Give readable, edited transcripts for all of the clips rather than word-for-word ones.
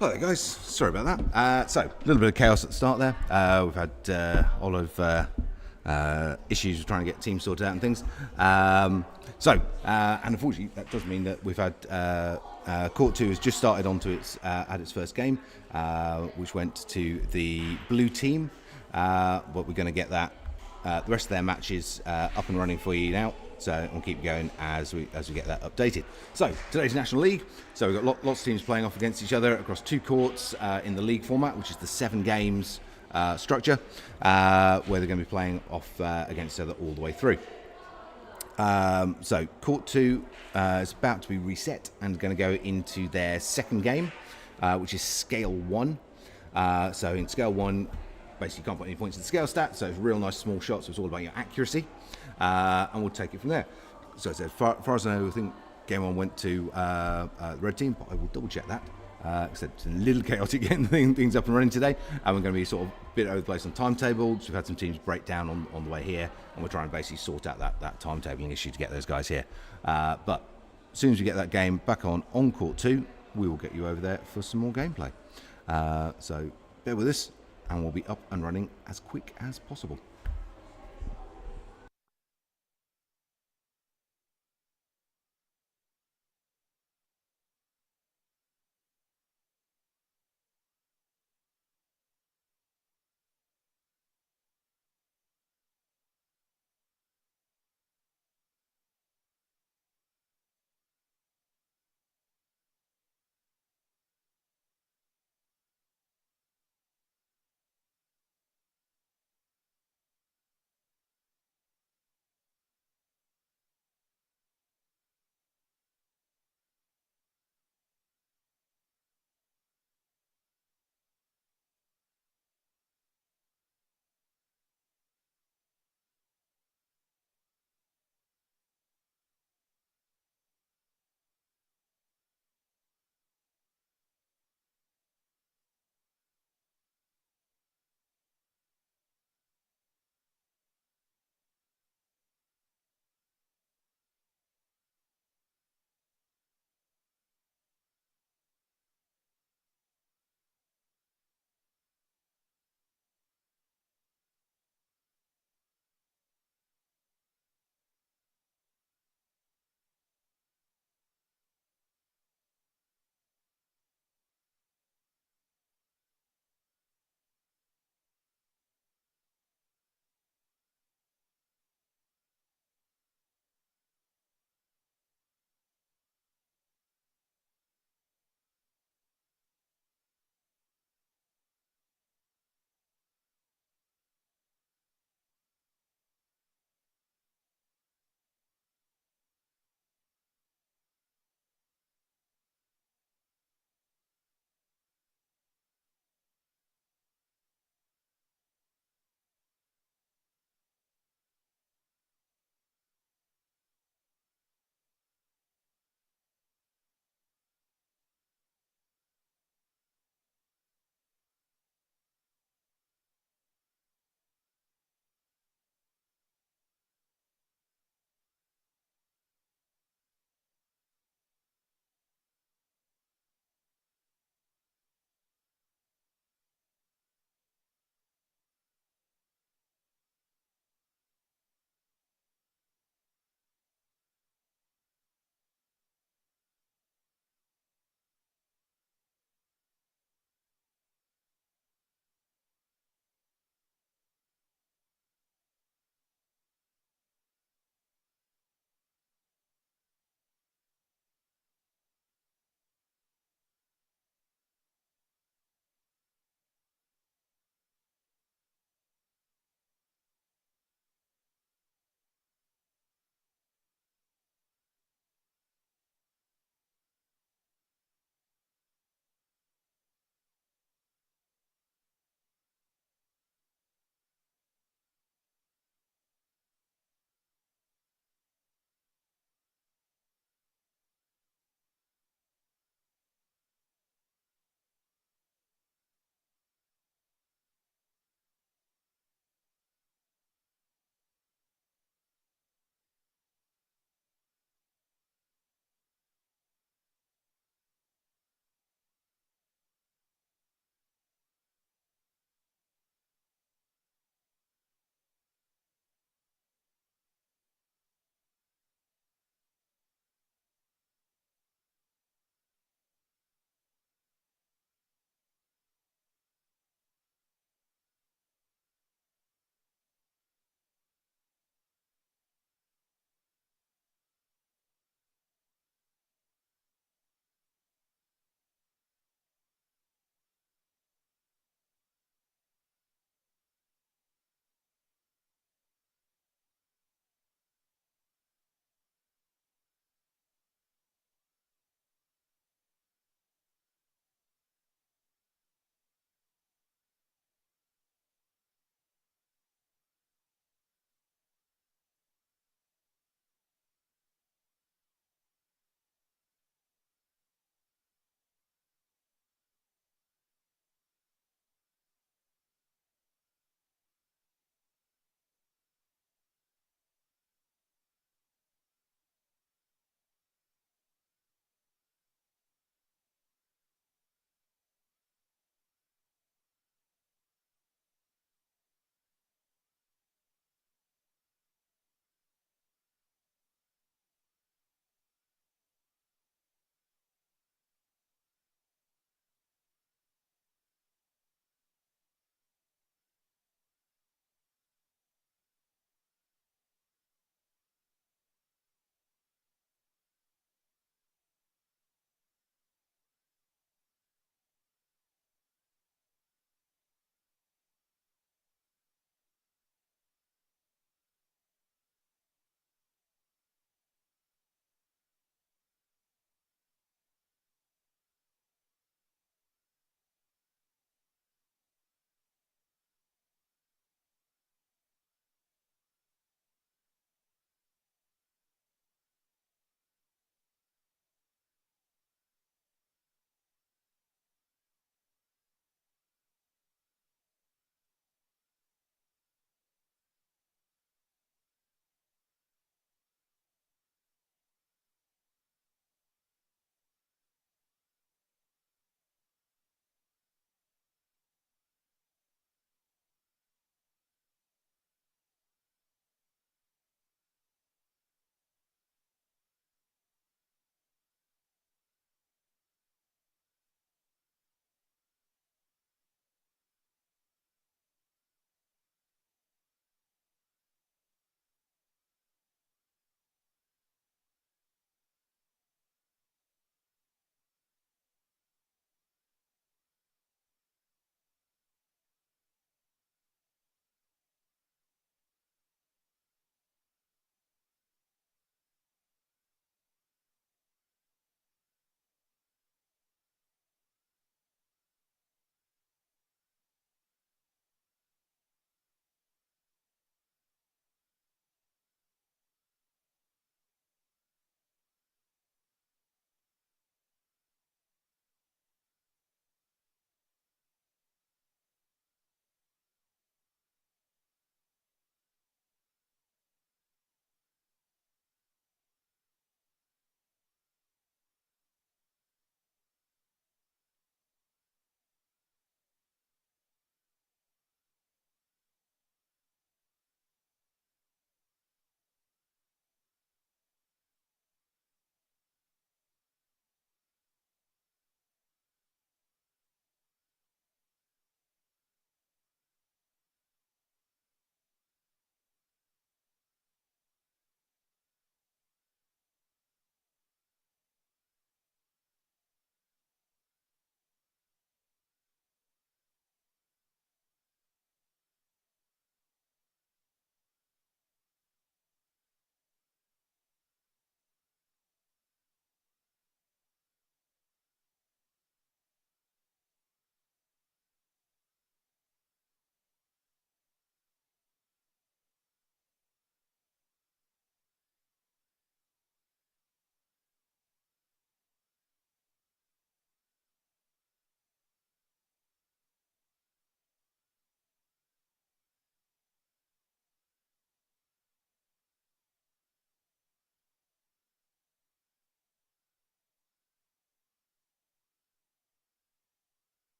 Hi there guys, sorry about that. So, a little bit of chaos at the start there. We've had a lot of issues with trying to get teams sorted out and things. And unfortunately that does mean that we've had Court 2 has just started had its first game, which went to the blue team. But we're going to get that the rest of their matches up and running for you now. So we'll keep going as we get that updated. So today's National League. So we've got lots of teams playing off against each other across two courts in the league format, which is the 7 games structure, where they're going to be playing off against each other all the way through. So Court 2 is about to be reset and going to go into their second game, which is Scale 1. So in Scale 1, basically you can't put any points in the scale stat, so it's real nice small shots, so it's all about your accuracy. And we'll take it from there. So as far as I know, I think game 1 went to the red team, but I will double check that. Except it's a little chaotic getting things up and running today, and we're going to be sort of a bit over the place on timetables. We've had some teams break down on the way here, and we're trying to basically sort out that timetabling issue to get those guys here. But as soon as we get that game back on Court 2, we will get you over there for some more gameplay. So bear with us, and we'll be up and running as quick as possible.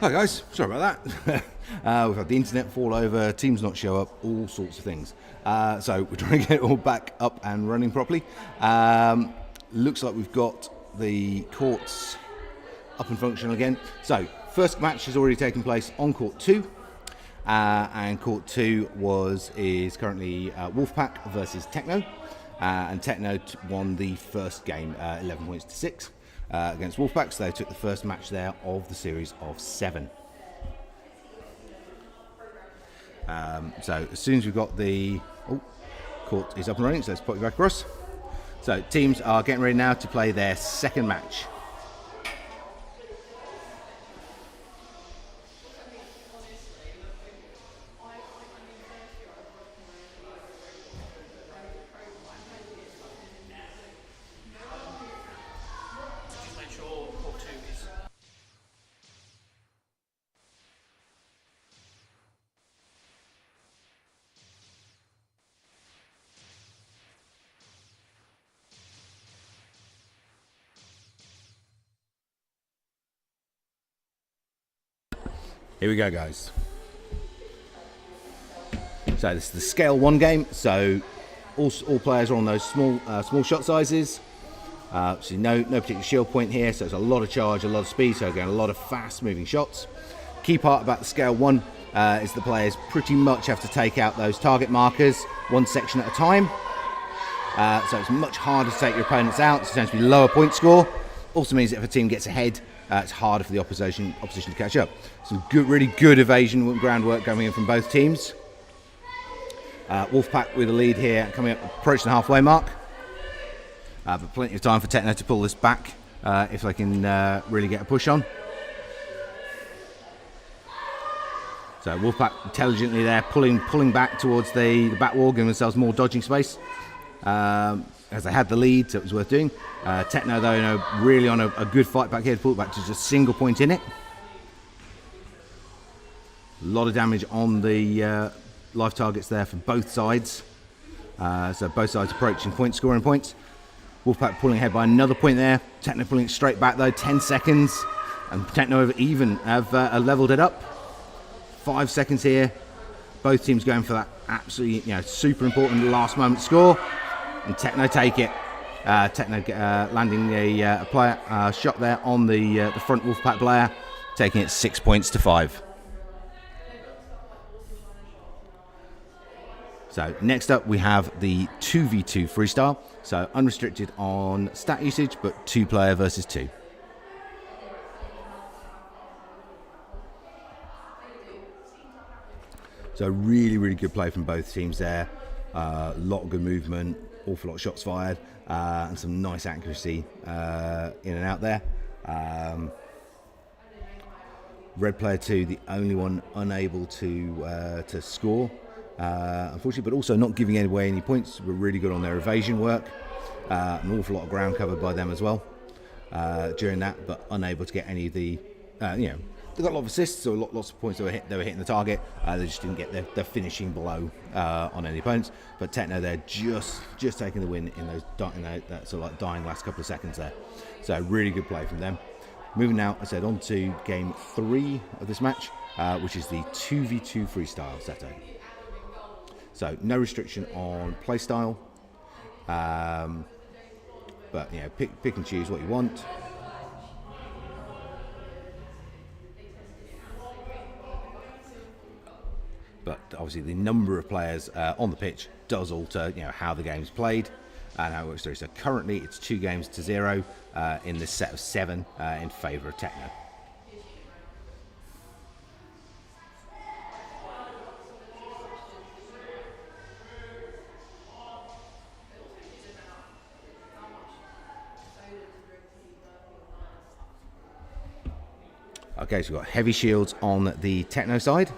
Hi guys, sorry about that. We've had the internet fall over, teams not show up, all sorts of things. So we're trying to get it all back up and running properly. Looks like we've got the courts up and functional again. So first match has already taken place on court 2. And court 2 is currently Wolfpack versus Techno. And Techno won the first game 11 points to 6. Against Wolfpack, so they took the first match there of the series of 7. So as soon as we've got the court is up and running, so let's put it back across. So teams are getting ready now to play their second match. Here we go, guys. So this is the scale 1 game. So all players are on those small shot sizes. So no particular shield point here. So it's a lot of charge, a lot of speed. So again, a lot of fast moving shots. Key part about the scale 1 is the players pretty much have to take out those target markers one section at a time. So it's much harder to take your opponents out. So it tends to be lower point score. Also means that if a team gets ahead, it's harder for the opposition to catch up. Some really good evasion groundwork going in from both teams. Wolfpack with the lead here, coming up, approaching the halfway mark. But plenty of time for Techno to pull this back if they can really get a push on. So Wolfpack intelligently there, pulling back towards the back wall, giving themselves more dodging space. As they had the lead, so it was worth doing. Techno, though, really on a good fight back here to pull it back to just a single point in it. A lot of damage on the life targets there for both sides. So both sides approaching point, scoring points. Wolfpack pulling ahead by another point there. Techno pulling it straight back, though, 10 seconds. And Techno have leveled it up. 5 seconds here. Both teams going for that absolutely super important last moment score. And Techno take it. Techno landing a player shot there on the front Wolfpack player, taking it 6 points to 5. So next up we have the 2v2 freestyle. So unrestricted on stat usage, but 2 player versus 2. So really good play from both teams there. A lot of good movement, awful lot of shots fired, and some nice accuracy in and out there. Red player 2, the only one unable to score, unfortunately, but also not giving away any points. Were really good on their evasion work. An awful lot of ground covered by them as well during that, but unable to get any of the, they got a lot of assists, so lots of points they were hitting the target. They just didn't get their finishing blow on any opponents. But Techno, they're just taking the win in that sort of like dying last couple of seconds there. So really good play from them. Moving now, I said, on to game 3 of this match, which is the 2v2 freestyle setup. So no restriction on play style, but pick and choose what you want. But obviously the number of players on the pitch does alter how the game's played and how it works through. So currently it's 2 games to 0 in this set of 7 in favour of Techno. Okay, so we've got heavy shields on the Techno side.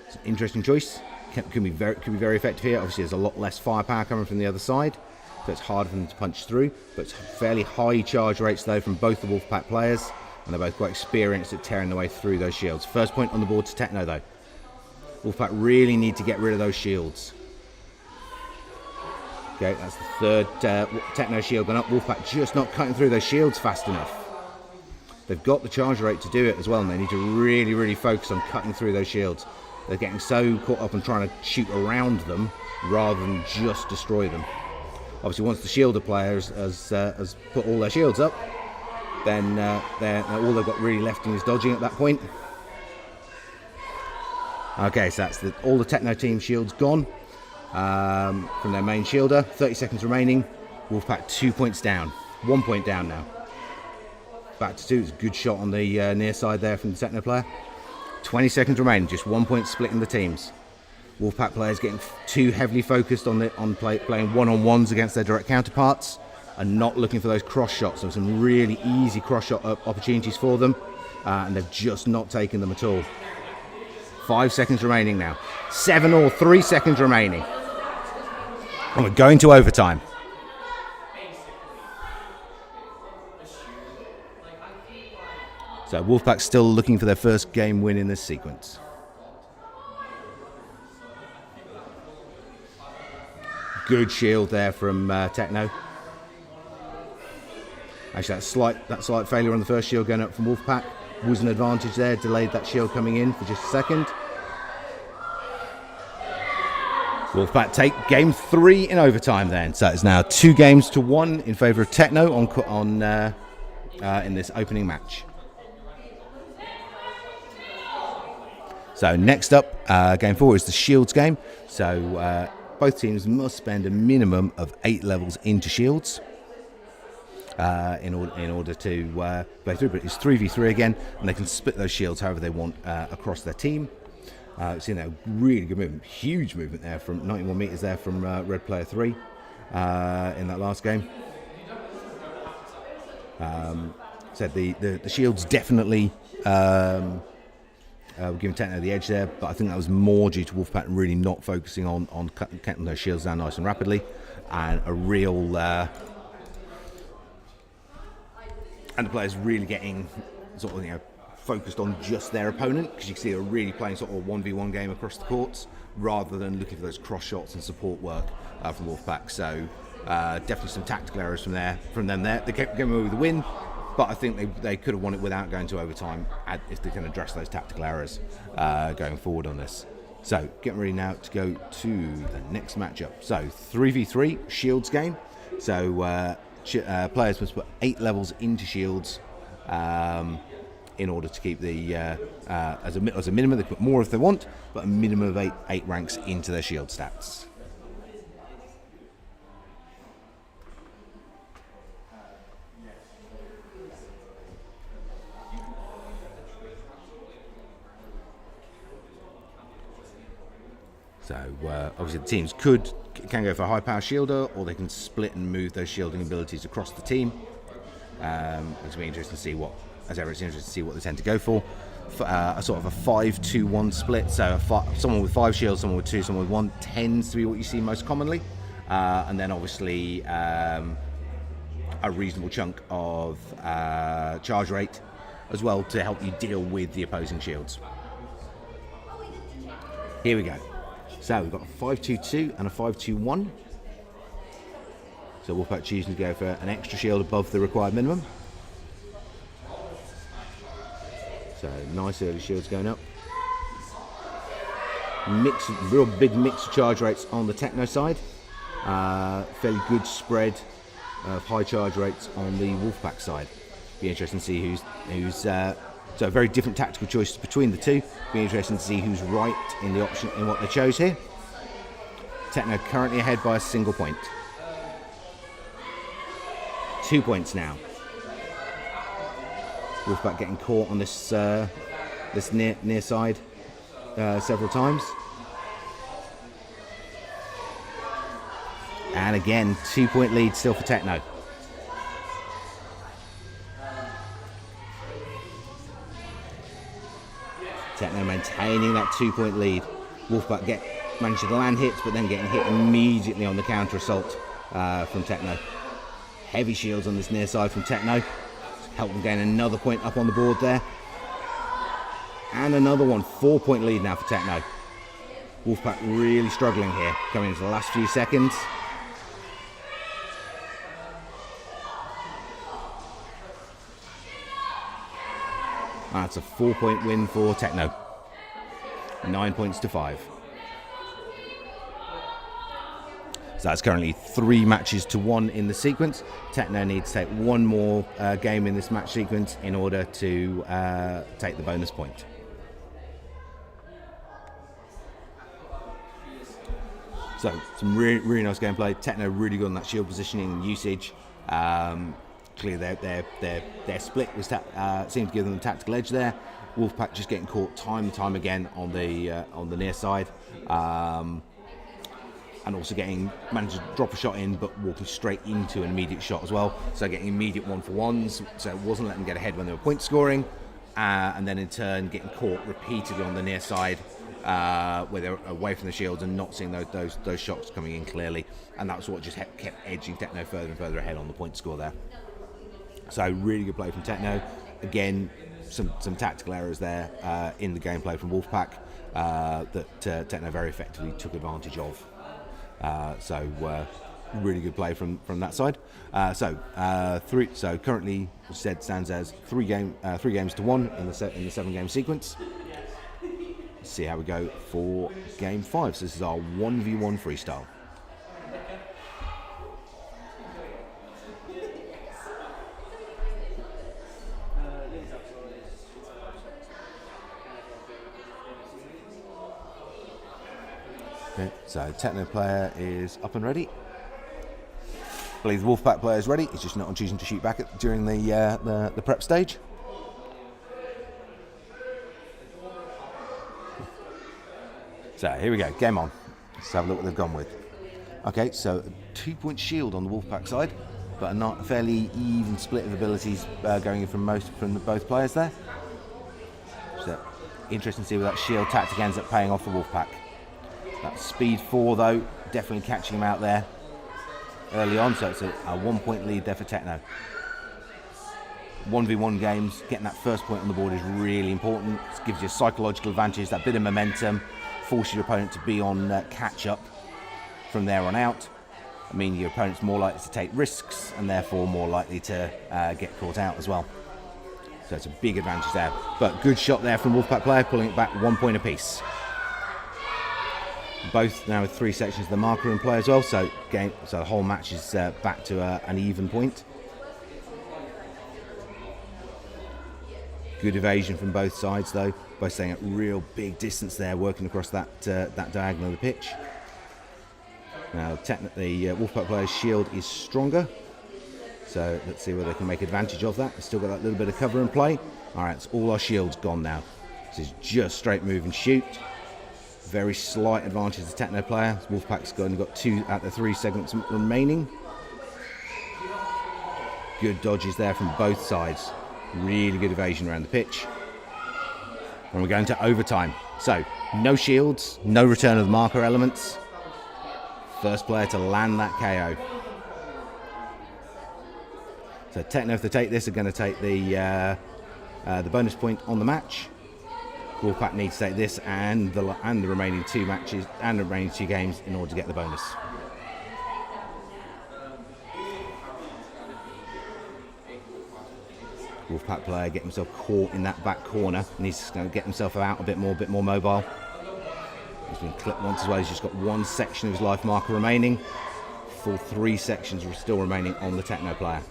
It's an interesting choice. Can be very effective here. Obviously, there's a lot less firepower coming from the other side, so it's harder for them to punch through. But it's fairly high charge rates though from both the Wolfpack players, and they're both quite experienced at tearing their way through those shields. First point on the board to Techno though. Wolfpack really need to get rid of those shields. Okay, that's the third Techno shield gone up. Wolfpack just not cutting through those shields fast enough. They've got the charge rate to do it as well, and they need to really, really focus on cutting through those shields. They're getting so caught up on trying to shoot around them rather than just destroy them. Obviously, once the shielder player has put all their shields up, then all they've got really left is dodging at that point. Okay, so that's all the Techno team shields gone from their main shielder. 30 seconds remaining. Wolfpack 2 points down. 1 point down now. Back to 2. It's a good shot on the near side there from the Techno player. 20 seconds remaining. Just 1 point splitting the teams. Wolfpack players getting too heavily focused on playing one-on-ones against their direct counterparts and not looking for those cross shots. There were some really easy cross shot opportunities for them, and they've just not taken them at all. 5 seconds remaining now. 7 or 3 seconds remaining. And we're going to overtime. So Wolfpack still looking for their first game win in this sequence. Good shield there from Techno. Actually, that slight failure on the first shield going up from Wolfpack was an advantage there. Delayed that shield coming in for just a second. Wolfpack take game 3 in overtime then. So it's now 2-1 in favour of Techno in this opening match. So next up, game 4 is the Shields game. So both teams must spend a minimum of 8 levels into Shields in order to play through. But it's 3v3 again, and they can split those shields however they want across their team. Seeing that really good movement, huge movement there from 91 metres there from Red Player 3 in that last game. Said the shields definitely giving Techno the edge there, but I think that was more due to Wolfpack really not focusing on cutting those shields down nice and rapidly, and a real and the players really getting sort of focused on just their opponent, because you can see they're really playing sort of a 1v1 game across the courts rather than looking for those cross shots and support work from Wolfpack. So definitely some tactical errors from them there. They kept going away with the win, but I think they could have won it without going to overtime if they can address those tactical errors going forward on this. So getting ready now to go to the next matchup. So 3v3 Shields game. So players must put 8 levels into Shields in order to keep the as a minimum. They put more if they want, but a minimum of 8 ranks into their Shield stats. So obviously the teams can go for a high power shielder, or they can split and move those shielding abilities across the team. It's going to be interesting to see what they tend to go for. A sort of a 5-2-1 split. So someone with 5 shields, someone with 2, someone with 1 tends to be what you see most commonly. And then obviously a reasonable chunk of charge rate as well to help you deal with the opposing shields. Here we go. So we've got a 5-2-2 and a 5-2-1. So Wolfpack choosing to go for an extra shield above the required minimum. So nice early shields going up. Real big mix of charge rates on the Techno side. Fairly good spread of high charge rates on the Wolfpack side. Be interesting to see who's so very different tactical choices between the two. Be interesting to see who's right in the option in what they chose here. Techno currently ahead by a single point. 2 points now. Wolfpack getting caught on this near side several times. And again, 2 point lead still for Techno. Techno maintaining that 2 point lead. Wolfpack managing to land hits, but then getting hit immediately on the counter assault from Techno. Heavy shields on this near side from Techno. Help them gain another point up on the board there. And another one. 4 point lead now for Techno. Wolfpack really struggling here, coming into the last few seconds. That's a 4-point win for Techno. 9 points to 5. So that's currently 3 matches to 1 in the sequence. Techno needs to take one more game in this match sequence in order to take the bonus point. So some really nice gameplay. Techno really good on that shield positioning and usage. Clearly their split was seemed to give them a tactical edge there. Wolfpack just getting caught time and time again on the near side, and also managed to drop a shot in, but walking straight into an immediate shot as well. So getting immediate 1-for-1s, so it wasn't letting them get ahead when they were point scoring, and then in turn getting caught repeatedly on the near side, where they're away from the shields and not seeing those shots coming in clearly, and that's what just kept edging Techno further and further ahead on the point score there. So really good play from Techno. Again, some tactical errors there in the gameplay from Wolfpack that Techno very effectively took advantage of. So really good play from that side. So currently, as said, stands as 3 games to 1 in the 7-game sequence. Let's see how we go for game 5. So this is our 1v1 freestyle. Okay, so Techno player is up and ready. I believe the Wolfpack player is ready. He's just not choosing to shoot back during the prep stage. So here we go, game on. Let's have a look what they've gone with. Okay, so a 2-point shield on the Wolfpack side, but a fairly even split of abilities going in from both players there. So interesting to see where that shield tactic ends up paying off for Wolfpack. That speed 4 though, definitely catching him out there early on, so it's a 1-point lead there for Techno. 1v1 games, getting that first point on the board is really important. It gives you a psychological advantage, that bit of momentum, forces your opponent to be on catch up from there on out. I mean, your opponent's more likely to take risks and therefore more likely to get caught out as well. So it's a big advantage there. But good shot there from Wolfpack player, pulling it back 1 point apiece. Both now with 3 sections of the marker in play as well, so the whole match is back to an even point. Good evasion from both sides though, both staying at real big distance there, working across that diagonal of the pitch. Now the Wolfpack player's shield is stronger, so let's see whether they can make advantage of that. They've still got that little bit of cover in play. Alright, it's all our shields gone now. This is just straight move and shoot. Very slight advantage to the Techno player. Wolfpack's only got 2 out of the 3 segments remaining. Good dodges there from both sides. Really good evasion around the pitch. And we're going to overtime. So, no shields, no return of the marker elements. First player to land that KO. So Techno, if they take this, are going to take the bonus point on the match. Wolfpack needs to take this and the remaining 2 matches and the remaining 2 games in order to get the bonus. Wolfpack player getting himself caught in that back corner, needs to get himself out a bit more mobile. He's been clipped once as well. He's just got 1 section of his life marker remaining. Full 3 sections are still remaining on the Techno player.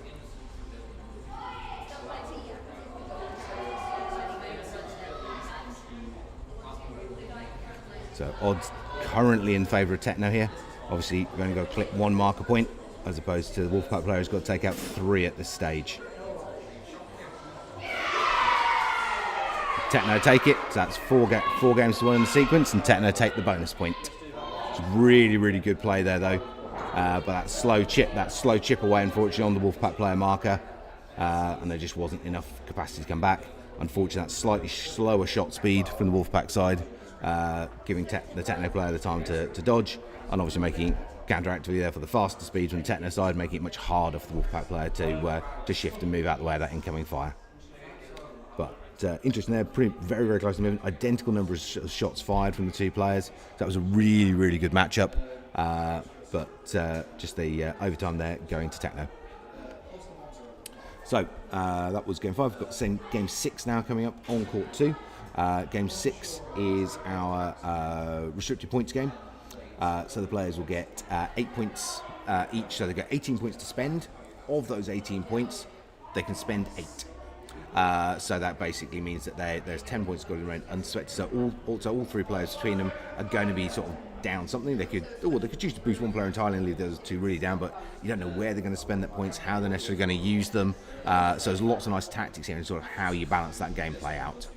So odds currently in favour of Techno here. Obviously, we've only got to clip 1 marker point, as opposed to the Wolfpack player who's got to take out 3 at this stage. Techno take it, so that's 4 games to 1 in the sequence, and Techno take the bonus point. It's really, really good play there though. But that slow chip away, unfortunately, on the Wolfpack player marker, and there just wasn't enough capacity to come back. Unfortunately, that slightly slower shot speed from the Wolfpack side, giving the Techno player the time to dodge, and obviously making counteractively there for the faster speed from the Techno side, making it much harder for the Wolfpack player to shift and move out of the way of that incoming fire. But interesting there, very, very close to movement. Identical number of shots fired from the 2 players. So that was a really, really good matchup. But just the overtime there going to Techno. So that was game 5. We've got the same game 6 now coming up on court 2. Game 6 is our restricted points game. So the players will get 8 points each. So they get 18 points to spend. Of those 18 points, they can spend 8. So that basically means that there's 10 points scored in round unsuspected. So all 3 players between them are going to be sort of down something. They could choose to boost one player entirely and leave the other 2 really down, but you don't know where they're going to spend that points, how they're necessarily going to use them. So there's lots of nice tactics here and sort of how you balance that gameplay out.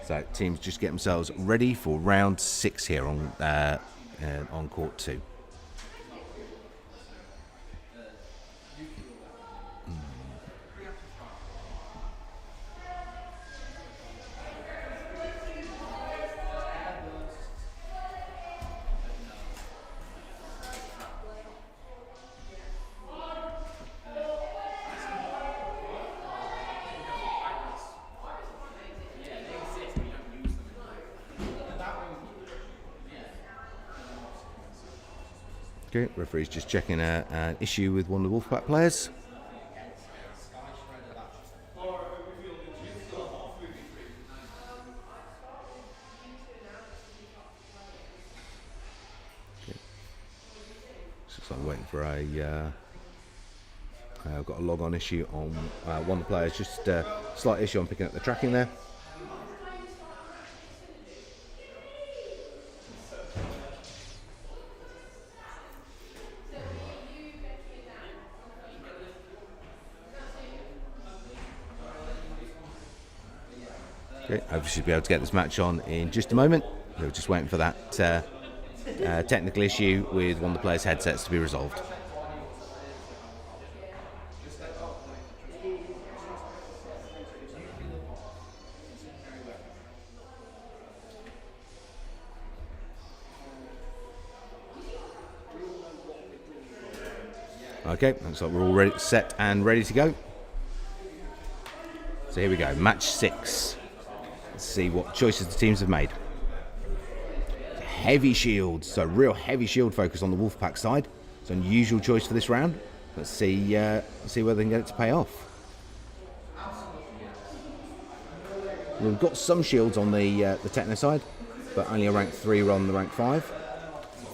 So teams just get themselves ready for round 6 here on court 2. Okay, referee's just checking an issue with one of the Wolfpack players. Okay. Looks like I'm waiting for I've got a log on issue on one of the players, just a slight issue on picking up the tracking there. Okay, hopefully should be able to get this match on in just a moment. We're just waiting for that technical issue with one of the players' headsets to be resolved. Okay, looks like we're all ready, set and ready to go. So here we go, match 6. Let's see what choices the teams have made. Heavy shields, so real heavy shield focus on the Wolfpack side. It's an unusual choice for this round. Let's see whether they can get it to pay off. We've got some shields on the Techno side, but only a rank 3 rather than the rank 5.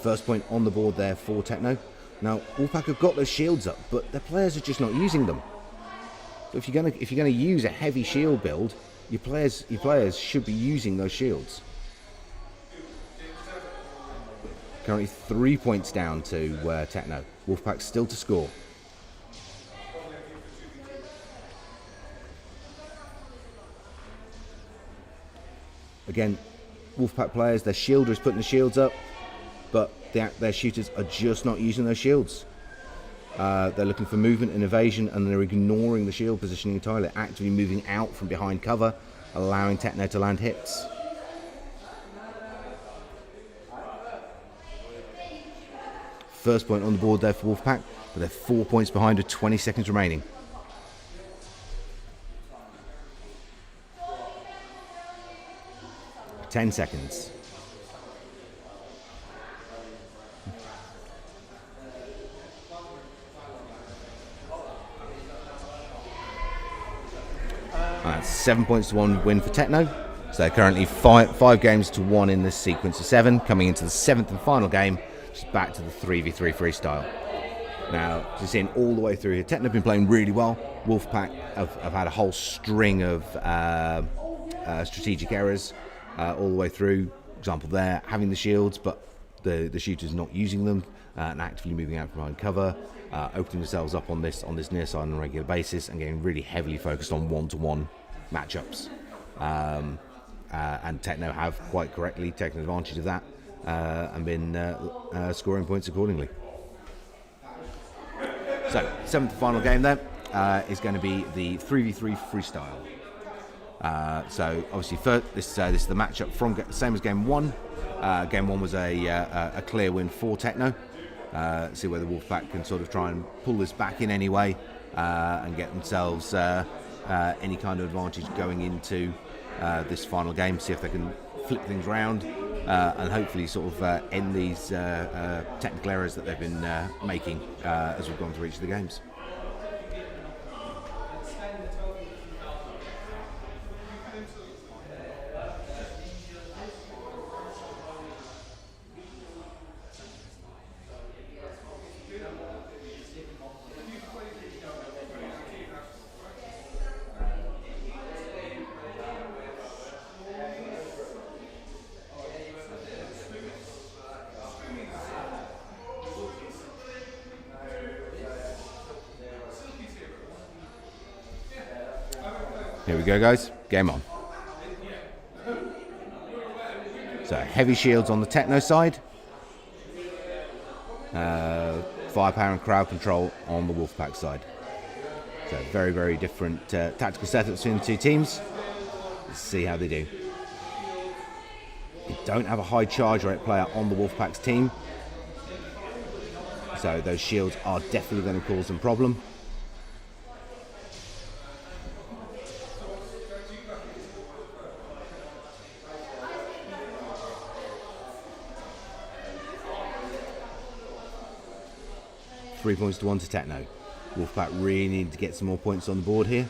First point on the board there for Techno. Now Wolfpack have got those shields up, but their players are just not using them. So if you're gonna use a heavy shield build, your players should be using those shields. Currently 3 points down to Techno. Wolfpack still to score. Again, Wolfpack players, their shielder is putting the shields up, but their shooters are just not using those shields. They're looking for movement and evasion, and they're ignoring the shield positioning entirely, actively moving out from behind cover, allowing Techno to land hits. First point on the board there for Wolfpack, but they're 4 points behind with 20 seconds remaining. Ten seconds. That's 7 points to 1 win for Techno. So they're currently five games to 1 in this sequence of 7, coming into the 7th and final game, just back to the 3v3 freestyle. Now, you're seeing all the way through here, Techno have been playing really well. Wolfpack have had a whole string of strategic errors all the way through. For example, there having the shields, but the shooters not using them and actively moving out from behind cover, opening themselves up on this near side on a regular basis, and getting really heavily focused on one-to-one matchups. And Techno have quite correctly taken advantage of that and been scoring points accordingly. So, 7th final game there is going to be the 3v3 freestyle. So obviously this is the matchup from same as game 1. Game 1 was a clear win for Techno. See whether Wolfpack can sort of try and pull this back in any way and get themselves any kind of advantage going into this final game. See if they can flip things around and hopefully sort of end these technical errors that they've been making as we've gone through each of the games. Here we go, guys. Game on. So heavy shields on the Techno side. Firepower and crowd control on the Wolfpack side. So very, very different tactical setups between the two teams. Let's see how they do. You don't have a high charge rate player on the Wolfpack's team. So those shields are definitely going to cause them problem. Three points to 1 to Techno. Wolfpack really need to get some more points on the board here.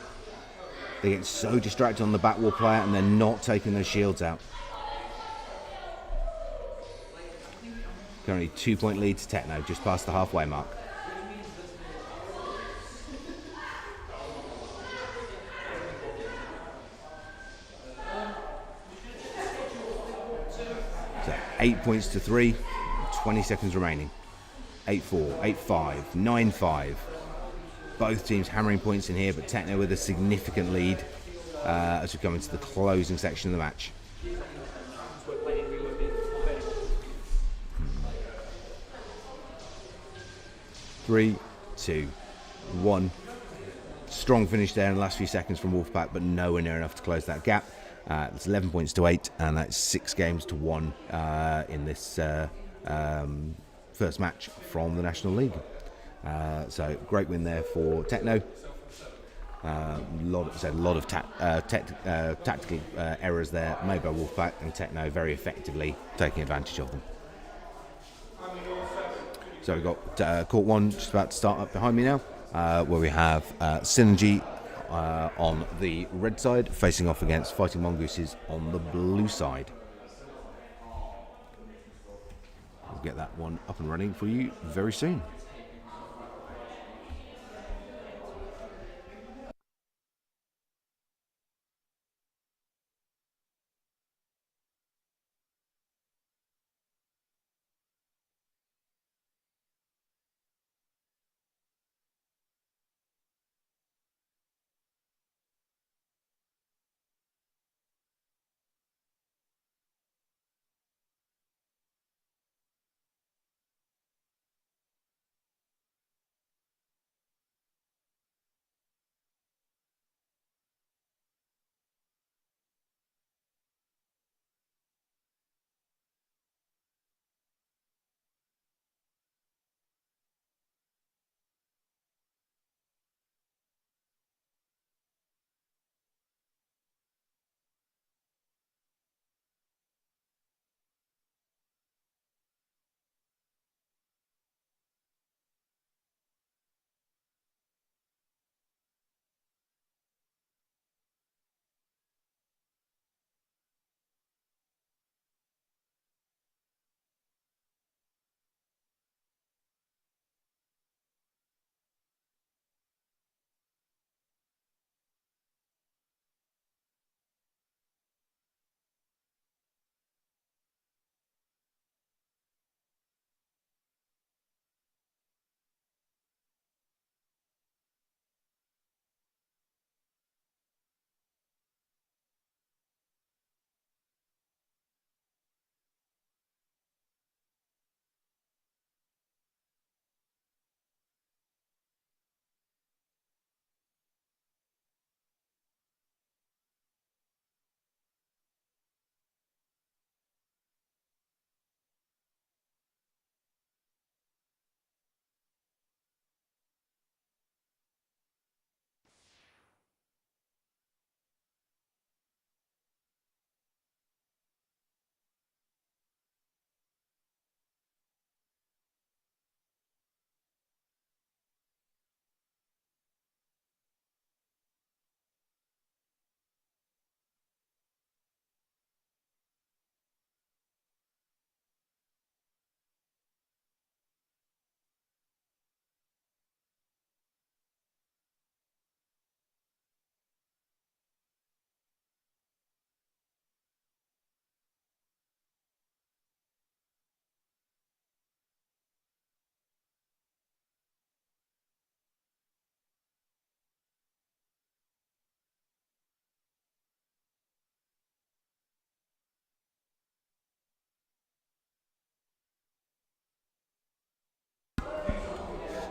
They get so distracted on the back wall player and they're not taking those shields out. Currently 2 point lead to Techno, just past the halfway mark. So 8 points to 3, 20 seconds remaining. 8-4, 8-5, 9-5. Both teams hammering points in here, but Techno with a significant lead as we come into the closing section of the match. Three, two, one. Strong finish there in the last few seconds from Wolfpack, but nowhere near enough to close that gap. It's 11 points to 8, and that's 6 games to 1 in this first match from the National League. So great win there for Techno. A lot of tactical errors there made by Wolfpack, and Techno very effectively taking advantage of them. So we've got court 1 just about to start up behind me now, where we have Synergy on the red side facing off against Fighting Mongooses on the blue side. We'll get that one up and running for you very soon.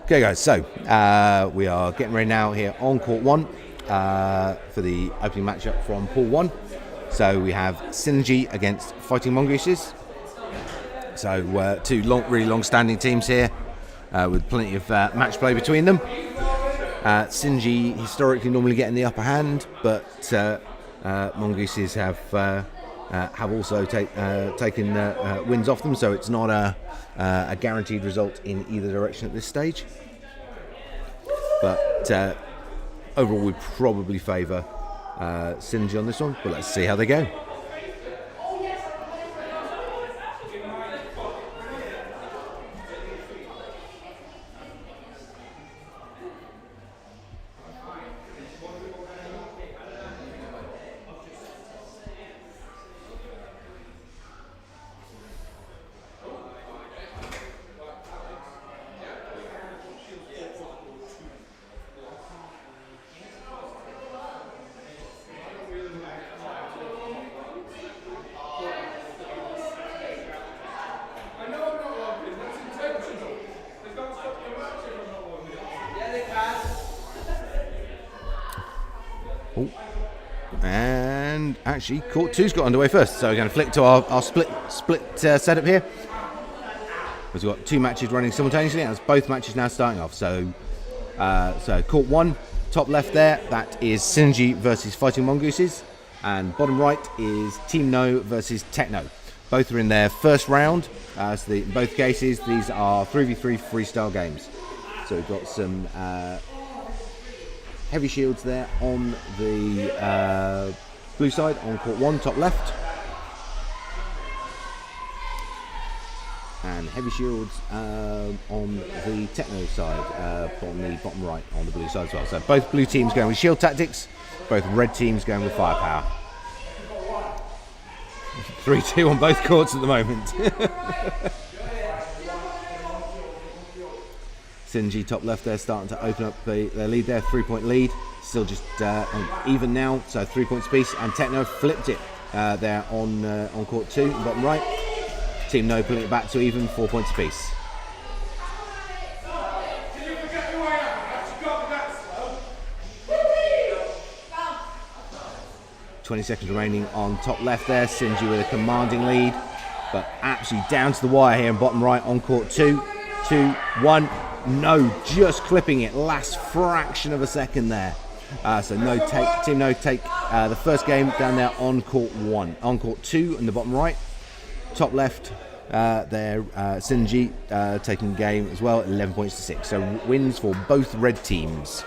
Okay, guys, so we are getting ready now here on court 1 for the opening matchup from Pool 1. So we have Synergy against Fighting Mongooses. So two really long-standing teams here with plenty of match play between them. Synergy historically normally getting the upper hand, but Mongooses have also taken wins off them, so it's not a guaranteed result in either direction at this stage. But overall, we probably favour Synergy on this one, but let's see how they go. And actually, court 2's got underway first, so we're going to flick to our split setup here. We've got two matches running simultaneously, and it's both matches now starting off. So court 1, top left there, that is Synergy versus Fighting Mongooses, and bottom right is Team No versus Techno. Both are in their first round. In both cases, these are 3v3 freestyle games. So we've got some heavy shields there on the blue side on court 1, top left, and heavy shields on the Techno side on the bottom right on the blue side as well. So both blue teams going with shield tactics, both red teams going with firepower. 3-2 on both courts at the moment. Synergy top left there starting to open up their lead there, 3-point lead, still just even now, so 3 points apiece, and Techno flipped it there on court 2, bottom right. Team No putting it back to even, 4 points apiece. "20 seconds remaining on top left there, Synergy with a commanding lead, but absolutely down to the wire here in bottom right on court 2, 2, 1. No, just clipping it, last fraction of a second there. So Team No take the first game down there on court 1. On court 2 in the bottom right, top left there, Synergy taking the game as well, 11 points to 6. So wins for both red teams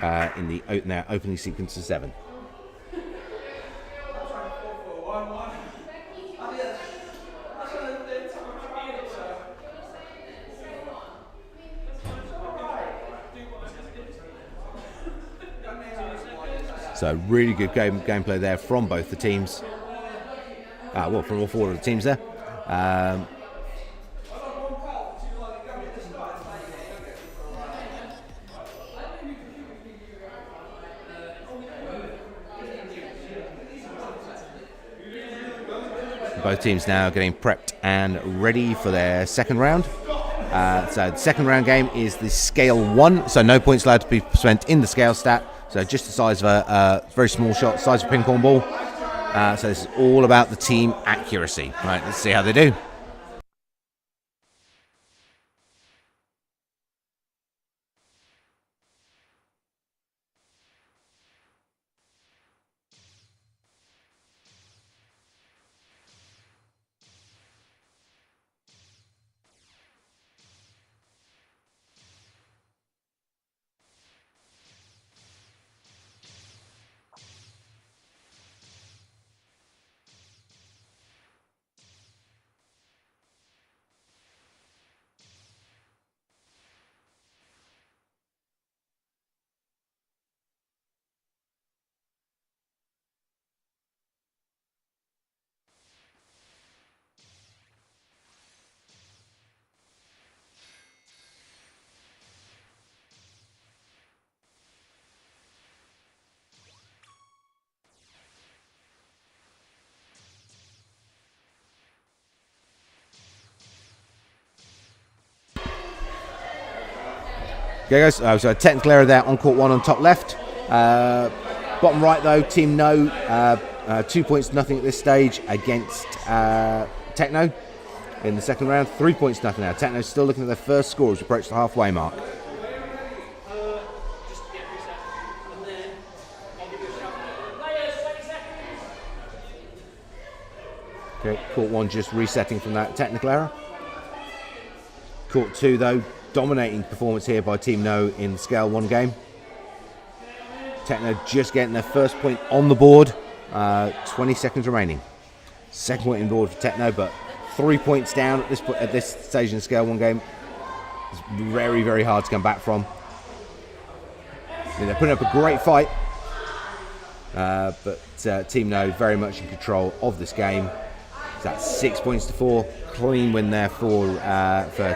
in their opening sequence of 7. So really good gameplay there from both the teams. Well, from all 4 of the teams there. Both teams now getting prepped and ready for their second round. So the second round game is the scale 1, so no points allowed to be spent in the scale stat. So just the size of a very small shot, size of a ping pong ball. So this is all about the team accuracy. Right, let's see how they do. Okay, guys. So a technical error there on court 1 on top left. Bottom right though, Team No, 2 points to nothing at this stage against Techno in the second round. 3 points to nothing now. Techno still looking at their first score as we approach the halfway mark. Okay, court 1 just resetting from that technical error. Court 2 though, dominating performance here by Team No in the Scale 1 game. Techno just getting their first point on the board. 20 seconds remaining. Second point on board for Techno, but 3 points down at this stage in the Scale 1 game. It's very, very hard to come back from. They're putting up a great fight, but Team No very much in control of this game. So that's 6 points to 4. Clean win there for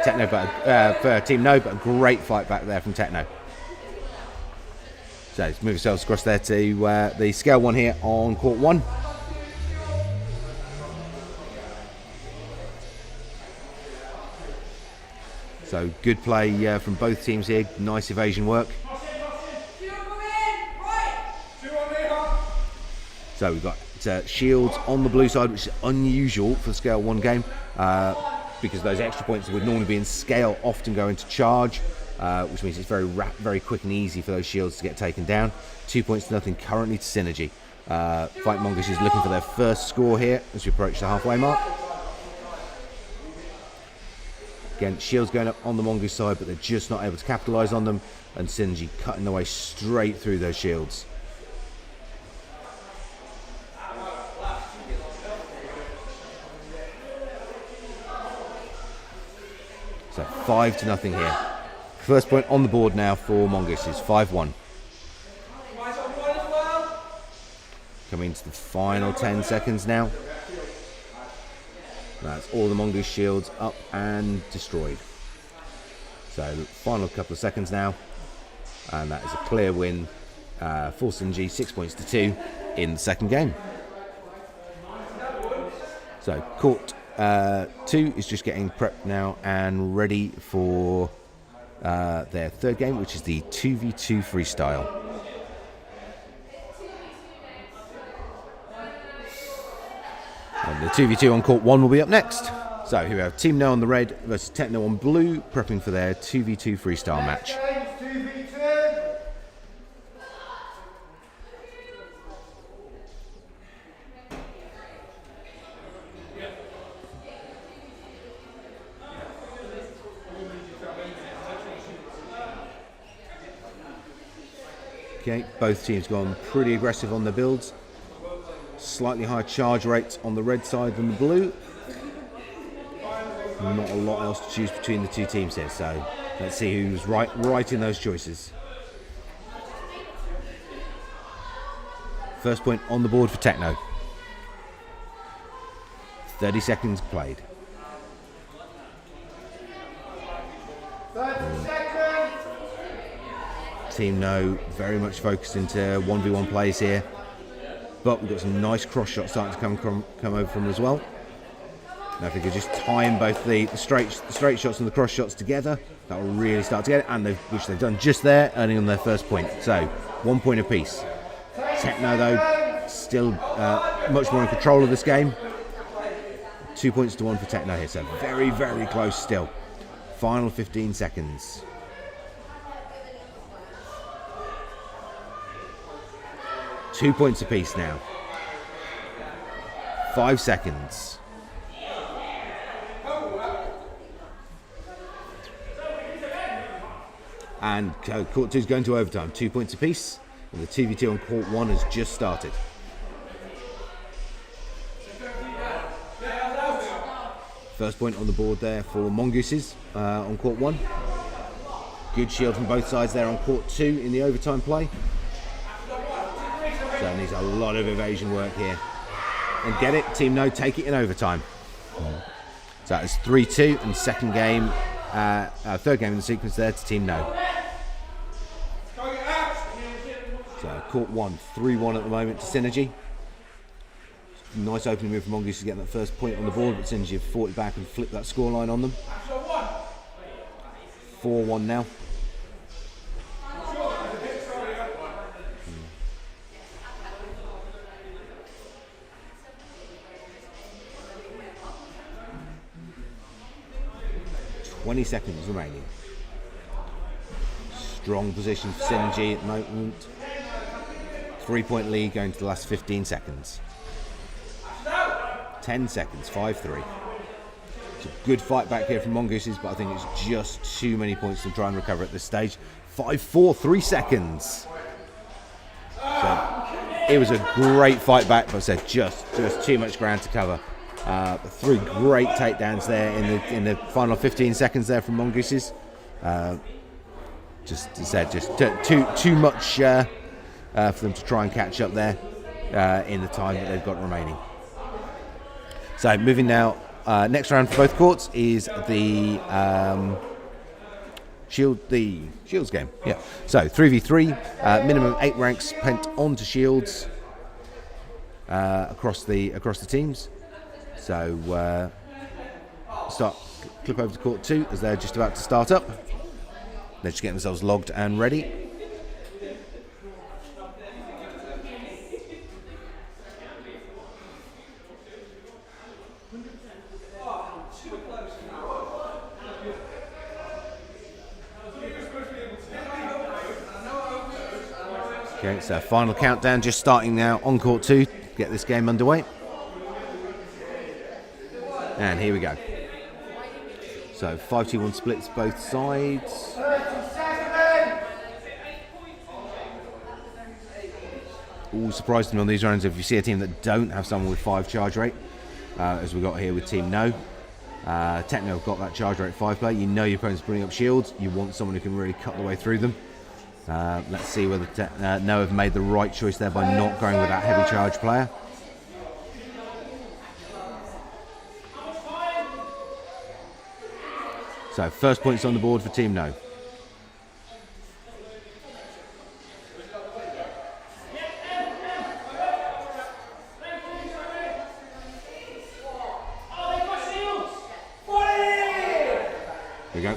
Techno, but for Team No, but a great fight back there from Techno. So let's move ourselves across there to the Scale 1 here on court 1. So good play from both teams here. Nice evasion work. So we've got shields on the blue side, which is unusual for the Scale 1 game because those extra points that would normally be in Scale often go into charge, which means it's very quick and easy for those shields to get taken down. 2 points to nothing currently to Synergy. Fight Mongoose is looking for their first score here as we approach the halfway mark. Again, shields going up on the Mongoose side, but they're just not able to capitalise on them, and Synergy cutting their way straight through those shields. So 5 to nothing here. First point on the board now for Mongoose is 5-1. Coming into the final 10 seconds now. That's all the Mongoose shields up and destroyed. So final couple of seconds now, and that is a clear win for Synergy, 6 points to 2 in the second game. So court 2 is just getting prepped now and ready for their third game, which is the 2v2 freestyle. And the 2v2 on court 1 will be up next. So here we have Team No on the red versus Techno on blue, prepping for their 2v2 freestyle match. Okay, both teams gone pretty aggressive on their builds. Slightly higher charge rates on the red side than the blue. Not a lot else to choose between the two teams here, so let's see who's right in those choices. First point on the board for Techno. 30 seconds played. 30 seconds! Team No very much focused into 1v1 plays here, but we've got some nice cross shots starting to come over from them as well. Now if we could just time both the straight shots and the cross shots together, that will really start to get it, and which they've done just there, earning on their first point. So 1 point apiece. Techno though still much more in control of this game. 2 points to 1 for Techno here, so very, very close still. Final 15 seconds. 2 points apiece now. 5 seconds. And court 2 is going to overtime. 2 points apiece. And the 2v2 on court 1 has just started. First point on the board there for Mongooses on court 1. Good shield from both sides there on court 2 in the overtime play. So it needs a lot of evasion work here. And get it, Team No take it in overtime. So that is 3-2 and third game in the sequence there to Team No. So court 1, 3-1 at the moment to Synergy. Nice opening move from Mongoose to get that first point on the board, but Synergy have fought it back and flipped that scoreline on them. 4-1 now. 20 seconds remaining. Strong position for Synergy at the moment. 3-point lead going to the last 15 seconds. 10 seconds, 5-3. It's a good fight back here from Mongooses, but I think it's just too many points to try and recover at this stage. 5-4, 3 seconds. So it was a great fight back, but I said just too much ground to cover. 3 great takedowns there in the final 15 seconds there from Mongooses. Just as I said, just too much for them to try and catch up there in the time that they've got remaining. So moving now, next round for both courts is the Shields game. Yeah. So 3v3, minimum 8 ranks spent onto Shields across the teams. So click over to court 2 as they're just about to start up. They're just getting themselves logged and ready. Okay, so final countdown just starting now on court 2 to get this game underway. And here we go. So 5-2-1 splits both sides. All surprised me on these rounds if you see a team that don't have someone with 5 charge rate, as we got here with Team No. Techno have got that charge rate 5 play. You know your opponent's bringing up shields. You want someone who can really cut the way through them. Let's see whether No have made the right choice there by not going with that heavy charge player. So first points on the board for Team No. There we go.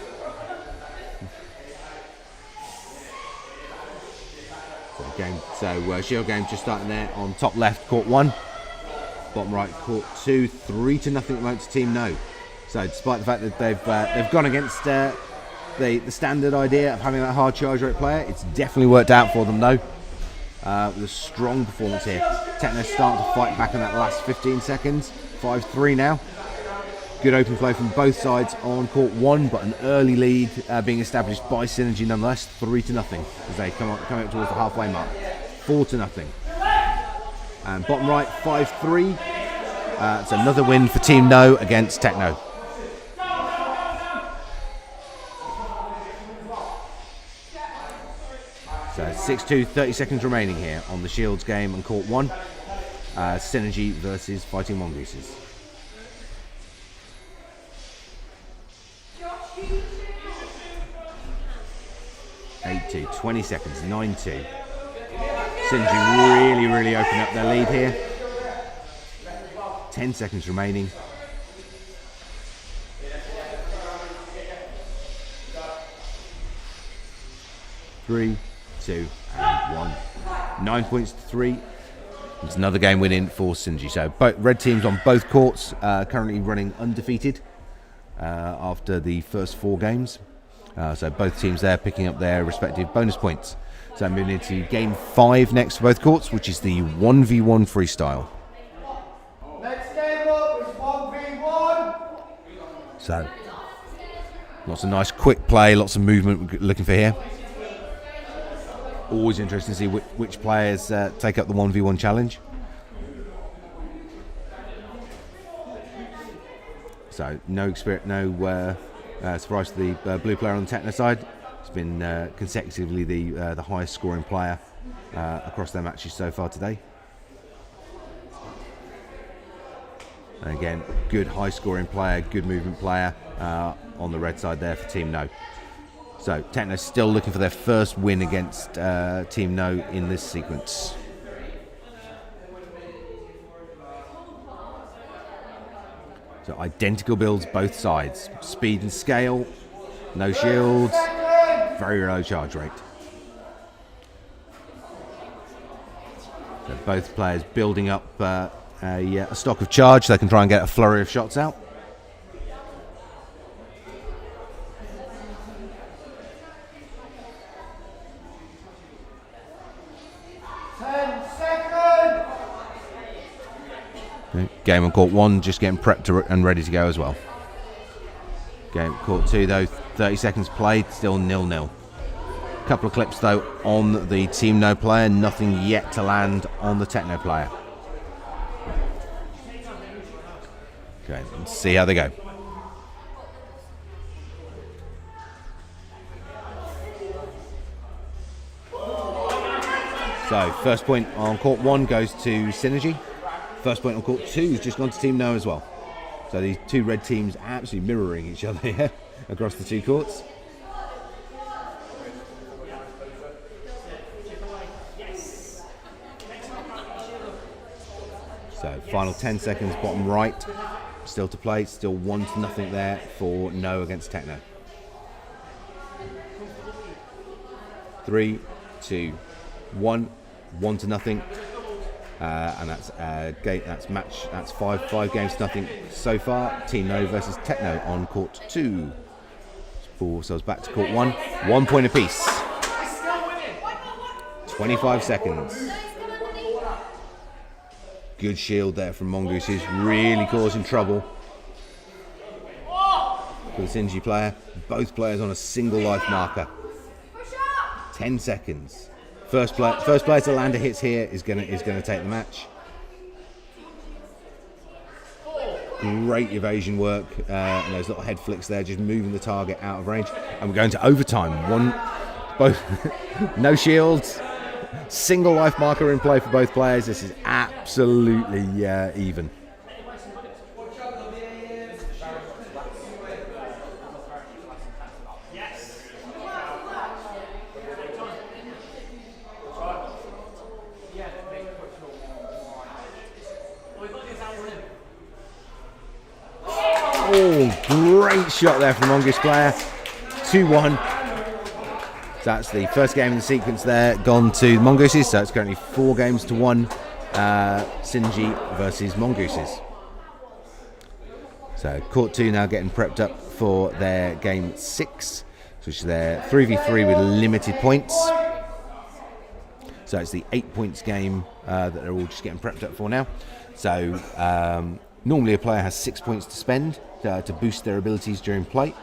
So Shield game just starting there on top left, court 1. Bottom right, court 2. 3-0 at the moment to Team No. So despite the fact that they've gone against the standard idea of having that hard charge rate player, it's definitely worked out for them though. With a strong performance here. Techno starting to fight back in that last 15 seconds. 5-3 now. Good open play from both sides on court 1, but an early lead being established by Synergy nonetheless. 3-0 as they come up towards the halfway mark. 4-0. And bottom right, 5-3. It's another win for Team No against Techno. So 6-2, 30 seconds remaining here on the Shields game on court 1. Synergy versus Fighting Mongooses. 8-2, 20 seconds, 9-2. Synergy really open up their lead here. 10 seconds remaining. Three, 2, and 1. 9 points to 3. It's another game winning for Synergy. So both red teams on both courts currently running undefeated after the first 4 games. So both teams there picking up their respective bonus points. So moving into game 5 next for both courts, which is the 1v1 freestyle. Next game up is 1v1. So lots of nice quick play, lots of movement we're looking for here. Always interesting to see which players take up the 1v1 challenge. So no surprise to the blue player on the Techno side. It's been consecutively the highest scoring player across their matches so far today. And again, good high scoring player, good movement player on the red side there for Team No. So Techno still looking for their first win against Team No in this sequence. So identical builds both sides. Speed and scale, no shields, very low charge rate. So both players building up a stock of charge so they can try and get a flurry of shots out. Game on court 1 just getting prepped and ready to go as well. Game court 2 though, 30 seconds played, still 0-0. Couple of clips though on the Team No player, nothing yet to land on the Techno player. Okay, let's see how they go. So first point on court 1 goes to Synergy. First point on court 2 has just gone to Team No as well. So these two red teams absolutely mirroring each other here across the two courts. So final 10 seconds, bottom right, still to play, still 1-0 there for No against Techno. 3, 2, 1, 1-0, and that's five games to nothing so far. Team No versus Techno on court 2. Let's pull ourselves back to court 1. 1 point apiece. 25 seconds. Good shield there from Mongoose, who's really causing trouble for the Synergy player. Both players on a single life marker. 10 seconds. First player to land a hit here is gonna take the match. Great evasion work, and those little head flicks there, just moving the target out of range. And we're going to overtime. Both no shields, single life marker in play for both players. This is absolutely even. Oh, great shot there from Mongoose player. 2-1. So that's the first game in the sequence there, gone to Mongooses. So it's currently 4-1, Synergy versus Mongooses. So court 2 now getting prepped up for their game 6, which is their 3v3 with limited points. So it's the 8 points game that they're all just getting prepped up for now. So normally a player has 6 points to spend to boost their abilities during play.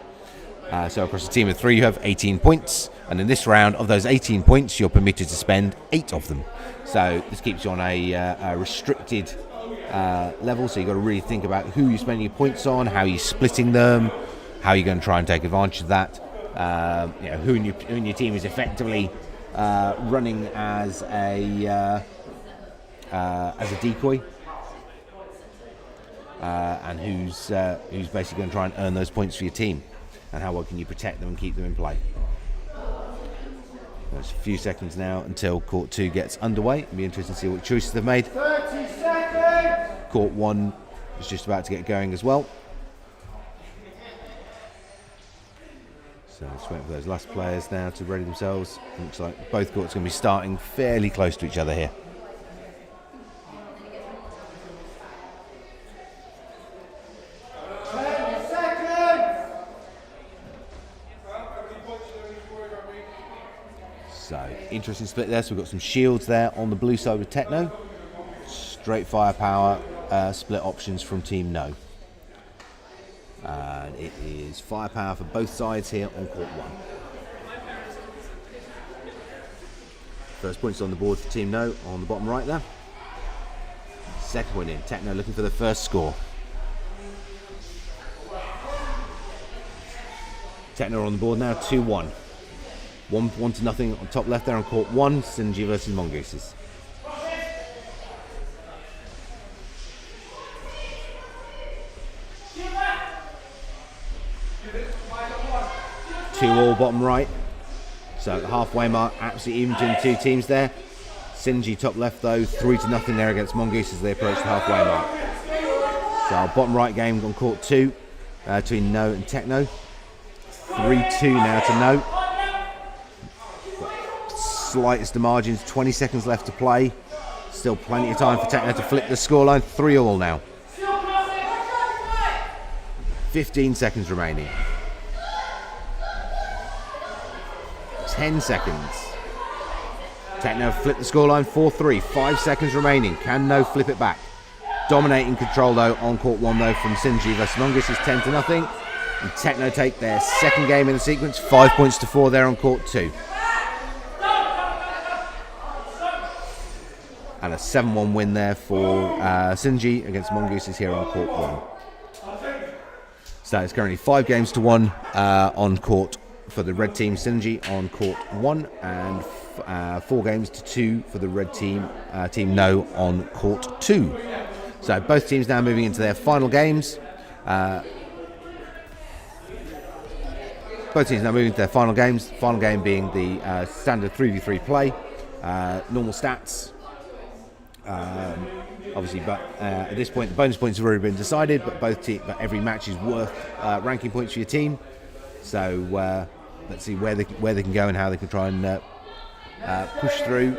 So across a team of 3 you have 18 points, and in this round of those 18 points you're permitted to spend 8 of them. So this keeps you on a restricted level, so you've got to really think about who you're spending your points on, how you're splitting them, how you're going to try and take advantage of that. Who in your team is effectively running as a decoy, and who's basically going to try and earn those points for your team, and how well can you protect them and keep them in play. There's a few seconds now until court 2 gets underway. It'll be interesting to see what choices they've made. 30 seconds. Court 1 is just about to get going as well. So just waiting for those last players now to ready themselves. Looks like both courts are going to be starting fairly close to each other here. So, interesting split there. So we've got some shields there on the blue side with Techno. Straight firepower split options from Team No. And it is firepower for both sides here on court 1. First points on the board for Team No on the bottom right there. Second point in. Techno looking for the first score. Techno on the board now, 2-1. 1-0 on top left there on court 1, Synergy versus Mongooses. Two all bottom right. So at the halfway mark, absolutely even between the two teams there. Synergy top left though, 3-0 there against Mongooses as they approach the halfway mark. So our bottom right game on court 2 between No and Techno. 3-2 now to No. Slightest of margins, 20 seconds left to play. Still plenty of time for Techno to flip the scoreline. 3-all now. 15 seconds remaining. 10 seconds. Techno flip the scoreline, 4-3. 5 seconds remaining. Can No flip it back? Dominating control though on court 1 though from Synergy versus Mongoose is 10-0. And Techno take their second game in the sequence, 5-4 there on court 2. And a 7-1 win there for Synergy against Mongooses here on court 1. So it's currently 5-1 on court for the red team Synergy on court 1, and 4-2 for the red team, Team No, on court 2. So both teams now moving into their final games. Final game being the standard 3v3 play, normal stats. Obviously, but at this point the bonus points have already been decided, but but every match is worth ranking points for your team. So let's see where they can go and how they can try and push through.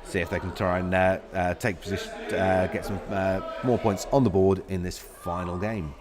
See if they can try and take position, get some more points on the board in this final game.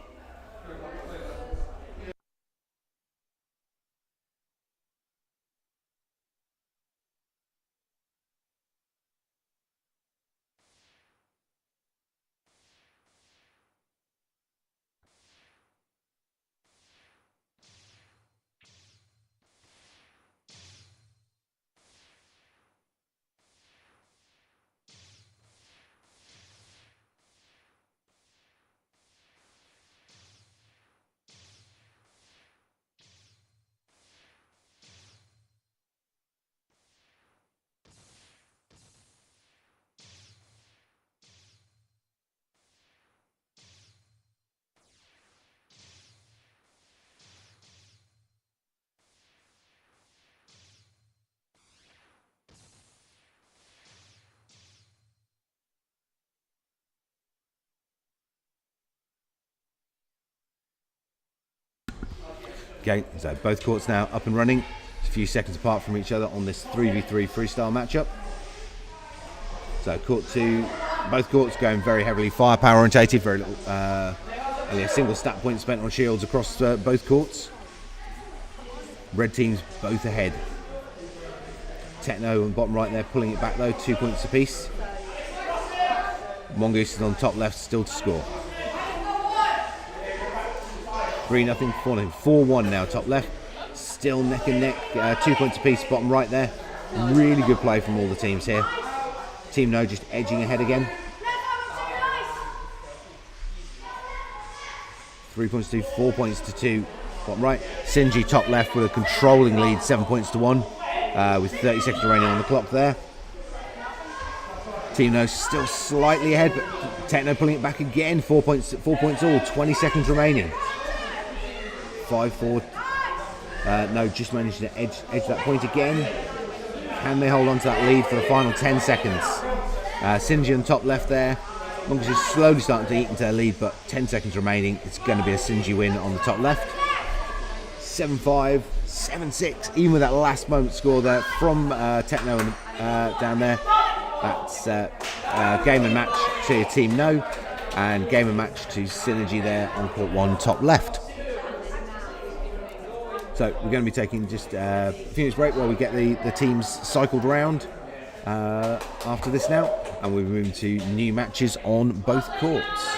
Okay, so both courts now up and running, a few seconds apart from each other on this 3v3 freestyle matchup. So court 2, both courts going very heavily firepower orientated, very little, only a single stat point spent on shields across both courts. Red teams both ahead. Techno on bottom right there pulling it back though, 2 points apiece. Mongoose is on top left, still to score. 3-0, 4-0, 4-1 now top left. Still neck and neck, 2 points apiece bottom right there. Really good play from all the teams here. Team No just edging ahead again. 3 points to 2, 4 points to 2 bottom right. Sinji top left with a controlling lead, 7-1, with 30 seconds remaining on the clock there. Team No still slightly ahead, but Techno pulling it back again. 4 points all, 20 seconds remaining. 5-4. No, just managed to edge that point again. Can they hold on to that lead for the final 10 seconds? Sinji on top left there. Mongoose is slowly starting to eat into their lead, but 10 seconds remaining. It's going to be a Sinji win on the top left. 7-5, 7-6, even with that last moment score there from Techno and down there. That's game and match to Team No, and game and match to Synergy there on court 1 top left. So we're going to be taking just a few minutes break while we get the teams cycled around after this now, and we'll be moving to new matches on both courts.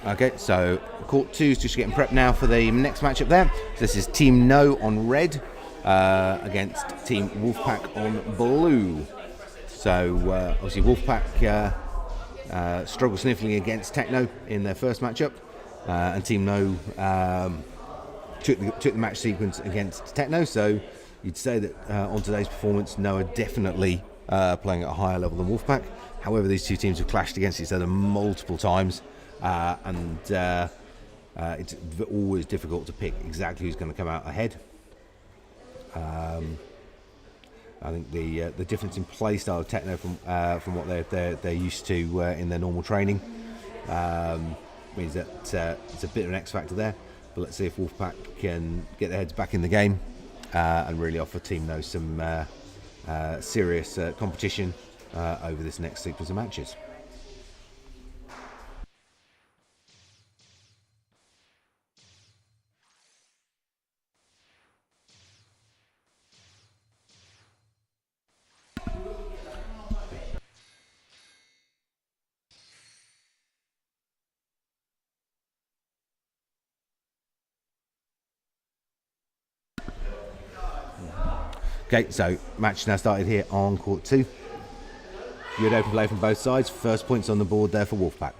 Okay, so court 2 is just getting prepped now for the next matchup there. So this is Team No on red against Team Wolfpack on blue. So obviously Wolfpack struggled sniffling against Techno in their first matchup, and Team No took the match sequence against Techno. So you'd say that on today's performance, No are definitely playing at a higher level than Wolfpack. However, these two teams have clashed against each other multiple times. And it's always difficult to pick exactly who's going to come out ahead. I think the difference in play style of Techno from what they're used to in their normal training means that it's a bit of an X factor there. But let's see if Wolfpack can get their heads back in the game and really offer Team No some serious competition over this next sequence of matches. Okay, so match now started here on court 2. Good open play from both sides. First points on the board there for Wolfpack.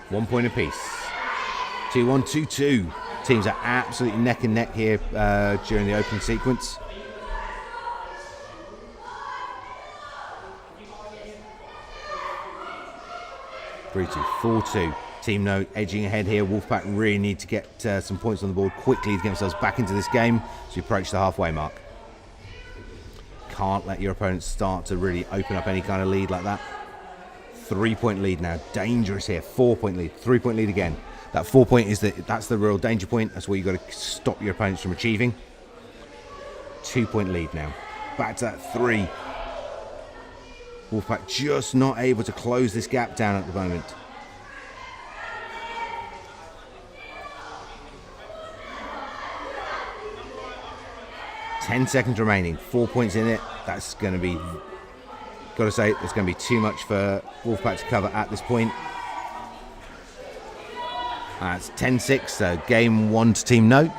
One point apiece. 2-1, 2-2. Teams are absolutely neck and neck here during the opening sequence. Three-two, 4-2. Team No edging ahead here. Wolfpack really need to get some points on the board quickly to get themselves back into this game as we approach the halfway mark. Can't let your opponents start to really open up any kind of lead like that. 3-point lead now. Dangerous here. 4-point lead. 3-point lead again. That 4-point is that's the real danger point. That's where you've got to stop your opponents from achieving. 2-point lead now. Back to that 3. Wolfpack just not able to close this gap down at the moment. 10 seconds remaining, 4 points in it. That's going to be, got to say, it's going to be too much for Wolfpack to cover at this point. It's 10-6, so game 1 to Team No.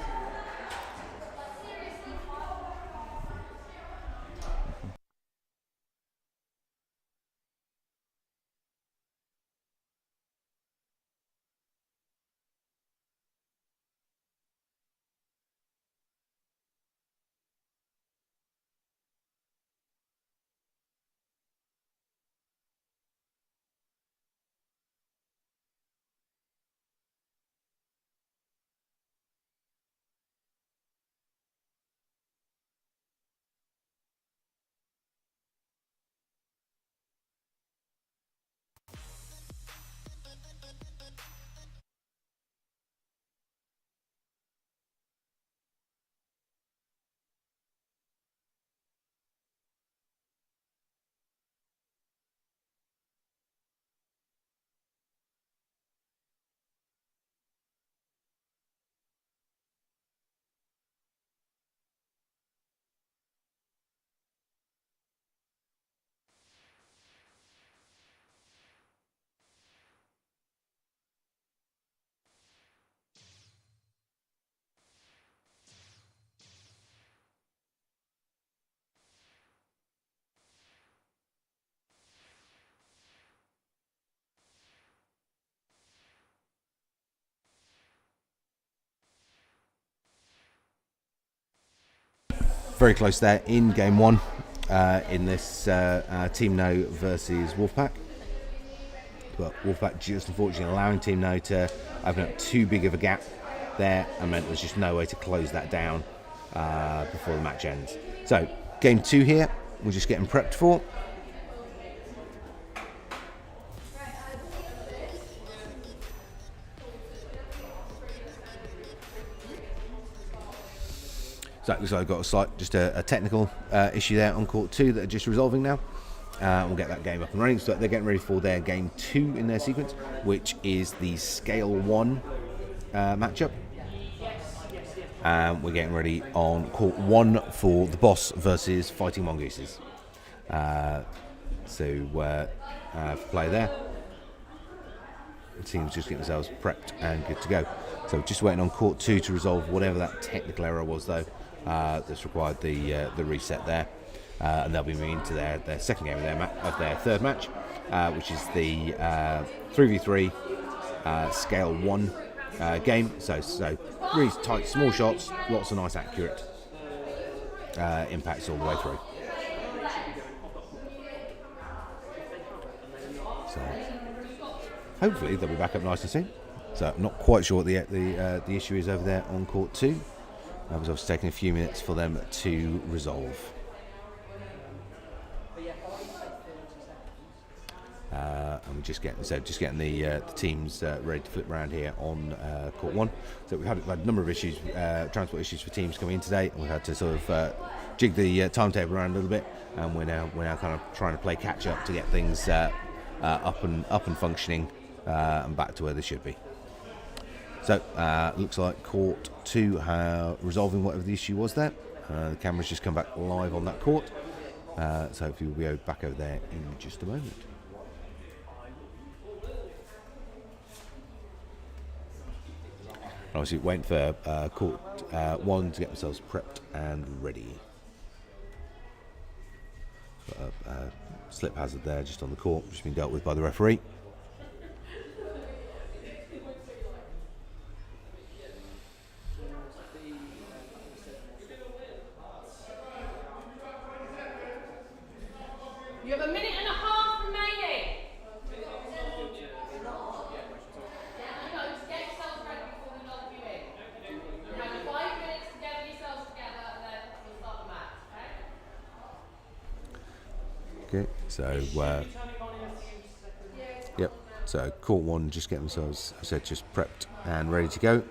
Very close there in game 1 in this Team No versus Wolfpack. But Wolfpack just unfortunately allowing Team No to open up too big of a gap there, and meant there's just no way to close that down before the match ends. So game 2 here, we're just getting prepped for. So it looks like I've got just a technical issue there on court 2 that are just resolving now. We'll get that game up and running. So they're getting ready for their game 2 in their sequence, which is the Scale 1 matchup. We're getting ready on court 1 for the Boss versus Fighting Mongooses. for play there. The team's just getting themselves prepped and good to go. So just waiting on court 2 to resolve whatever that technical error was, though, that's required the reset there. And they'll be moving to their second game of their third match, which is the 3v3 scale 1 game. So really tight, small shots, lots of nice accurate impacts all the way through. So hopefully they'll be back up nice and soon. So I'm not quite sure what the issue is over there on court 2. It was obviously taking a few minutes for them to resolve. And just getting the teams ready to flip around here on court 1. So we've had a number of issues, transport issues for teams coming in today, and we've had to sort of jig the timetable around a little bit, and we're now kind of trying to play catch up to get things up and functioning and back to where they should be. So looks like court 2 resolving whatever the issue was there. The camera's just come back live on that court, so hopefully we'll be back over there in just a moment. Obviously waiting for court 1 to get themselves prepped and ready. Got a slip hazard there just on the court, which has been dealt with by the referee. You have a minute and a half remaining. Get yourselves ready before we log you in. You have 5 minutes to get yourselves together and then we'll start the match, okay? Okay, so yep. So court 1 just getting themselves, I said, just prepped and ready to go.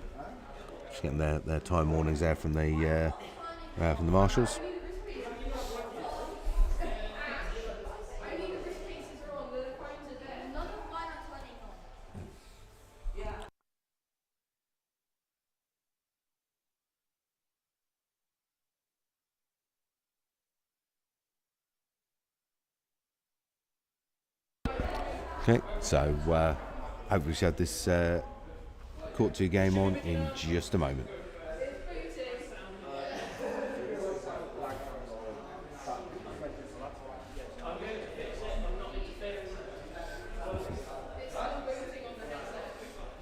Just getting their time warnings there from the marshals. Okay, so hopefully we should have this court 2 game on in just a moment.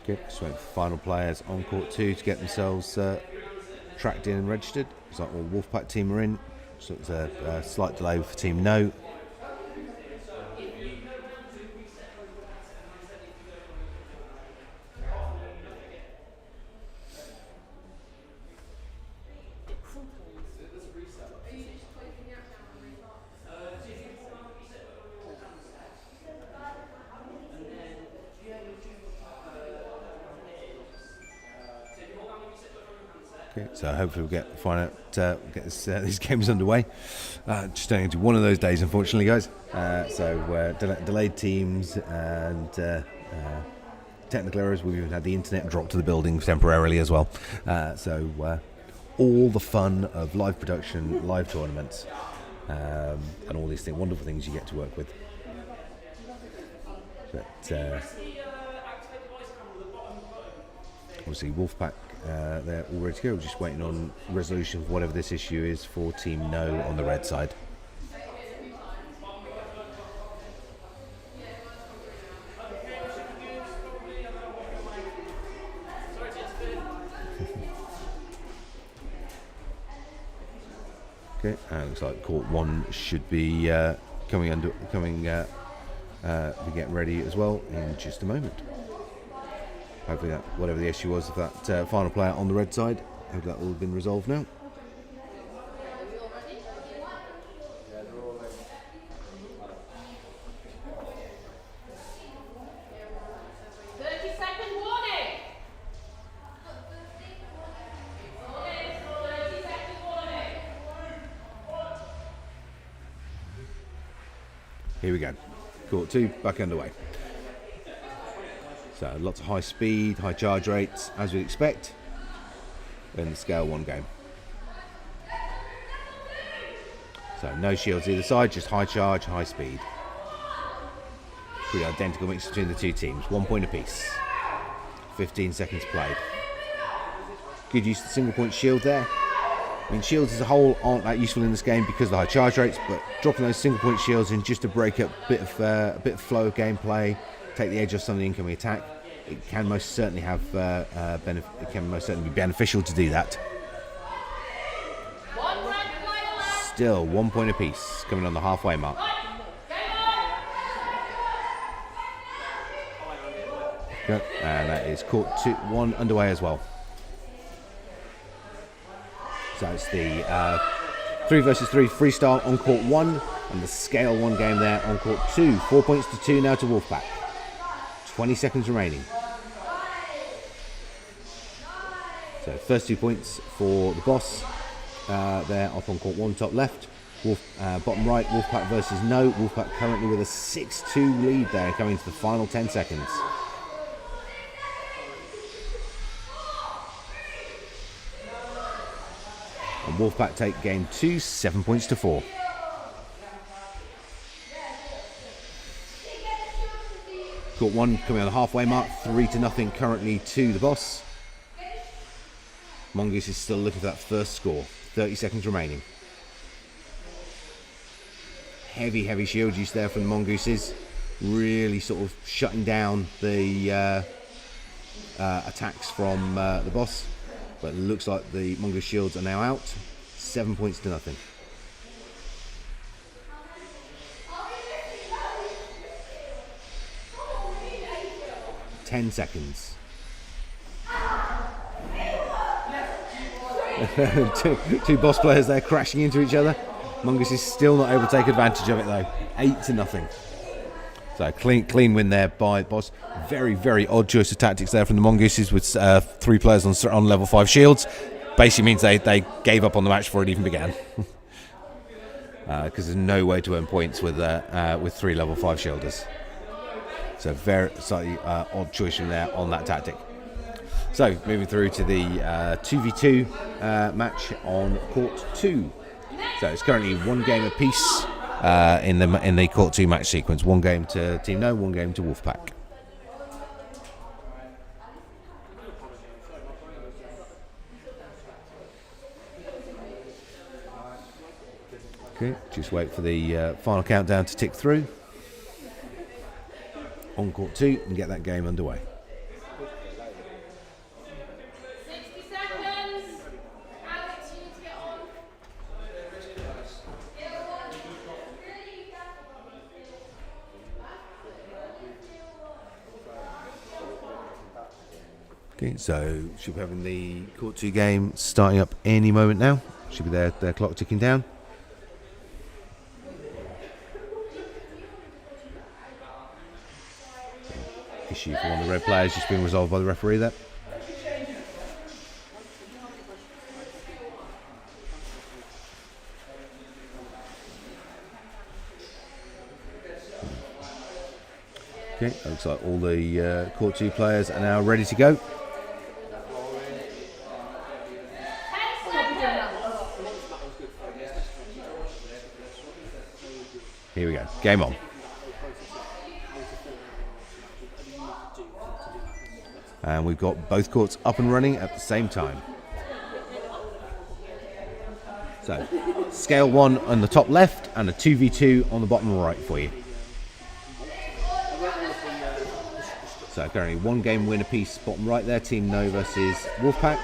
Okay, just waiting for final players on court 2 to get themselves tracked in and registered. Looks like all Wolfpack team are in, so it's a slight delay for Team No. Okay, so hopefully we'll get these games underway. Just going into one of those days, unfortunately, guys. Delayed teams and technical errors. We've even had the internet drop to the building temporarily as well. All the fun of live production, live tournaments, and all these wonderful things you get to work with. But obviously, Wolfpack. They're all ready to go. We're just waiting on resolution of whatever this issue is for Team No on the red side. Okay, and looks like court 1 should be getting ready as well in just a moment. Hopefully that, whatever the issue was of that final player on the red side, hopefully that will have been resolved now. Here we go. Court 2 back underway. So lots of high speed, high charge rates, as we'd expect in the scale 1 game. So So no shields either side, just high charge, high speed. Pretty identical mix between the two teams. 1 point apiece. 15 seconds played. Good use of the single point shield there. I mean, shields as a whole aren't that useful in this game because of the high charge rates, but dropping those single point shields in just to break up a bit of flow of gameplay, take the edge off some of the incoming attack, it can most certainly have it can most certainly be beneficial to do that. Still 1 point apiece, coming on the halfway mark. Okay, and that is court 1 underway as well. So it's the 3 versus 3 freestyle on court 1 and the scale 1 game there on court 2. 4 points to 2 now to Wolfpack. 20 seconds remaining. So first 2 points for the boss there up on court 1 top left. Bottom right, Wolfpack versus No. Wolfpack currently with a 6-2 lead there coming into the final 10 seconds. And Wolfpack take game 2, 7 points to 4. Court 1 coming on the halfway mark, 3-0 currently to the boss. Mongoose is still looking for that first score. 30 seconds remaining. Heavy shield use there from the Mongooses. Really sort of shutting down the attacks from the boss. But it looks like the Mongoose shields are now out. 7 points to nothing. Ten seconds. two boss players there crashing into each other. Mongoose is still not able to take advantage of it though. 8-0. So clean win there by boss. Very odd choice of tactics there from the Mongooses with 3 players on level 5 shields. Basically means they gave up on the match before it even began. Because there's no way to earn points with 3 level 5 shielders. So very slightly odd choice from there on that tactic. So moving through to the 2v2 match on court 2. So it's currently 1 game apiece in the court 2 match sequence. 1 game to Team No, 1 game to Wolfpack. Okay, just wait for the final countdown to tick through on court 2 and get that game underway. 60 seconds. Alex, you need to get on. Okay, so should be having the court 2 game starting up any moment now. Should be their clock ticking down. Issue for one of the red players just being resolved by the referee there. Okay, looks like all the court 2 players are now ready to go. Here we go, game on. And we've got both courts up and running at the same time. So, scale 1 on the top left and a 2v2 on the bottom right for you. So currently 1 game win apiece bottom right there, Team No versus Wolfpack.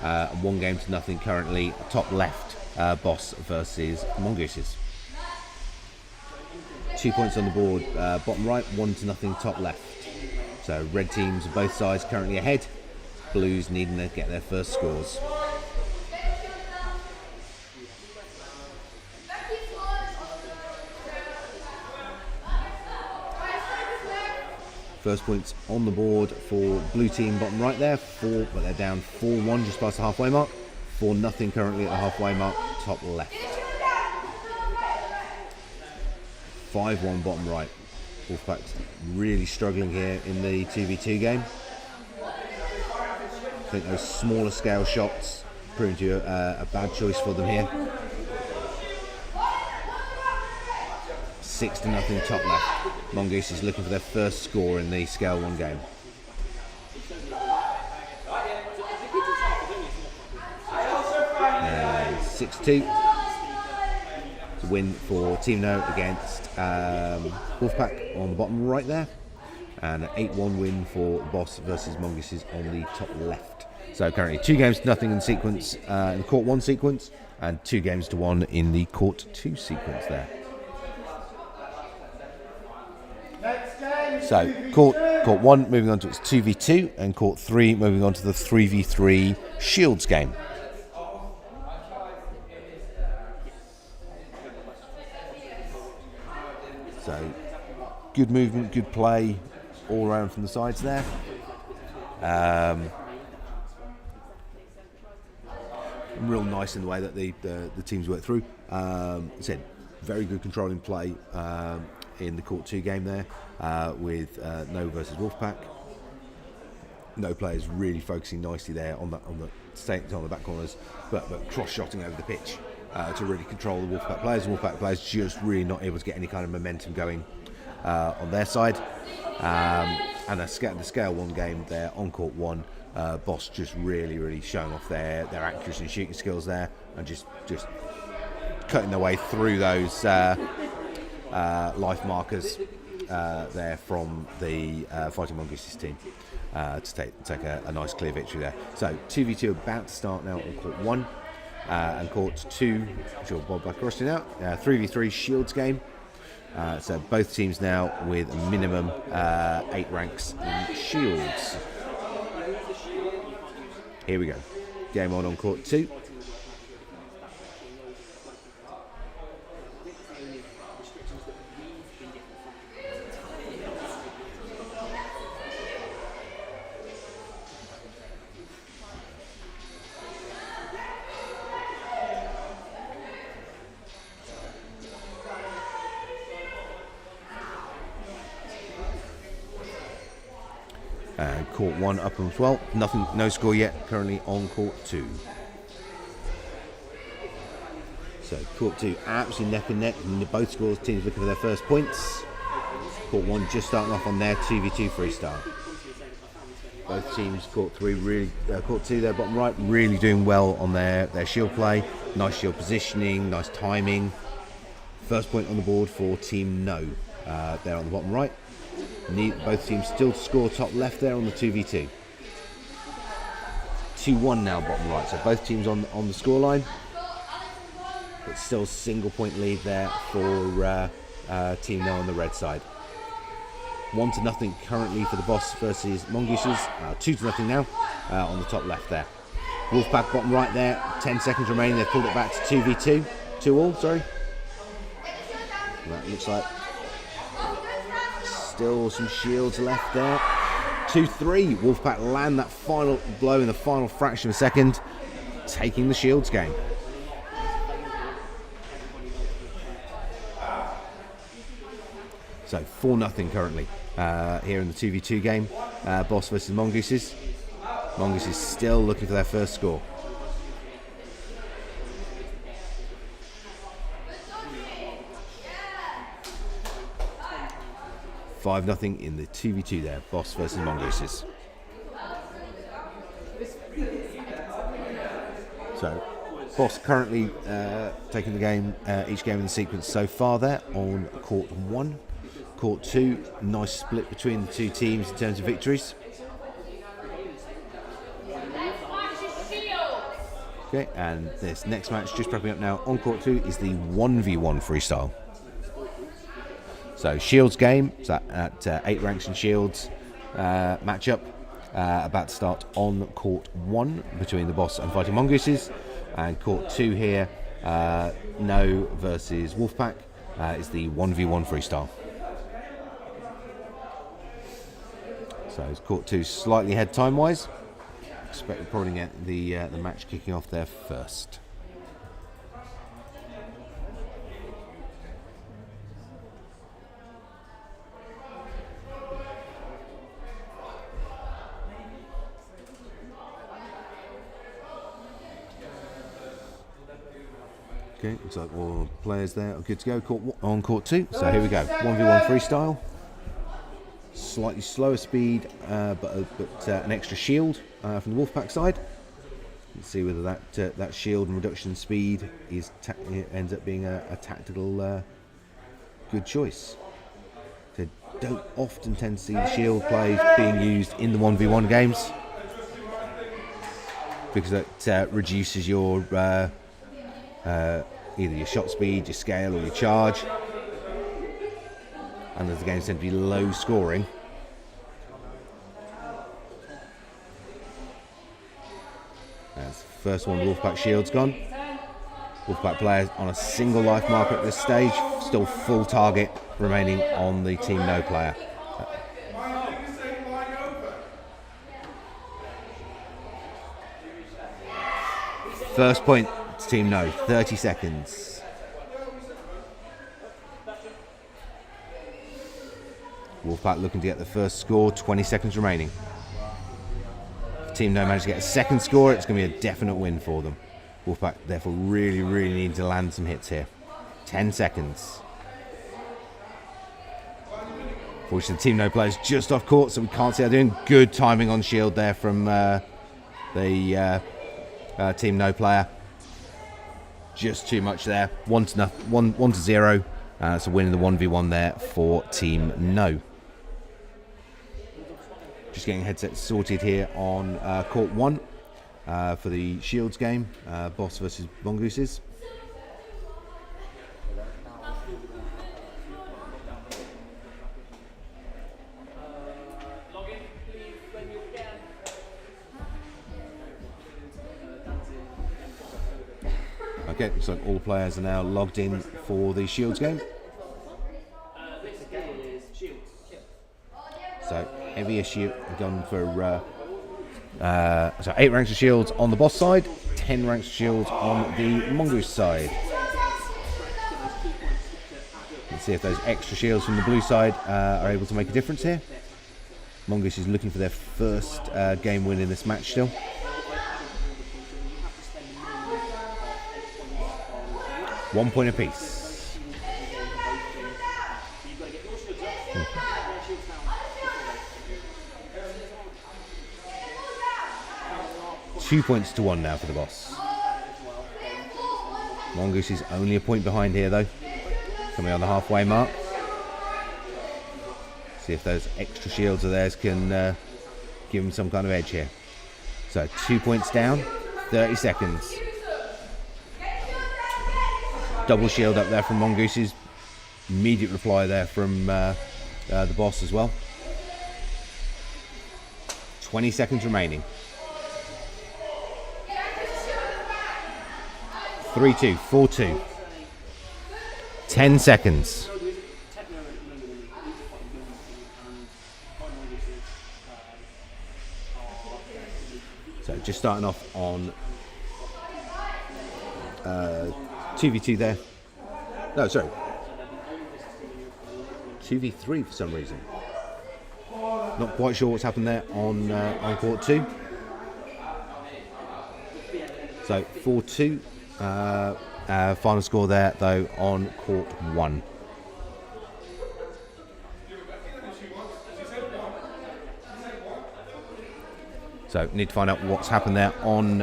And 1 game to nothing currently top left, Boss versus Mongooses. 2 points on the board bottom right, 1-0 top left. So red teams on both sides currently ahead. Blues needing to get their first scores. First points on the board for blue team bottom right there. 4, but they're down 4-1 just past the halfway mark. 4-0 currently at the halfway mark, top left. 5-1 bottom right. Wolfpack's really struggling here in the 2v2 game. I think those smaller scale shots proving to be a bad choice for them here. 6-0 top left. Mongoose is looking for their first score in the Scale 1 game. And 6-2. It's a win for Team No against Wolfpack on the bottom right there. And an 8-1 win for Boss versus Mongooses on the top left. So currently 2 games to nothing in sequence in the Court 1 sequence, and 2 games to 1 in the Court 2 sequence there. So Court 1 moving on to its 2v2, and Court 3 moving on to the 3v3 Shields game. So good movement, good play all around from the sides there. Real nice in the way that the teams work through. Said very good controlling play in the Court 2 game there with No versus Wolfpack. No players really focusing nicely there on the back corners, but cross-shotting over the pitch to really control the Wolfpack players. Wolfpack players just really not able to get any kind of momentum going on their side. And the Scale 1 game there on Court 1, Boss just really showing off their accuracy and shooting skills there, and just cutting their way through those life markers there from the Fighting Mongooses team to take a nice clear victory there. So 2v2 about to start now on Court 1 and Court 2, which will bob back across to now, 3v3 Shields game. So both teams now with a minimum 8 ranks in Shields. Here we go. Game on Court 2. And Court 1 up as well. No score yet. Currently on Court 2. So Court 2 absolutely neck and neck. Both scores teams looking for their first points. Court 1 just starting off on their 2v2 freestyle. Both teams, Court 2 there bottom right, really doing well on their shield play. Nice shield positioning, nice timing. First point on the board for Team No there on the bottom right. Both teams still to score top left there on the 2v2. 2-1 now bottom right, so both teams on the scoreline, but still single point lead there for Team No on the red side. 1-0 currently for the Boss versus Mongooses. 2-0 now on the top left there. Wolfpack bottom right there, 10 seconds remaining. They've pulled it back to 2v2, 2-all, sorry. That looks like still some shields left there. 2-3. Wolfpack land that final blow in the final fraction of a second, taking the shields game. So 4-0 currently here in the 2v2 game. Boss versus Mongooses. Mongooses still looking for their first score. Five 0 in the 2v2 there, Boss versus Mongooses. So, Boss currently taking the game, each game in the sequence so far there on Court 1. Court 2, nice split between the two teams in terms of victories. Okay, and this next match just prepping up now on Court 2 is the 1v1 freestyle. So Shields game, so at 8 ranks in Shields matchup, about to start on Court 1 between the Boss and Fighting Mongooses, and Court 2 here, No versus Wolfpack, is the 1v1 freestyle. So it's Court 2 slightly ahead time-wise. Expect we'll probably get the match kicking off there first. Okay, looks like all the players there are good to go. On court 2. So here we go. 1v1 freestyle. Slightly slower speed, but an extra shield from the Wolfpack side. Let's see whether that shield and reduction in speed ends up being a tactical good choice. So don't often tend to see the shield plays being used in the 1v1 games because that reduces your either your shot speed, your scale, or your charge. And as the games tend to be low scoring, as the first one, Wolfpack shield's gone. Wolfpack players on a single life marker at this stage, still full target remaining on the Team No player. First point to Team No, 30 seconds. Wolfpack looking to get the first score, 20 seconds remaining. If Team No manage to get a second score, it's going to be a definite win for them. Wolfpack therefore really need to land some hits here. 10 seconds. Fortunately, the Team No players just off court, so we can't see how they're doing. Good timing on shield there from the Team No player. Just too much there. 1-0. So winning the 1v1 there for Team No. Just getting headsets sorted here on court 1 for the Shields game. Boss versus Mongooses. Okay, looks like all the players are now logged in for the Shields game. So heavy issue gone for 8 ranks of shields on the boss side, 10 ranks of shields on the mongoose side. Let's see if those extra shields from the blue side are able to make a difference here. Mongoose is looking for their first game win in this match still. 1 point apiece. 2 points to 1 now for the boss. Mongoose is only a point behind here though, coming on the halfway mark. See if those extra shields of theirs can give them some kind of edge here. So 2 points down, 30 seconds. Double shield up there from Mongoose's. Immediate reply there from the boss as well. 20 seconds remaining. 3-2, 4-2. 10 seconds. So just starting off on 2v2 there. No, sorry. 2v3 for some reason. Not quite sure what's happened there on court 2. So 4-2. Final score there though on court 1. So need to find out what's happened there on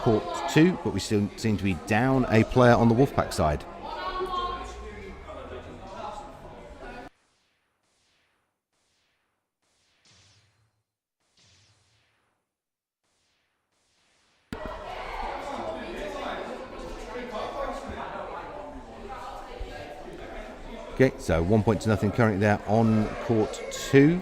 court 2, but we still seem to be down a player on the Wolfpack side. Okay, so 1 point to nothing currently there on court 2.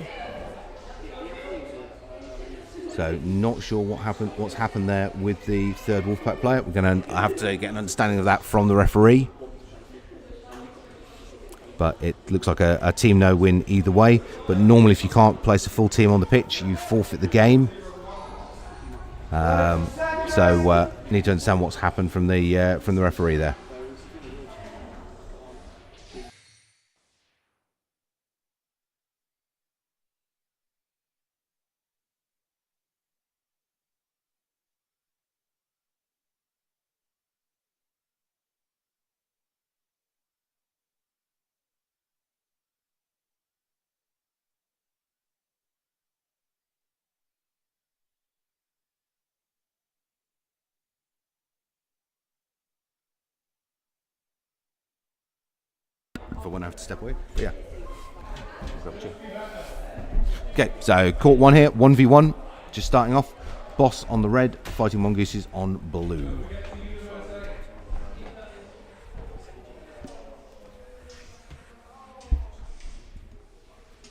So not sure what's happened there with the third Wolfpack player. We're going to have to get an understanding of that from the referee. But it looks like a Team No win either way. But normally if you can't place a full team on the pitch, you forfeit the game. So need to understand what's happened from the referee there. if I won't have to step away. But yeah. Okay, so court 1 here, 1v1, just starting off. Boss on the red, fighting mongooses on blue.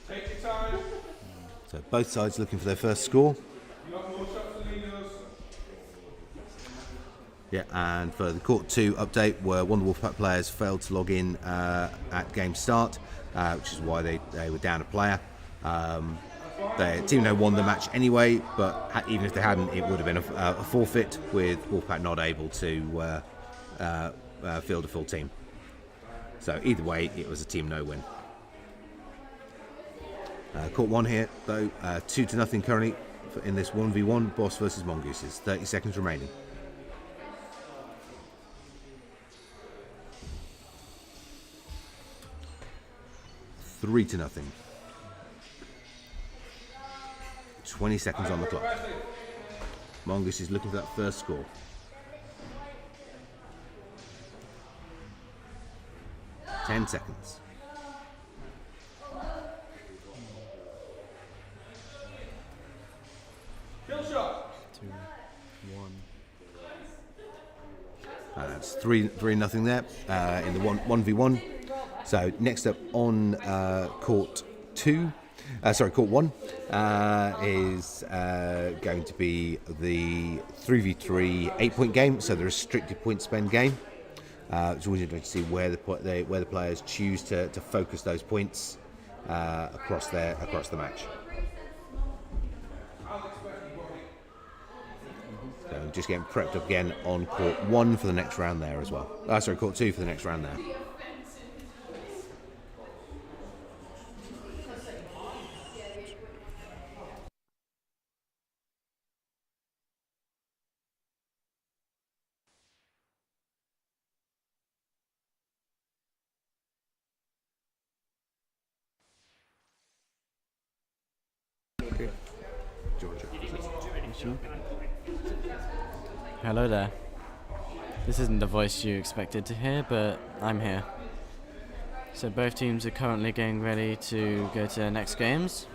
Take your time. So both sides looking for their first score. You got more shots than he does. Yeah, and for the court 2 update, where one of the Wolfpack players failed to log in at game start, which is why they were down a player. The team no won the match anyway, but even if they hadn't, it would have been a forfeit, with Wolfpack not able to field a full team. So either way, it was a team no win. Court 1 here, though, 2-0 currently in this 1v1, Boss versus Mongooses. 30 seconds remaining. Three to nothing. 20 seconds on the clock. Mongoose is looking for that first score. Ten seconds. Kill shot. 2, 1. That's 3-0 there in the 1v1. So next up on court 1 is going to be the 3v3 8-point game. So the restricted point spend game. It's always interesting to see where the players choose to focus those points across the match. So just getting prepped up again on court 1 for the next round there as well. Court 2 for the next round there. Hello there. This isn't the voice you expected to hear, but I'm here. So both teams are currently getting ready to go to their next games.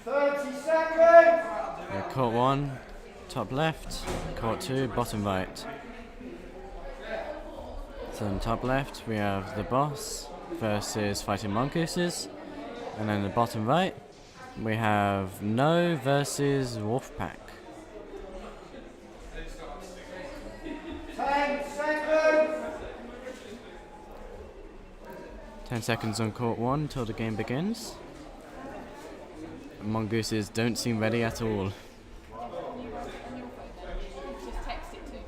30 seconds. Court 1, top left. Court 2, bottom right. So in top left we have the Boss versus Fighting Mongooses. And then in the bottom right we have No versus Wolfpack. 10 seconds. 10 seconds on court 1 until the game begins. Mongooses don't seem ready at all. Just text it to me.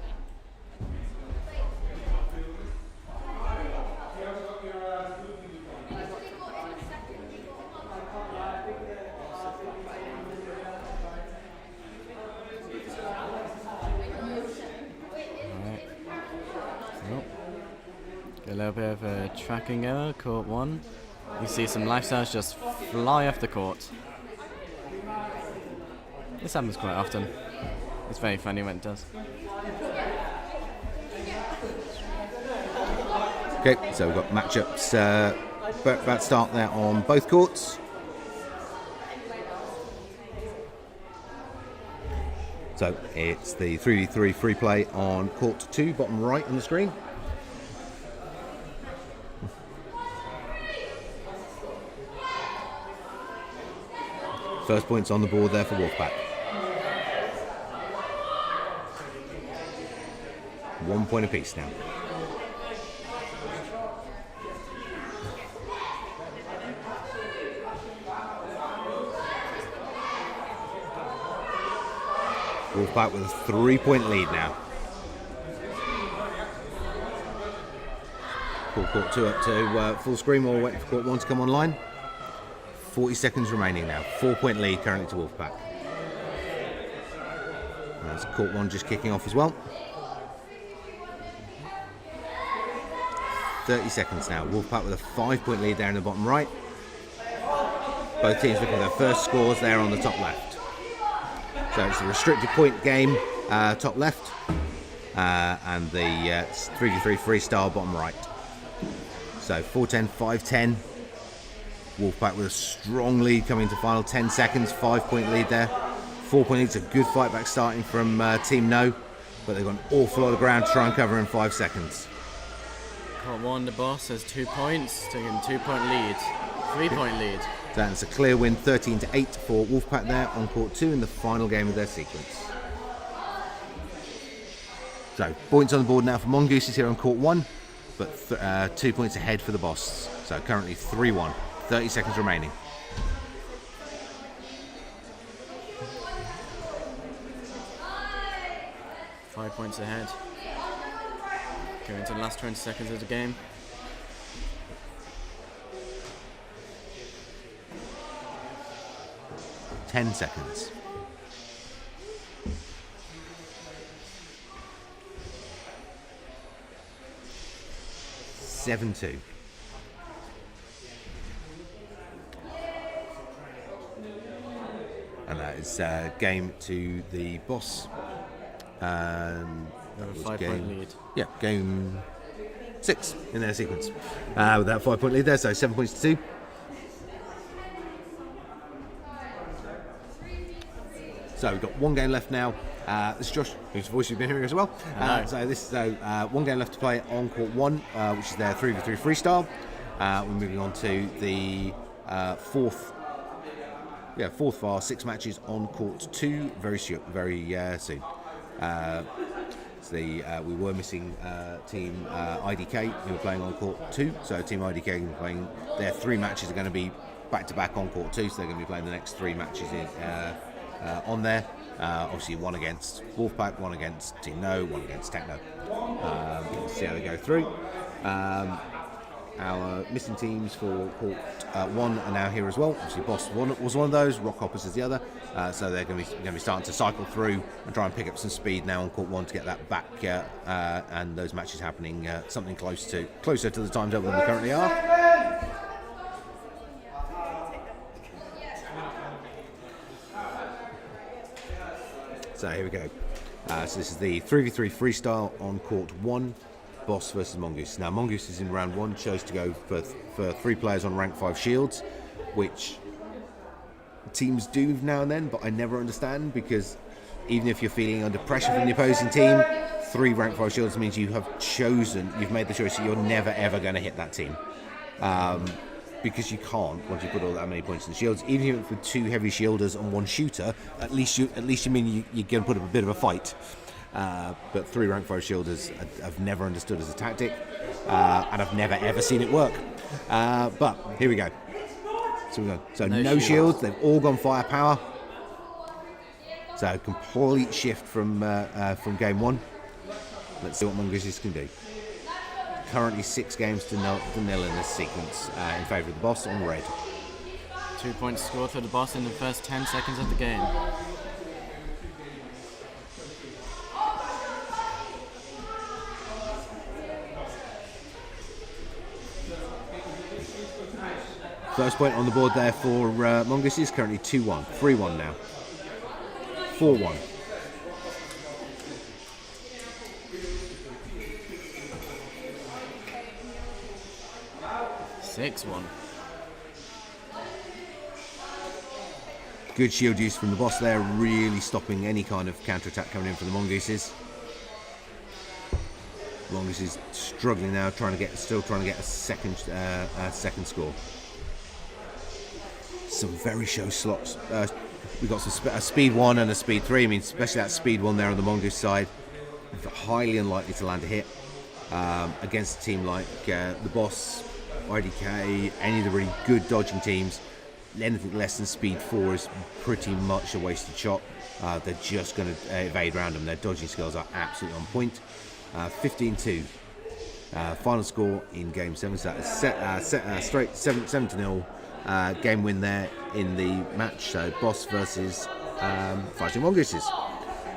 A little bit of a tracking error, court 1. You see some lifestyles just fly off the court. This happens quite often. It's very funny when it does. Okay, so we've got matchups about to start there on both courts. So it's the 3v3 free play on court 2, bottom right on the screen. First points on the board there for Wolfpack. 1 point apiece now. Wolfpack with a 3-point lead now. Pull court 2 up to full screen while we're waiting for court 1 to come online. 40 seconds remaining now. 4-point lead currently to Wolfpack. That's court 1 just kicking off as well. 30 seconds now. Wolfpack with a 5-point lead there in the bottom right. Both teams looking at their first scores there on the top left. So it's the restricted point game, top left, and the 3v3 freestyle bottom right. So 4-10, 5-10. Wolfpack with a strong lead coming into final 10 seconds, 5-point lead there. 4-point lead. It's a good fight back starting from Team No, but they've got an awful lot of ground to try and cover in 5 seconds. Court 1, the boss, has 2 points, taking 2-point lead, 3-point lead. That's a clear win, 13-8 for Wolfpack there on court 2 in the final game of their sequence. So points on the board now for Mongooses here on court 1, but 2 points ahead for the boss. So currently 3-1, 30 seconds remaining. Five points ahead. Going to the last 20 seconds of the game. Ten seconds. Seven, 2. And that is game to the boss. That was 5-point lead. Yeah, game 6 in their sequence. With that 5-point lead there, so 7 points to 2. So we've got one game left now. This is Josh, whose voice you've been hearing as well. So 1 game left to play on court 1, which is their 3v3 freestyle. We're moving on to the fourth of our 6 matches on court 2 very soon. We were missing team IDK who were playing on court 2. So team IDK are playing their 3 matches are going to be back to back on court 2. So they're going to be playing the next 3 matches on there. Obviously 1 against Wolfpack, 1 against Team No, 1 against Techno. We'll see how they go through. Our missing teams for court 1 are now here as well. Obviously Boss was one of those, Rock Hoppers is the other. So they're going to be starting to cycle through and try and pick up some speed now on court 1 to get that back and those matches happening something closer to the time table than they currently are. So here we go. So this is the 3v3 freestyle on court 1, Boss versus Mongoose. Now Mongoose is in round 1, chose to go for 3 players on rank 5 shields, which teams do now and then, but I never understand, because even if you're feeling under pressure from the opposing team, 3 rank 5 shields means you've made the choice that you're never ever going to hit that team. Because you can't once you put all that many points in the shields. Even if it's with 2 heavy shielders and 1 shooter, at least you mean you're going to put up a bit of a fight. But 3 rank 5 shielders I've never understood as a tactic, and I've never ever seen it work. But here we go. So no shields. They've all gone firepower. So complete shift from game 1. Let's see what Mongooses can do. Currently 6 games to nil in this sequence in favour of the boss on red. 2 points scored for the boss in the first 10 seconds of the game. First point on the board there for Mongooses, currently 2-1, 3-1 now, 4-1. Good shield use from the boss there, really stopping any kind of counter-attack coming in from the Mongooses. Mongooses struggling now, still trying to get a second score. Some very show slots. We've got a speed 1 and a speed 3. I mean, especially that speed 1 there on the Mongoose side, highly unlikely to land a hit against a team like the boss, IDK, any of the really good dodging teams. Anything less than speed 4 is pretty much a wasted shot. They're just going to evade around them. Their dodging skills are absolutely on point. 15-2. Final score in game 7. So that is straight 7-0. Game win there in the match. So Boss versus Fighting Mongooses.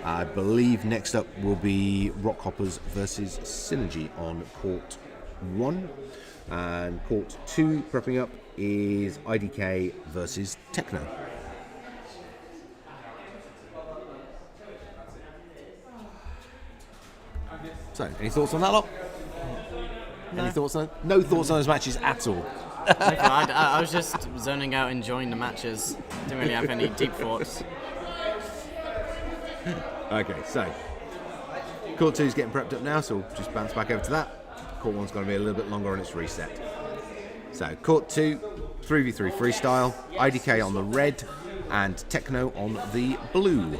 I believe next up will be Rock Hoppers versus Synergy on court 1. And court 2 prepping up is IDK versus Techno. So, any thoughts on that lot? Any thoughts on no thoughts on those matches at all? I was just zoning out, enjoying the matches. Didn't really have any deep thoughts. Okay, so Court 2 is getting prepped up now, so we'll just bounce back over to that. Court 1's going to be a little bit longer on its reset. So Court 2, 3v3 freestyle, IDK on the red, and Techno on the blue.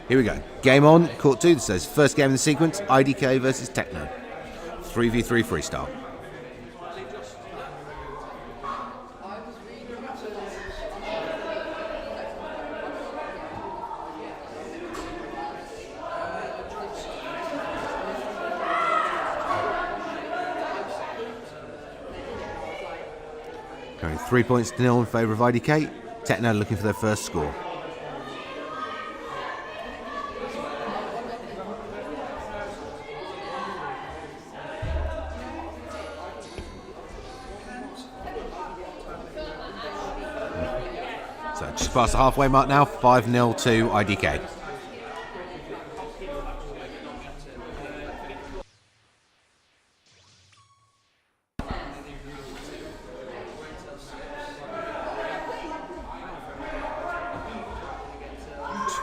Here we go. Game on, Court 2. This is first game in the sequence, IDK versus Techno. 3v3 freestyle. Going 3 points to 0 in favour of IDK. Techno looking for their first score. So just past the halfway mark now, 5-0 to IDK.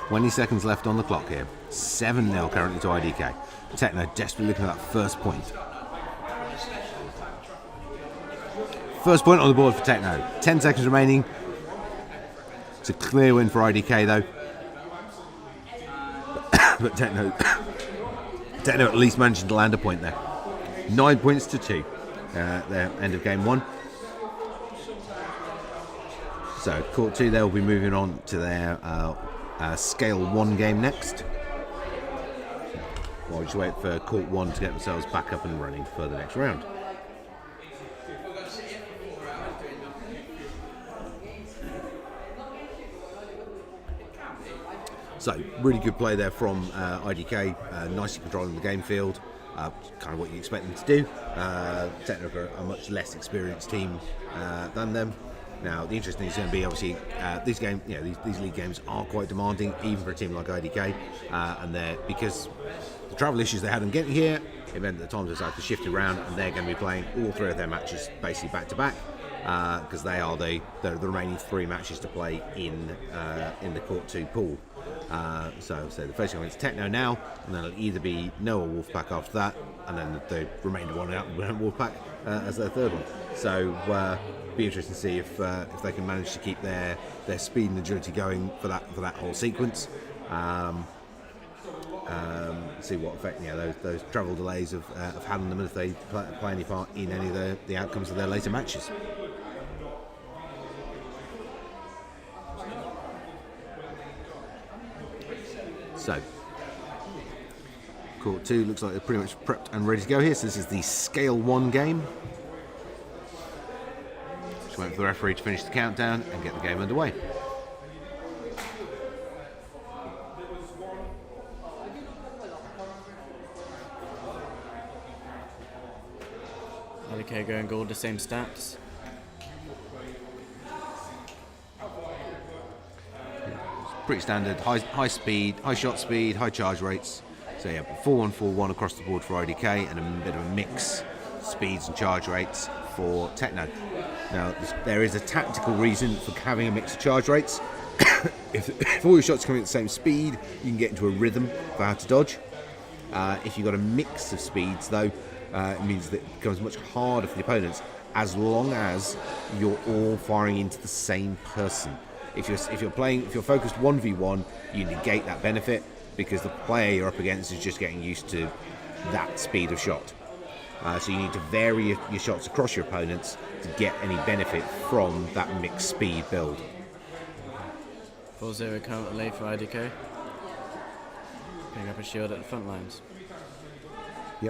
"20 seconds left on the clock here. 7-0 currently to IDK. Techno desperately looking at that first point. First point on the board for Techno. 10 seconds remaining. It's a clear win for IDK though. But Techno at least managing to land a point there. 9 points to 2. Their end of game 1. So Court 2 they'll be moving on to their Scale 1 game next. While we just wait for Court 1 to get themselves back up and running for the next round. So, really good play there from IDK, nicely controlling the game field, kind of what you expect them to do. Techno are a much less experienced team than them. Now, the interesting thing is going to be obviously these league games are quite demanding, even for a team like IDK, and because the travel issues they had in getting here, it meant that the times decided to shift around, and they're going to be playing all 3 of their matches basically back to back, because they are the remaining 3 matches to play in the Court 2 pool. So the first one is Techno now, and then it'll either be Noah Wolfpack after that, and then the remainder one out Wolfpack as their third one. So be interesting to see if they can manage to keep their speed and agility going for that whole sequence. See what effect those travel delays have had on them, if they play any part in any of the outcomes of their later matches. So, Court 2 looks like they're pretty much prepped and ready to go here. So this is the Scale 1 game. Just waiting for the referee to finish the countdown and get the game underway. IDK going gold, the same stats. Pretty standard, high speed, high shot speed, high charge rates. So yeah, 4-1-4-1 across the board for IDK, and a bit of a mix speeds and charge rates for Techno. Now there is a tactical reason for having a mix of charge rates. if all your shots are coming at the same speed, you can get into a rhythm for how to dodge. If you've got a mix of speeds though, it means that it becomes much harder for the opponents, as long as you're all firing into the same person. If you're focused 1v1, you negate that benefit, because the player you're up against is just getting used to that speed of shot. So you need to vary your shots across your opponents to get any benefit from that mixed speed build. 4-0 currently for IDK. Picking up a shield at the front lines. Yep.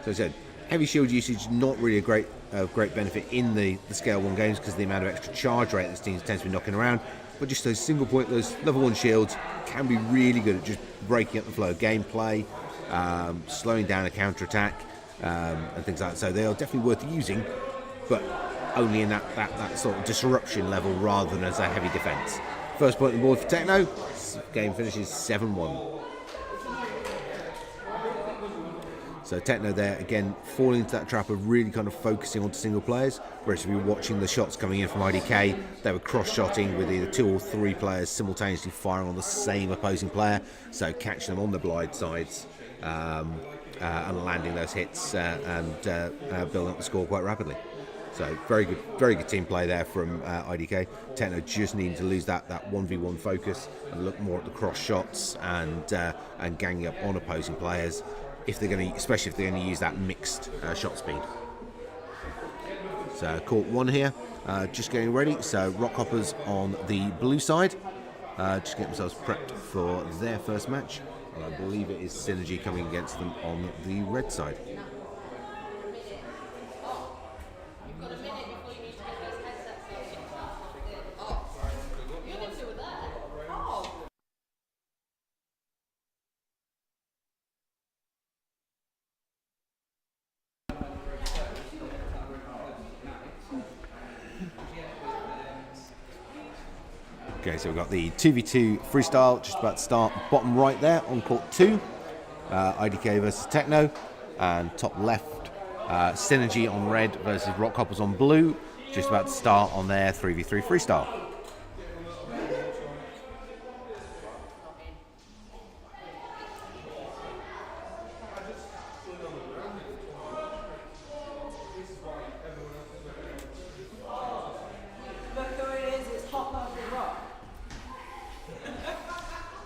So I said, heavy shield usage, not really a great benefit in the Scale 1 games because of the amount of extra charge rate that teams tends to be knocking around. But just those single point, those level 1 shields can be really good at just breaking up the flow of gameplay, slowing down a counter attack, and things like that. So they are definitely worth using, but only in that sort of disruption level rather than as a heavy defense. First point on the board for Techno. Game finishes 7-1. So Techno there, again, falling into that trap of really kind of focusing on single players, whereas if you're watching the shots coming in from IDK, they were cross-shotting with either 2 or 3 players simultaneously firing on the same opposing player, so catching them on the blind sides and landing those hits and building up the score quite rapidly. So very good team play there from IDK. Techno just needing to lose that 1v1 focus and look more at the cross shots and ganging up on opposing players, especially if they're going to use that mixed shot speed. So court 1 here, just getting ready. So Rockhoppers on the blue side, just getting themselves prepped for their first match. And I believe it is Synergy coming against them on the red side. Okay, so we've got the 2v2 freestyle just about to start. Bottom right there on court 2, IDK versus Techno, and top left, Synergy on red versus Rockhoppers on blue, just about to start on their 3v3 freestyle.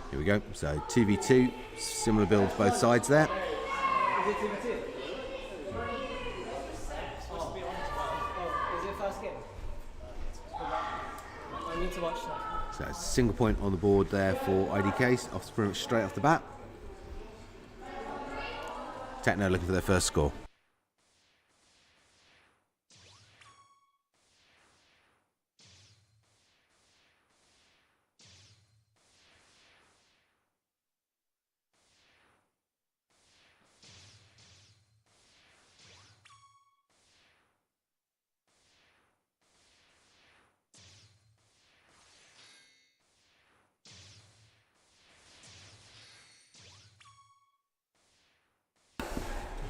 Here we go, so 2v2, similar builds both sides there. So single point on the board there for IDK, off pretty much straight off the bat. Techno looking for their first score.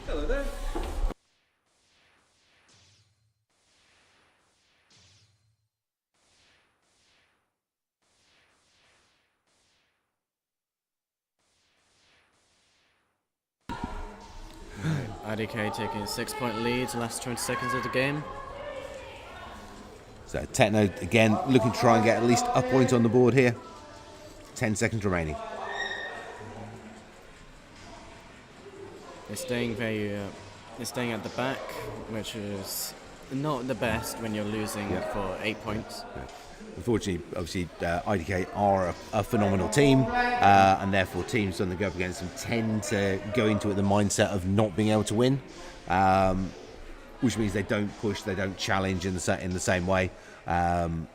Hello there. IDK taking a 6-point lead, last 20 seconds of the game. So Techno again looking to try and get at least a point on the board here. 10 seconds remaining. They're staying they're staying at the back, which is not the best when you're losing for 8 points. Yeah. Unfortunately, obviously, IDK are a phenomenal team, and therefore teams when they go up against them tend to go into it the mindset of not being able to win, which means they don't push, they don't challenge in the same way, and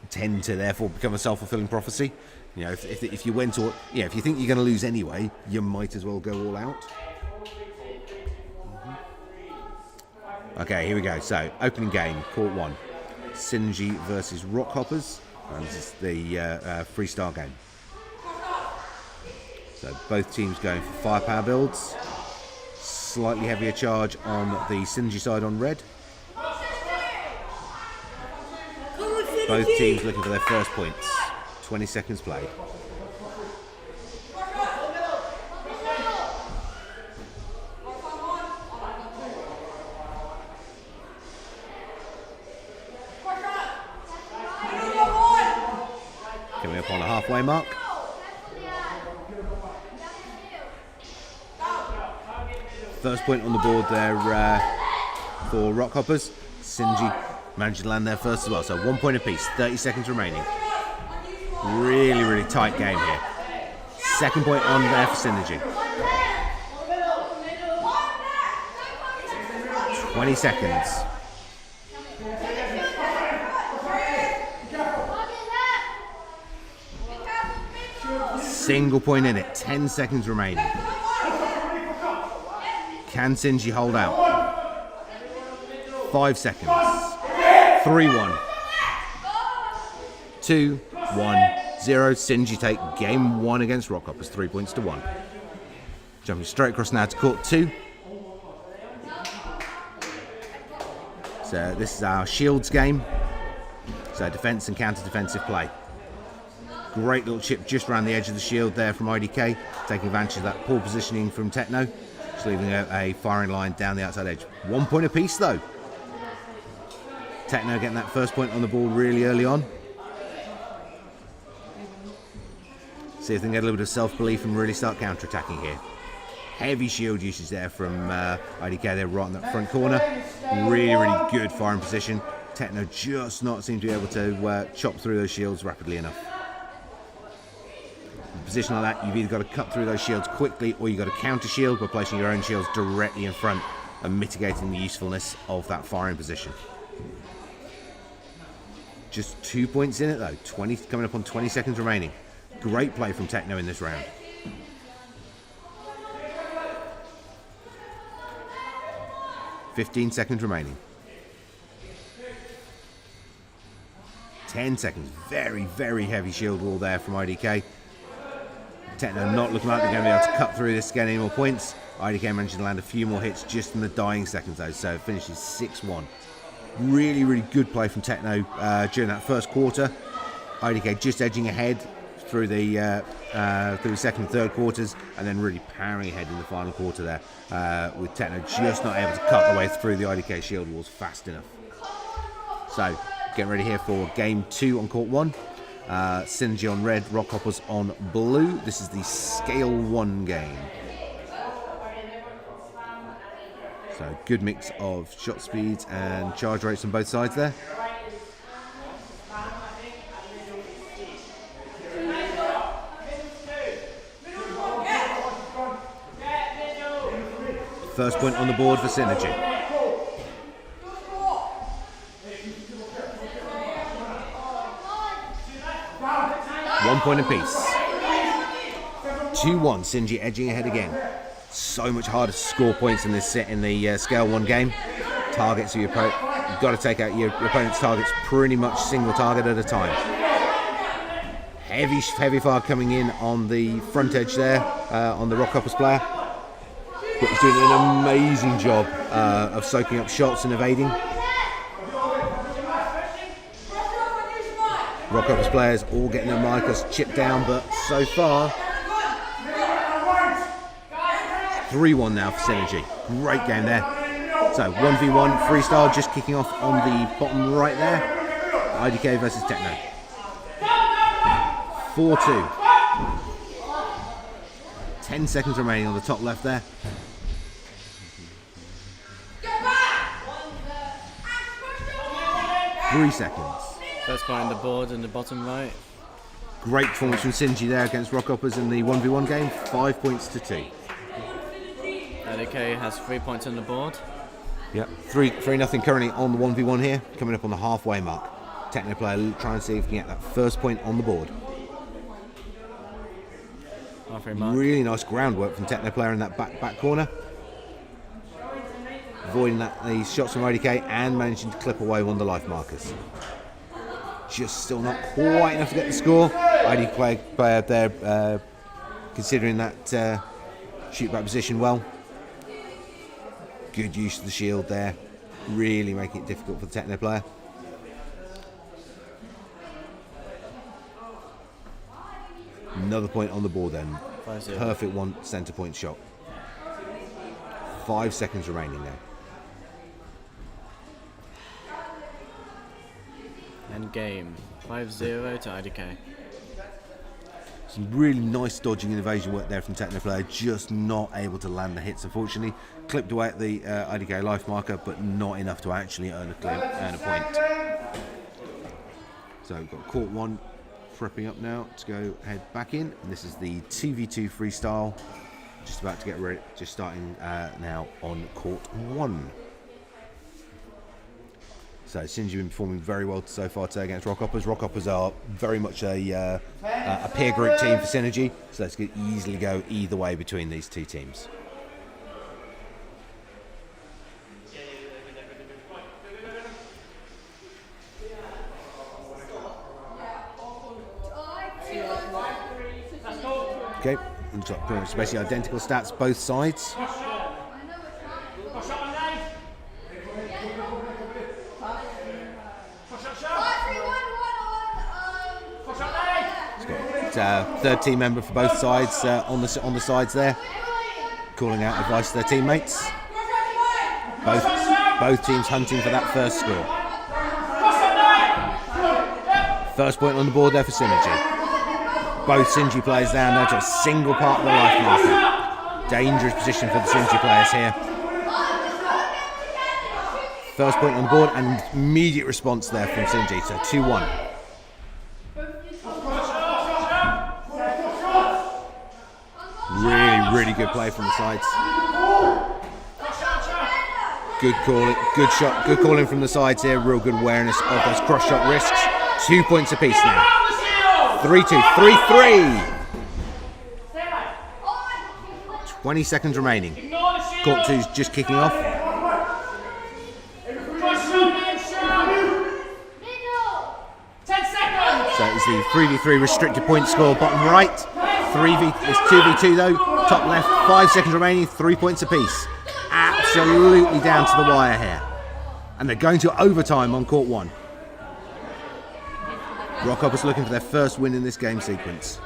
tend to therefore become a self-fulfilling prophecy. You know, if you went or if you think you're going to lose anyway, you might as well go all out. Okay, here we go. So opening game, court 1. Synergy versus Rockhoppers, and this is the freestyle game. So both teams going for firepower builds. Slightly heavier charge on the Synergy side on red. Both teams looking for their first points. 20 seconds played. Coming up on a halfway mark. First point on the board there for Rockhoppers. Synergy managed to land there first as well, so 1 point apiece, 30 seconds remaining. Really, really tight game here. Second point on there for Synergy. 20 seconds. Single point in it. 10 seconds remaining. Can Sinji hold out? 5 seconds. 3-1. 2-1-0. Sinji take game 1 against Rockhoppers, 3 points to 1. Jumping straight across now to court 2. So this is our shields game. So defense and counter-defensive play. Great little chip just around the edge of the shield there from IDK, taking advantage of that poor positioning from Techno, just leaving a firing line down the outside edge. 1 point apiece though. Techno getting that first point on the ball really early on. See if they can get a little bit of self-belief and really start counter-attacking here. Heavy shield usage there from IDK there right in that front corner. Really, really good firing position. Techno just not seem to be able to chop through those shields rapidly enough. In a position like that, you've either got to cut through those shields quickly or you've got to counter shield by placing your own shields directly in front and mitigating the usefulness of that firing position. Just 2 points in it though, 20 coming up on 20 seconds remaining. Great play from Techno in this round. $15 seconds remaining. 10 seconds. Very, very heavy shield wall there from IDK. Techno not looking like they're going to be able to cut through this to get any more points. IDK managed to land a few more hits just in the dying seconds though, so it finishes 6-1. Really, really good play from Techno during that first quarter. IDK just edging ahead through the second and third quarters, and then really powering ahead in the final quarter there, with Techno just not able to cut the way through the IDK shield walls fast enough. So, getting ready here for game 2 on court 1. Synergy on red, Rockhoppers on blue. This is the scale 1 game. So, good mix of shot speeds and charge rates on both sides there. First point on the board for Synergy. One point apiece. 2-1. Synergy edging ahead again. So much harder to score points in this set in the scale 1 game. Targets of your opponent. You've got to take out your opponent's targets pretty much single target at a time. Heavy fire coming in on the front edge there on the Rockhoppers player. But he's doing an amazing job of soaking up shots and evading. Rockhoppers players all getting their markers chipped down, but so far 3-1 now for Synergy. Great game there. So 1v1 freestyle just kicking off on the bottom right there. IDK versus Techno. 4-2. 10 seconds remaining on the top left there. 3 seconds. First point on the board in the bottom right. Great performance from Synergy there against Rockhoppers in the 1v1 game. 5 points to 2. LDK has 3 points on the board. Yep, 3-0 currently on the 1v1 here, coming up on the halfway mark. Techno player trying to see if he can get that first point on the board. Halfway mark. Really nice groundwork from Techno player in that back corner. Avoiding these shots from IDK and managing to clip away one of the life markers. Just still not quite enough to get the score. IDK player there considering that shoot back position well. Good use of the shield there. Really making it difficult for the Techno player. Another point on the board then. 5-0. Perfect one centre point shot. 5 seconds remaining now. End game. 5-0 to IDK. Some really nice dodging and evasion work there from Techno player, just not able to land the hits unfortunately. Clipped away at the IDK life marker, but not enough to actually earn a point. So we've got court 1 prepping up now to go head back in, and this is the 2v2 freestyle. Just about to get ready, just starting now on court 1. So Sinji been performing very well so far today against Rockhoppers. Rockhoppers are very much a peer group team for Synergy, so this could easily go either way between these two teams. Okay, looks like pretty much basically identical stats both sides. Third team member for both sides on the sides there, calling out advice to their teammates. Both teams hunting for that first score. First point on the board there for Synergy. Both Synergy players down there to a single part of the life marker. Dangerous position for the Synergy players here. First point on the board and immediate response there from Synergy, so 2-1. Really good play from the sides. Good calling, good shot, good calling from the sides here. Real good awareness of those cross shot risks. 2 points apiece now. 3-2, 3-3. 20 seconds remaining. Court 2's just kicking off. So it's the 3v3 restricted point score, bottom right. It's 2v2 though, top left, 5 seconds remaining, 3 points apiece. Absolutely down to the wire here. And they're going to overtime on court 1. Rockhoppers looking for their first win in this game sequence.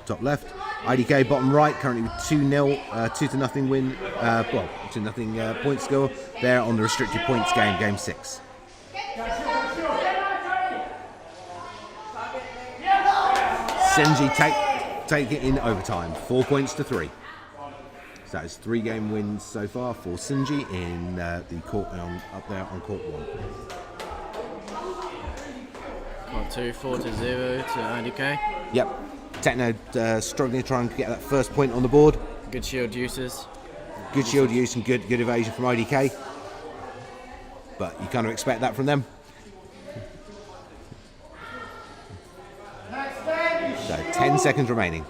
Top left, IDK bottom right, currently with 2-0, 2-0 win, 2-0 point score. There on the restricted points game, game 6. Senji take it in overtime, 4 points to 3. So that's 3 game wins so far for Sinji in the court up there on court 1. Court 2, 4-0 to IDK. Yep. Techno struggling to try and get that first point on the board. Good shield uses. Good shield use and good evasion from IDK. But you kind of expect that from them. So 10 seconds remaining.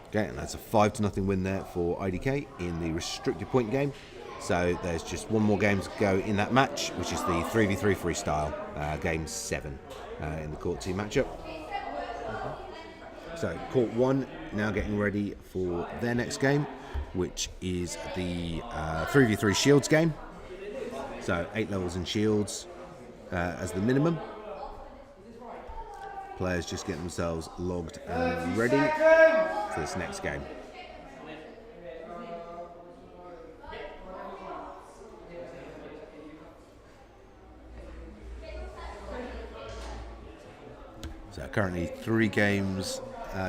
Okay, and that's a 5-0 win there for IDK in the restricted point game. So there's just one more game to go in that match, which is the 3v3 freestyle, game 7 in the court 2 matchup. So court 1 now getting ready for their next game, which is the 3v3 shields game. So 8 levels in shields as the minimum. Players just getting themselves logged and ready for this next game. So currently 3 games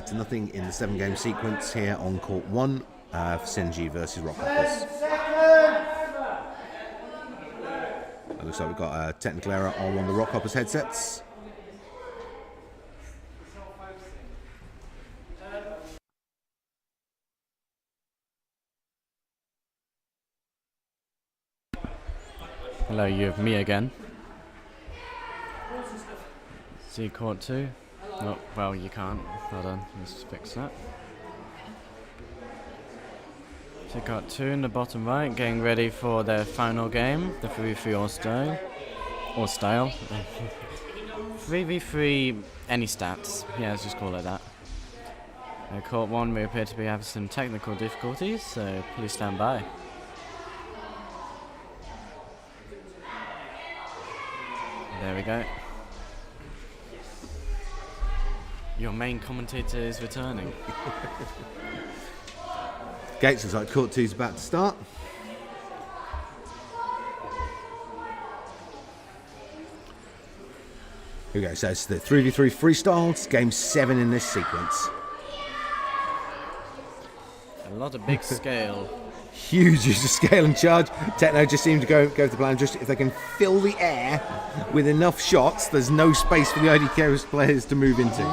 to nothing in the 7 game sequence here on court 1 for Senji versus Rockhoppers. It looks like we've got a technical error on one of the Rockhoppers headsets. Hello, you have me again. See court 2? Oh, well, you can't. Hold on, let's fix that. So court 2 in the bottom right, getting ready for their final game, the 3v3 style. 3v3 any stats. Yeah, let's just call it that. Court 1, we appear to be having some technical difficulties, so please stand by. There we go. Your main commentator is returning. Gates looks like court 2's about to start. Here we go, so it's the 3v3 freestyle. It's game 7 in this sequence. A lot of big scale. Huge use of scale and charge. Techno just seemed to go to the plan. Just if they can fill the air with enough shots, there's no space for the IDK players to move into.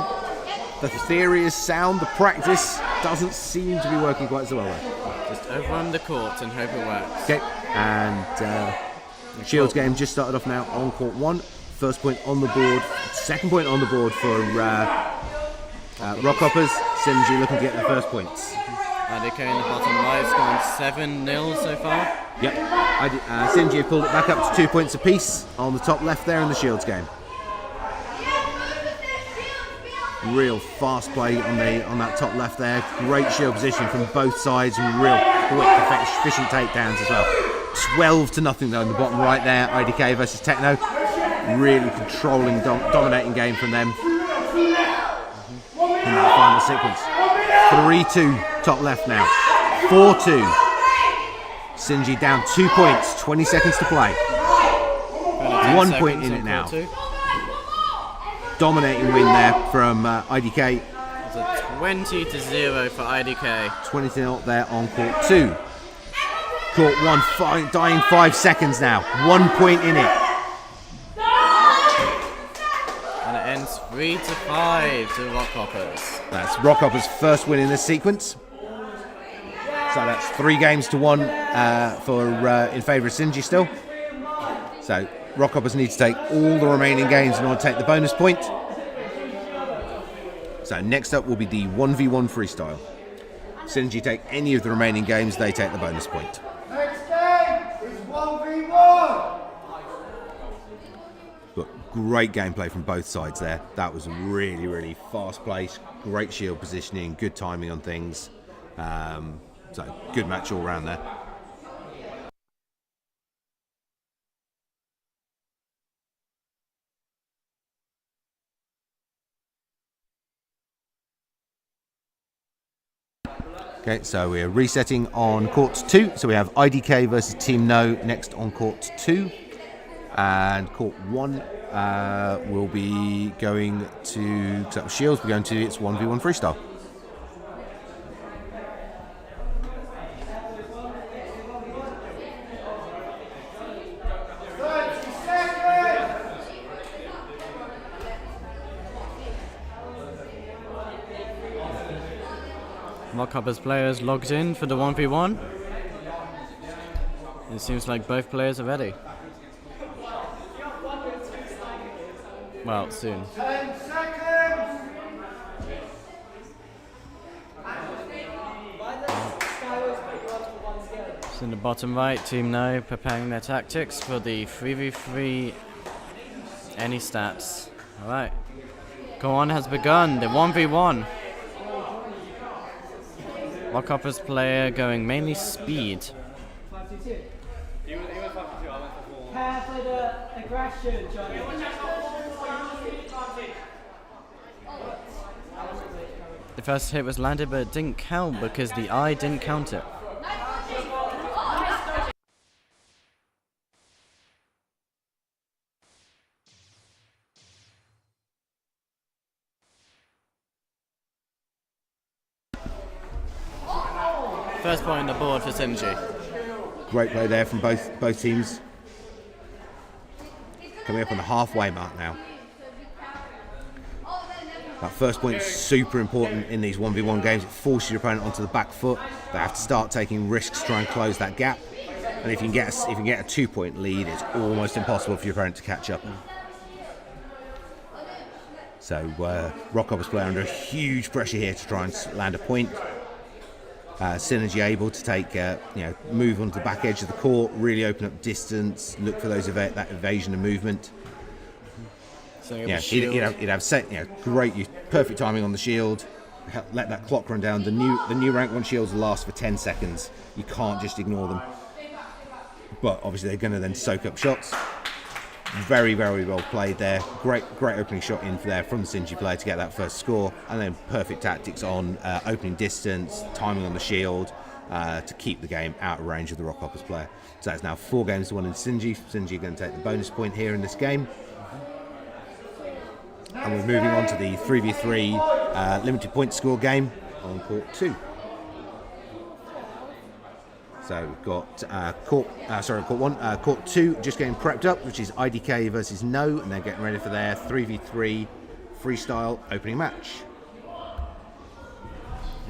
The theory is sound, the practice doesn't seem to be working quite so well though. Just overrun the court and hope it works. Okay, and Shields game just started off now on court 1. First point on the board, second point on the board for Rockhoppers. Synergy looking to get their first points. IDK in the bottom right, scoring 7-0 so far. Yep, Synergy have pulled it back up to 2 points apiece on the top left there in the Shields game. Real fast play on that top left there. Great shield position from both sides and real quick, efficient takedowns as well. 12-0 though in the bottom right there. IDK versus Techno. Really controlling, dominating game from them in that final sequence. 3-2 top left now. 4-2. Synergy down 2 points. 20 seconds to play. 1 point in it now. Dominating win there from IDK. It's a 20-0 for IDK. 20-0 there on court 2. Court 1 dying 5 seconds now. 1 point in it. And it ends 3-5 to Rockhoppers. That's Rockhoppers' first win in this sequence. So that's 3 games to 1 in favour of Synergy still. So Rockhoppers need to take all the remaining games in order to take the bonus point. So next up will be the 1v1 freestyle. Synergy take any of the remaining games, they take the bonus point. Next game is 1v1. But great gameplay from both sides there. That was really, really fast paced, great shield positioning, good timing on things. So good match all round there. Okay, so we're resetting on court 2. So we have IDK versus Team No next on court 2. And court 1 will be going to, so Shields will be going to its 1v1 freestyle. Rockhoppers players logged in for the 1v1. It seems like both players are ready. Well, soon. 10 seconds. So in the bottom right, Team No preparing their tactics for the 3v3 any stats. Alright. Go on has begun, the 1v1. Rockhoppers player going mainly speed. Careful the aggression, Johnny. The first hit was landed, but it didn't count because the eye didn't count it. First point on the board for Synergy. Great play there from both teams. Coming up on the halfway mark now. That first point is super important in these 1v1 games. It forces your opponent onto the back foot. They have to start taking risks to try and close that gap. And if you can get a 2-point lead, it's almost impossible for your opponent to catch up. So Rockhoppers play under huge pressure here to try and land a point. Synergy able to take, move onto the back edge of the court, really open up distance, look for that evasion and movement. So He'd have great, perfect timing on the shield. Let that clock run down. The new rank 1 shields last for 10 seconds. You can't just ignore them. But obviously they're going to then soak up shots. Very, very well played there. Great opening shot in there from the Synergy player to get that first score, and then perfect tactics on opening distance, timing on the shield to keep the game out of range of the Rockhoppers player. So that's now 4 games to 1 in Synergy. Synergy are going to take the bonus point here in this game. And we're moving on to the 3v3 limited point score game on court 2. So we've got court 1, court 2 just getting prepped up, which is IDK versus No, and they're getting ready for their 3v3 freestyle opening match.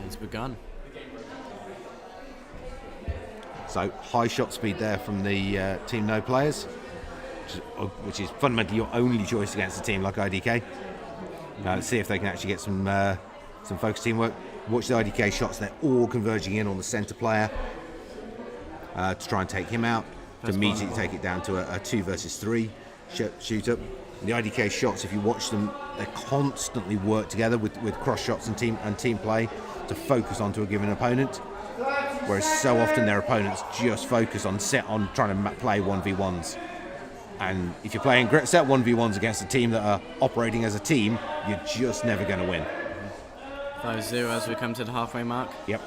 It's begun. So high shot speed there from the Team No players, which is fundamentally your only choice against a team like IDK. Let's see if they can actually get some focus teamwork. Watch the IDK shots; they're all converging in on the centre player to try and take him out. To immediately take it down to a 2 versus 3 shoot up. And the IDK shots, if you watch them, they constantly work together with cross shots and team play to focus onto a given opponent. Whereas so often their opponents just focus on trying to play 1v1s. And if you're playing set 1v1s against a team that are operating as a team, you're just never going to win. 5-0 as we come to the halfway mark. Yep.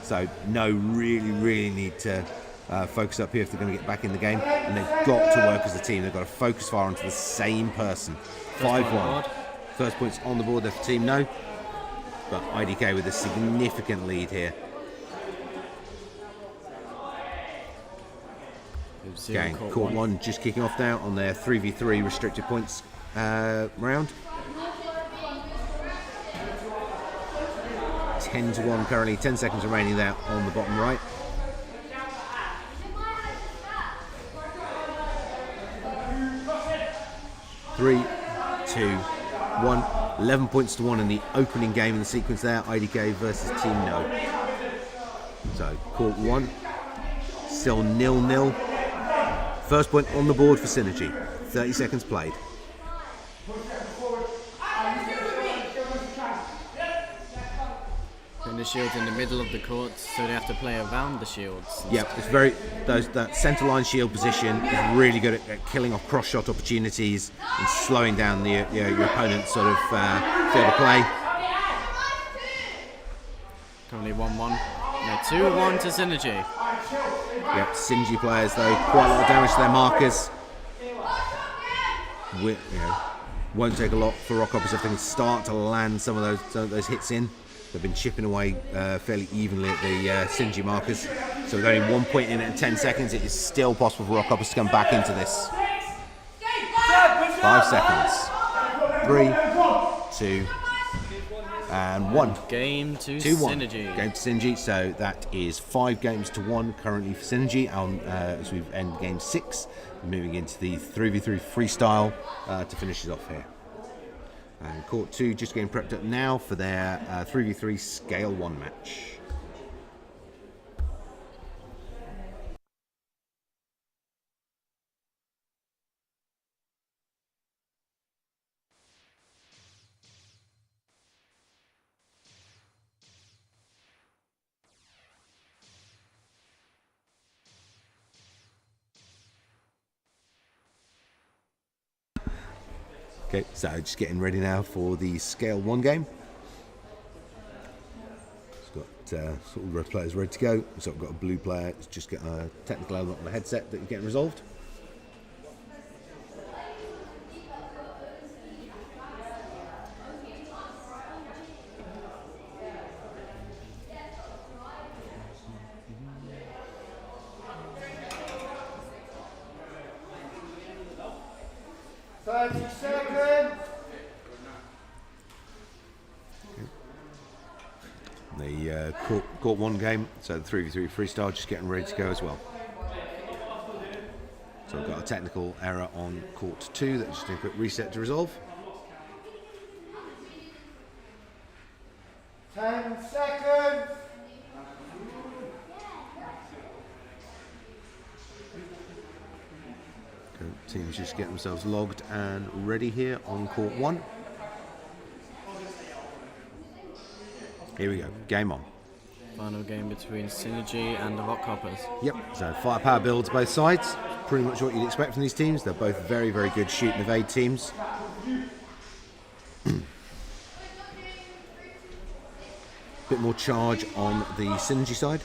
So no, really need to focus up here if they're going to get back in the game. And they've got to work as a team. They've got to focus fire onto the same person. 5-1. First point's on the board there for Team No. But IDK with a significant lead here. Okay, court one just kicking off now on their 3v3 restricted points round. 10-1 currently, 10 seconds remaining there on the bottom right. Three, 2, 1. 11 points to 1 in the opening game in the sequence there. IDK versus Team No. So court one, still 0-0. First point on the board for Synergy. 30 seconds played. Putting the shields in the middle of the court, so they have to play around the shields. Yep, it's very that centre line shield position is really good at killing off cross shot opportunities and slowing down your opponent's sort of field of play. Currently 1-1. No, 2-1 to Synergy. Yep, Synergy players though, quite a lot of damage to their markers. Won't take a lot for Rockhoppers if they can start to land some of those hits in. They've been chipping away fairly evenly at the Synergy markers. So with only 1 point in it in 10 seconds, it is still possible for Rockhoppers to come back into this. 5 seconds. 3, 2, and 1. Game to 2-1. Synergy. Game to Synergy. So that is 5 games to 1 currently for Synergy. As we've ended game 6, moving into the 3v3 freestyle to finish it off here. And court 2 just getting prepped up now for their 3v3 scale 1 match. Okay, so just getting ready now for the scale 1 game. It's got sort of red players ready to go. So I've got a blue player. It's just got a technical element on the headset that you're getting resolved. The court 1 game, so the 3v3 freestyle just getting ready to go as well. So I've got a technical error on court 2 that just need a quick reset to resolve. 10 seconds. Teams just get themselves logged and ready here on court 1. Here we go, game on. Final game between Synergy and the Rockhoppers. Yep, so firepower builds both sides. Pretty much what you'd expect from these teams. They're both very, very good shoot and evade teams. Bit more charge on the Synergy side.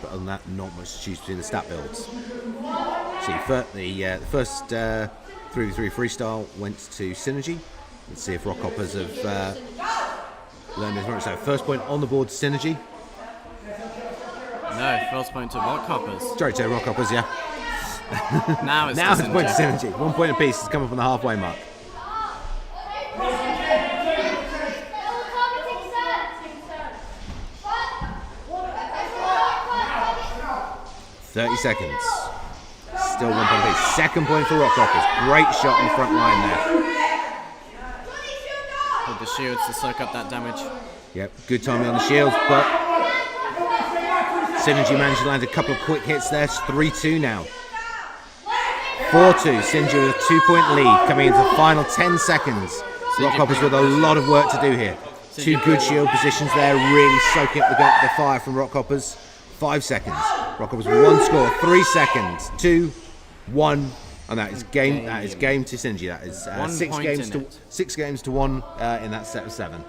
But other than that, not much to choose between the stat builds. See, the first 3v3 freestyle went to Synergy. Let's see if Rockhoppers have learned this. So first point on the board, Synergy. No, first point to Rockhoppers. Sorry to Rockhoppers, yeah. Now it's point to Synergy. Synergy. 1 point apiece has come up on the halfway mark. 30 seconds. Still 1 point apiece. Second point for Rockhoppers. Great shot on the front line there. With the shields to soak up that damage. Yep, good timing on the shields, but Synergy managed to land a couple of quick hits there. It's 3-2 now. 4-2. Synergy with a 2-point lead coming into the final 10 seconds. Rockhoppers with a lot of work to do here. Two good shield positions there, really soaking up the fire from Rockhoppers. 5 seconds. Rockhoppers with 1 score. 3 seconds. 2, 1, and that is game. That is game to Synergy. That is 6 games to 1 in that set of 7.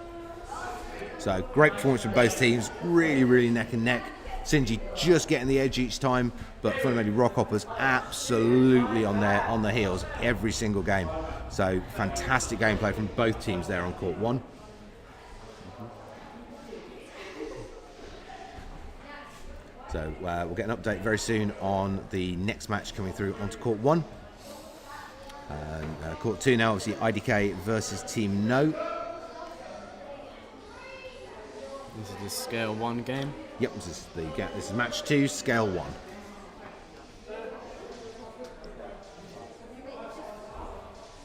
So great performance from both teams. Really, really neck and neck. Synergy just getting the edge each time, but fundamentally Rockhoppers absolutely on their heels every single game. So fantastic gameplay from both teams there on court 1. So we'll get an update very soon on the next match coming through onto court 1. Court 2 now, obviously IDK versus Team No. This is the scale 1 game. Yep, this is match 2, scale 1.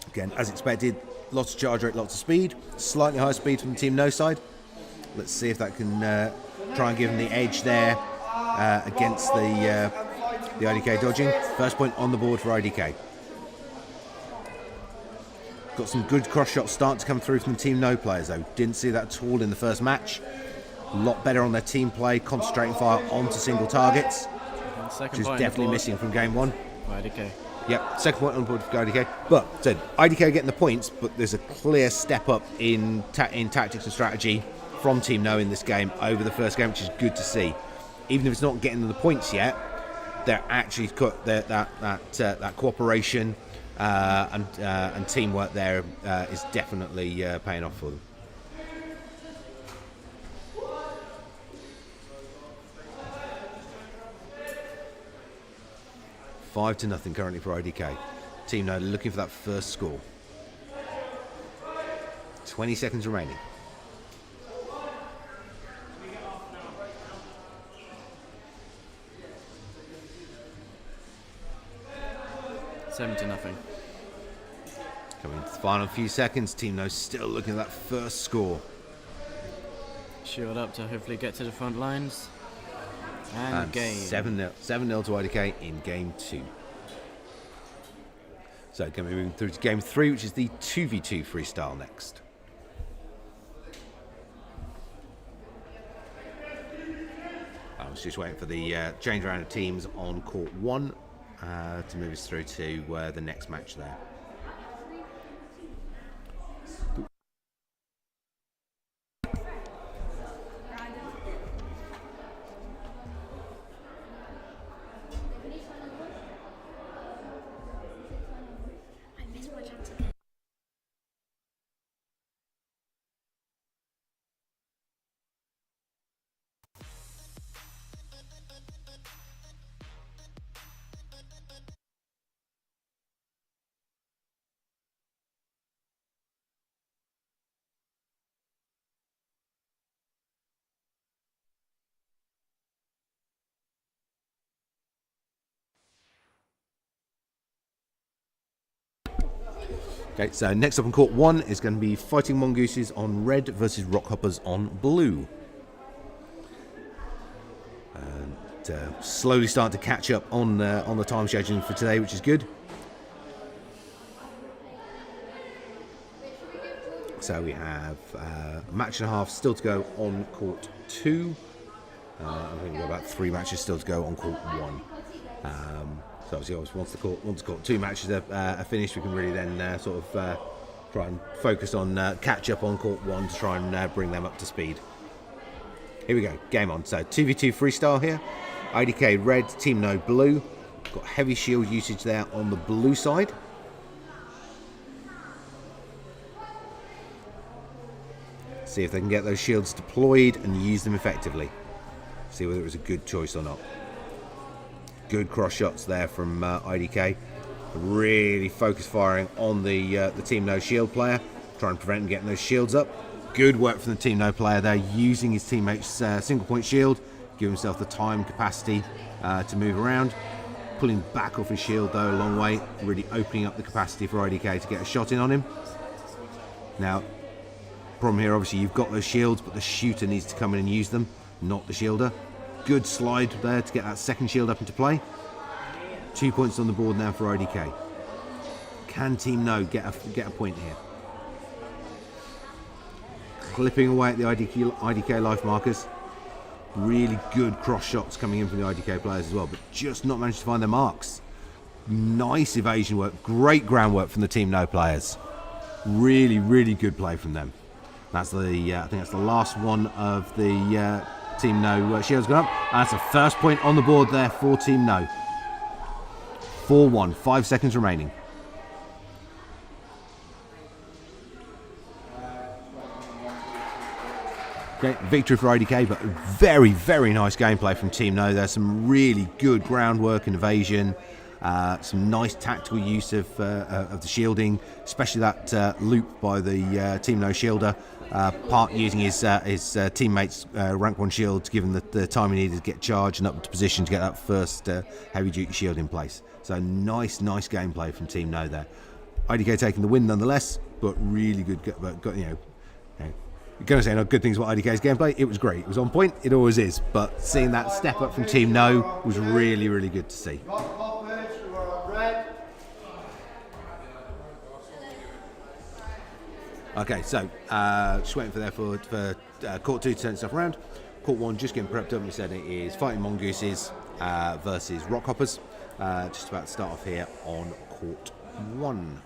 Again, as expected, lots of charge rate, lots of speed. Slightly higher speed from the Team No side. Let's see if that can try and give them the edge there against the IDK dodging. First point on the board for IDK. Got some good cross shots starting to come through from the Team No players though. Didn't see that at all in the first match. A lot better on their team play, concentrating fire onto single targets, which is definitely missing from game 1. IDK. Yep, second point on the board for IDK. But so IDK getting the points, but there's a clear step up in tactics and strategy from Team No in this game over the first game, which is good to see. Even if it's not getting the points yet, they're actually got that cooperation and teamwork there is definitely paying off for them. Five to nothing currently for IDK. Team No looking for that first score. 20 seconds remaining. Seven to nothing. Coming into the final few seconds, Team No still looking at that first score. Shield up to hopefully get to the front lines. And game. 7-0 to IDK in game 2. So going to be moving through to game 3, which is the 2v2 freestyle next. I was just waiting for the change around of teams on court 1 to move us through to the next match there. Okay, so next up on court 1 is going to be Fighting Mongooses on red versus Rockhoppers on blue. And slowly starting to catch up on the time scheduling for today, which is good. So we have a match and a half still to go on court 2. I think we've got about 3 matches still to go on court 1. So obviously, once the court 2 matches are finished, we can really then try and focus on catch up on court 1 to try and bring them up to speed. Here we go, game on. So 2v2 freestyle here. IDK red, Team No blue. Got heavy shield usage there on the blue side. See if they can get those shields deployed and use them effectively. See whether it was a good choice or not. Good cross shots there from IDK. Really focus firing on the Team No shield player. Trying to prevent him getting those shields up. Good work from the Team No player there, using his teammate's single point shield. give himself the time capacity to move around. Pulling back off his shield though a long way, really opening up the capacity for IDK to get a shot in on him. Now, problem here, obviously you've got those shields, but the shooter needs to come in and use them, not the shielder. Good slide there to get that second shield up into play. 2 points on the board now for IDK. Can Team No get a point here? Clipping away at the IDK life markers. Really good cross shots coming in from the IDK players as well, but just not managed to find their marks. Nice evasion work, great groundwork from the Team No players. Really, really good play from them. That's the I think that's the last one of the Team No shields gone up. And that's the first point on the board there for Team No. 4-1, 5 seconds remaining. Okay, victory for IDK, but very, very nice gameplay from Team No. There's some really good groundwork and evasion, some nice tactical use of the shielding, especially that loop by the Team No shielder, part using his teammates' rank 1 shield to give him the time he needed to get charged and up into position to get that first heavy duty shield in place. So nice gameplay from Team No there. IDK taking the win nonetheless, but really good. You're going to say no good things about IDK's gameplay. It was great. It was on point. It always is. But seeing that step up from Team No was really, really good to see. Rock hoppers, you are on red. Okay, so just waiting for Court 2 to turn stuff around. Court 1 just getting prepped up. We said it is Fighting Mongooses versus Rock Hoppers. Just about to start off here on Court 1.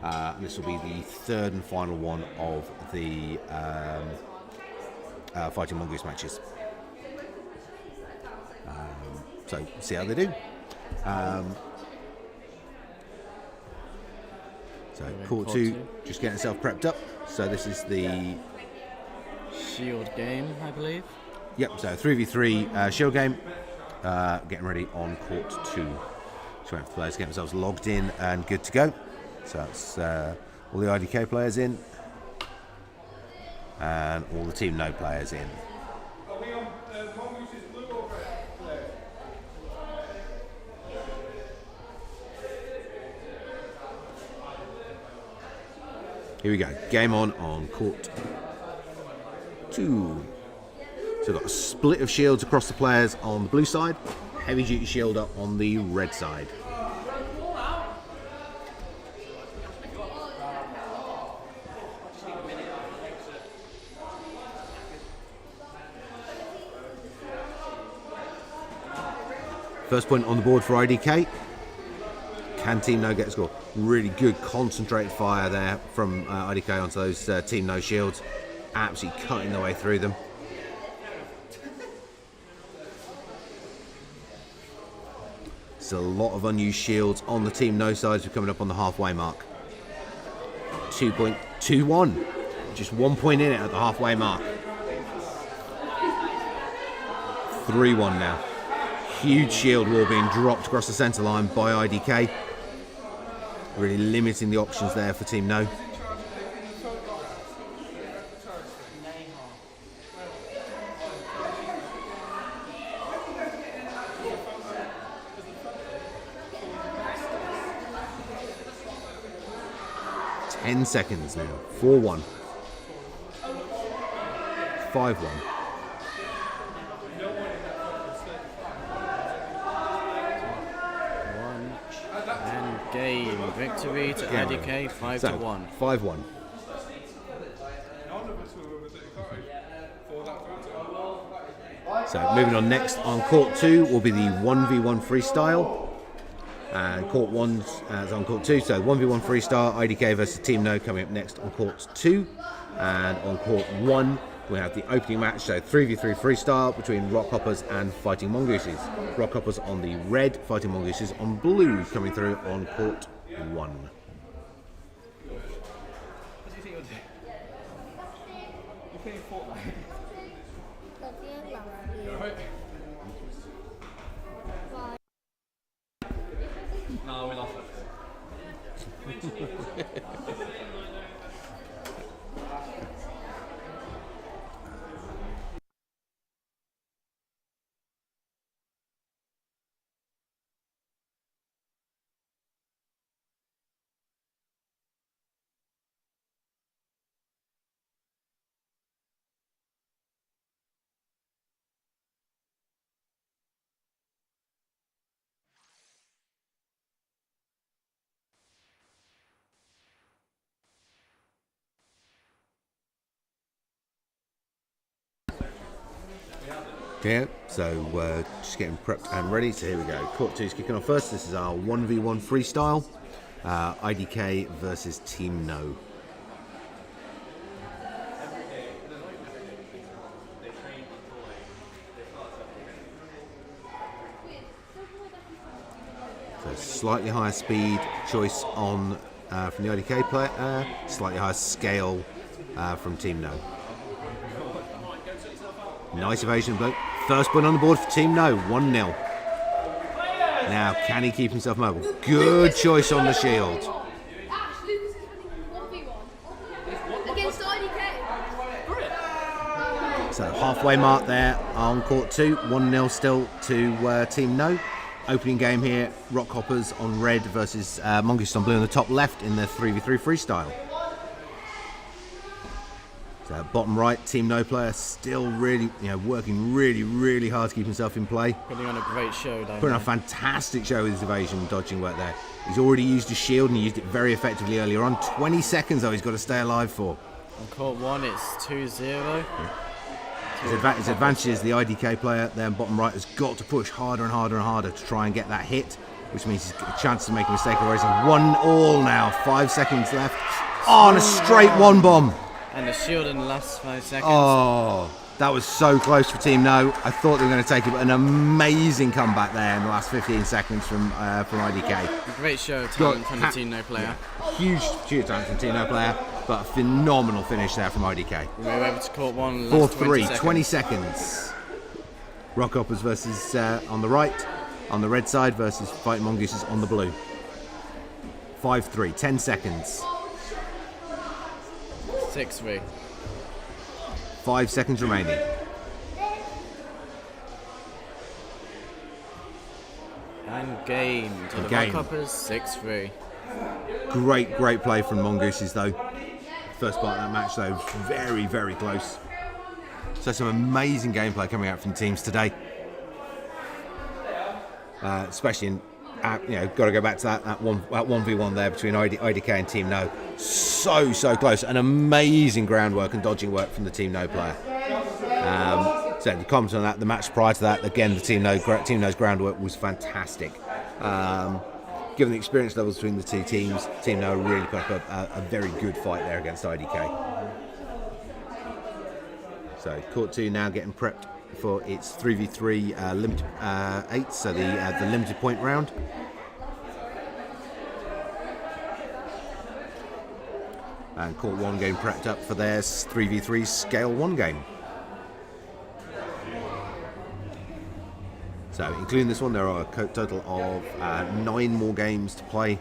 And this will be the third and final one of the Fighting Mongoose matches. So see how they do. So Court 2 just getting itself prepped up. So this is the shield game, I believe. Yep. So 3v3 shield game. Getting ready on Court 2. So the players get themselves logged in and good to go. So that's all the IDK players in and all the Team No players in. Here we go. Game on Court 2. So we've got a split of shields across the players on the blue side, heavy duty shielder on the red side. First point on the board for IDK. Can Team No get a score? Really good concentrated fire there from IDK onto those Team No shields. Absolutely cutting their way through them. There's a lot of unused shields on the Team No sides. We're coming up on the halfway mark. 2.21. Just 1 point in it at the halfway mark. 3-1 now. Huge shield wall being dropped across the centre line by IDK. Really limiting the options there for Team No. Ten seconds now. 4-1. 5-1. Game victory to IDK 5-1. 5-1. So moving on next on Court 2 will be the 1v1 freestyle. And Court 1 is on Court 2, so 1v1 freestyle, IDK versus Team No coming up next on Court 2. And on Court 1 we have the opening match, so 3v3 freestyle between Rock Hoppers and Fighting Mongooses. Rock Hoppers on the red, Fighting Mongooses on blue, coming through on Court 1. No, we lost it. Yeah, so just getting prepped and ready. So here we go. Court 2 is kicking off first. This is our 1v1 freestyle. IDK versus Team No. So slightly higher speed choice on from the IDK player, slightly higher scale from Team No. Nice evasion bloke. First point on the board for Team No, 1-0. Now, can he keep himself mobile? Good choice on the shield. Ash, Lucas is winning 1v1 against IDK. So halfway mark there on court 2, 1-0 still to Team No. Opening game here, Rockhoppers on red versus Mongoose on blue on the top left in the 3v3 freestyle. So bottom right, Team No player still really, working really hard to keep himself in play. Putting on a great show, Putting on a fantastic show with his evasion and dodging work there. He's already used his shield and he used it very effectively earlier on. 20 seconds though he's got to stay alive for. On court 1 it's 2-0. Yeah. His advantage is the IDK player there on bottom right has got to push harder and harder to try and get that hit, which means he's got a chance to make a mistake or raising 1-1 now. 5 seconds left. Oh, and a straight one bomb. And the shield in the last 5 seconds. Oh, that was so close for Team No. I thought they were going to take it, but an amazing comeback there in the last 15 seconds from IDK. A great show of talent from the Team No player. Yeah. Huge talent from Team No player, but a phenomenal finish there from IDK. We move over to court 1. 4-3, 20 seconds. Rockhoppers versus on the right, on the red side versus Fighting Mongooses on the blue. 5-3, 10 seconds. 6-3. 5 seconds remaining. And game to the Game. Rockhoppers, 6-3. Great play from Mongooses though. First part of that match though, very close. So some amazing gameplay coming out from teams today. Especially in, got to go back to that 1v1 there between IDK and Team No. So close. An amazing groundwork and dodging work from the Team No player. So the comment on that, the match prior to that, again, the Team No's groundwork was fantastic. Given the experience levels between the two teams, Team No really put up a very good fight there against IDK. So Court 2 now getting prepped for its 3v3 limited 8, so the limited point round. And Court 1 getting prepped up for their 3v3 Scale 1 game. So, including this one, there are a total of 9 more games to play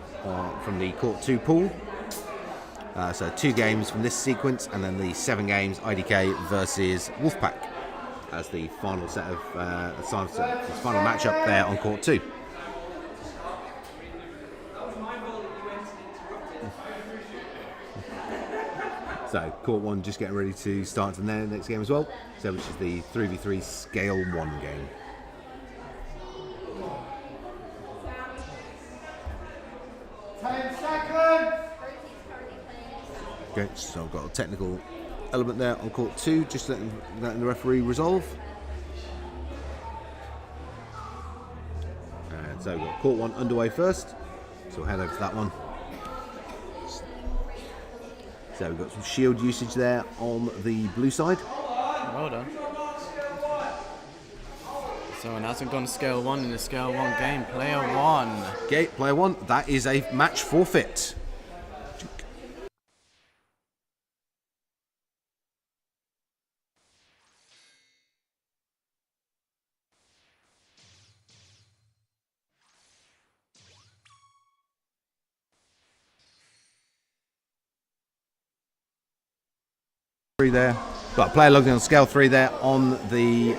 from the Court 2 pool. So 2 games from this sequence, and then the 7 games IDK versus Wolfpack as the final set of final matchup there on Court 2. So Court 1 just getting ready to start to the next game as well. So which is the 3v3 Scale 1 game. Okay, so I've got a technical element there on Court 2, just letting the referee resolve. And so we've got Court 1 underway first, so we'll head over to that one. So we've got some shield usage there on the blue side. Well done. So it hasn't gone to Scale 1 in the Scale 1 game. Player 1. Okay, player 1, that is a match forfeit. There, but player logged in on Scale 3 there on the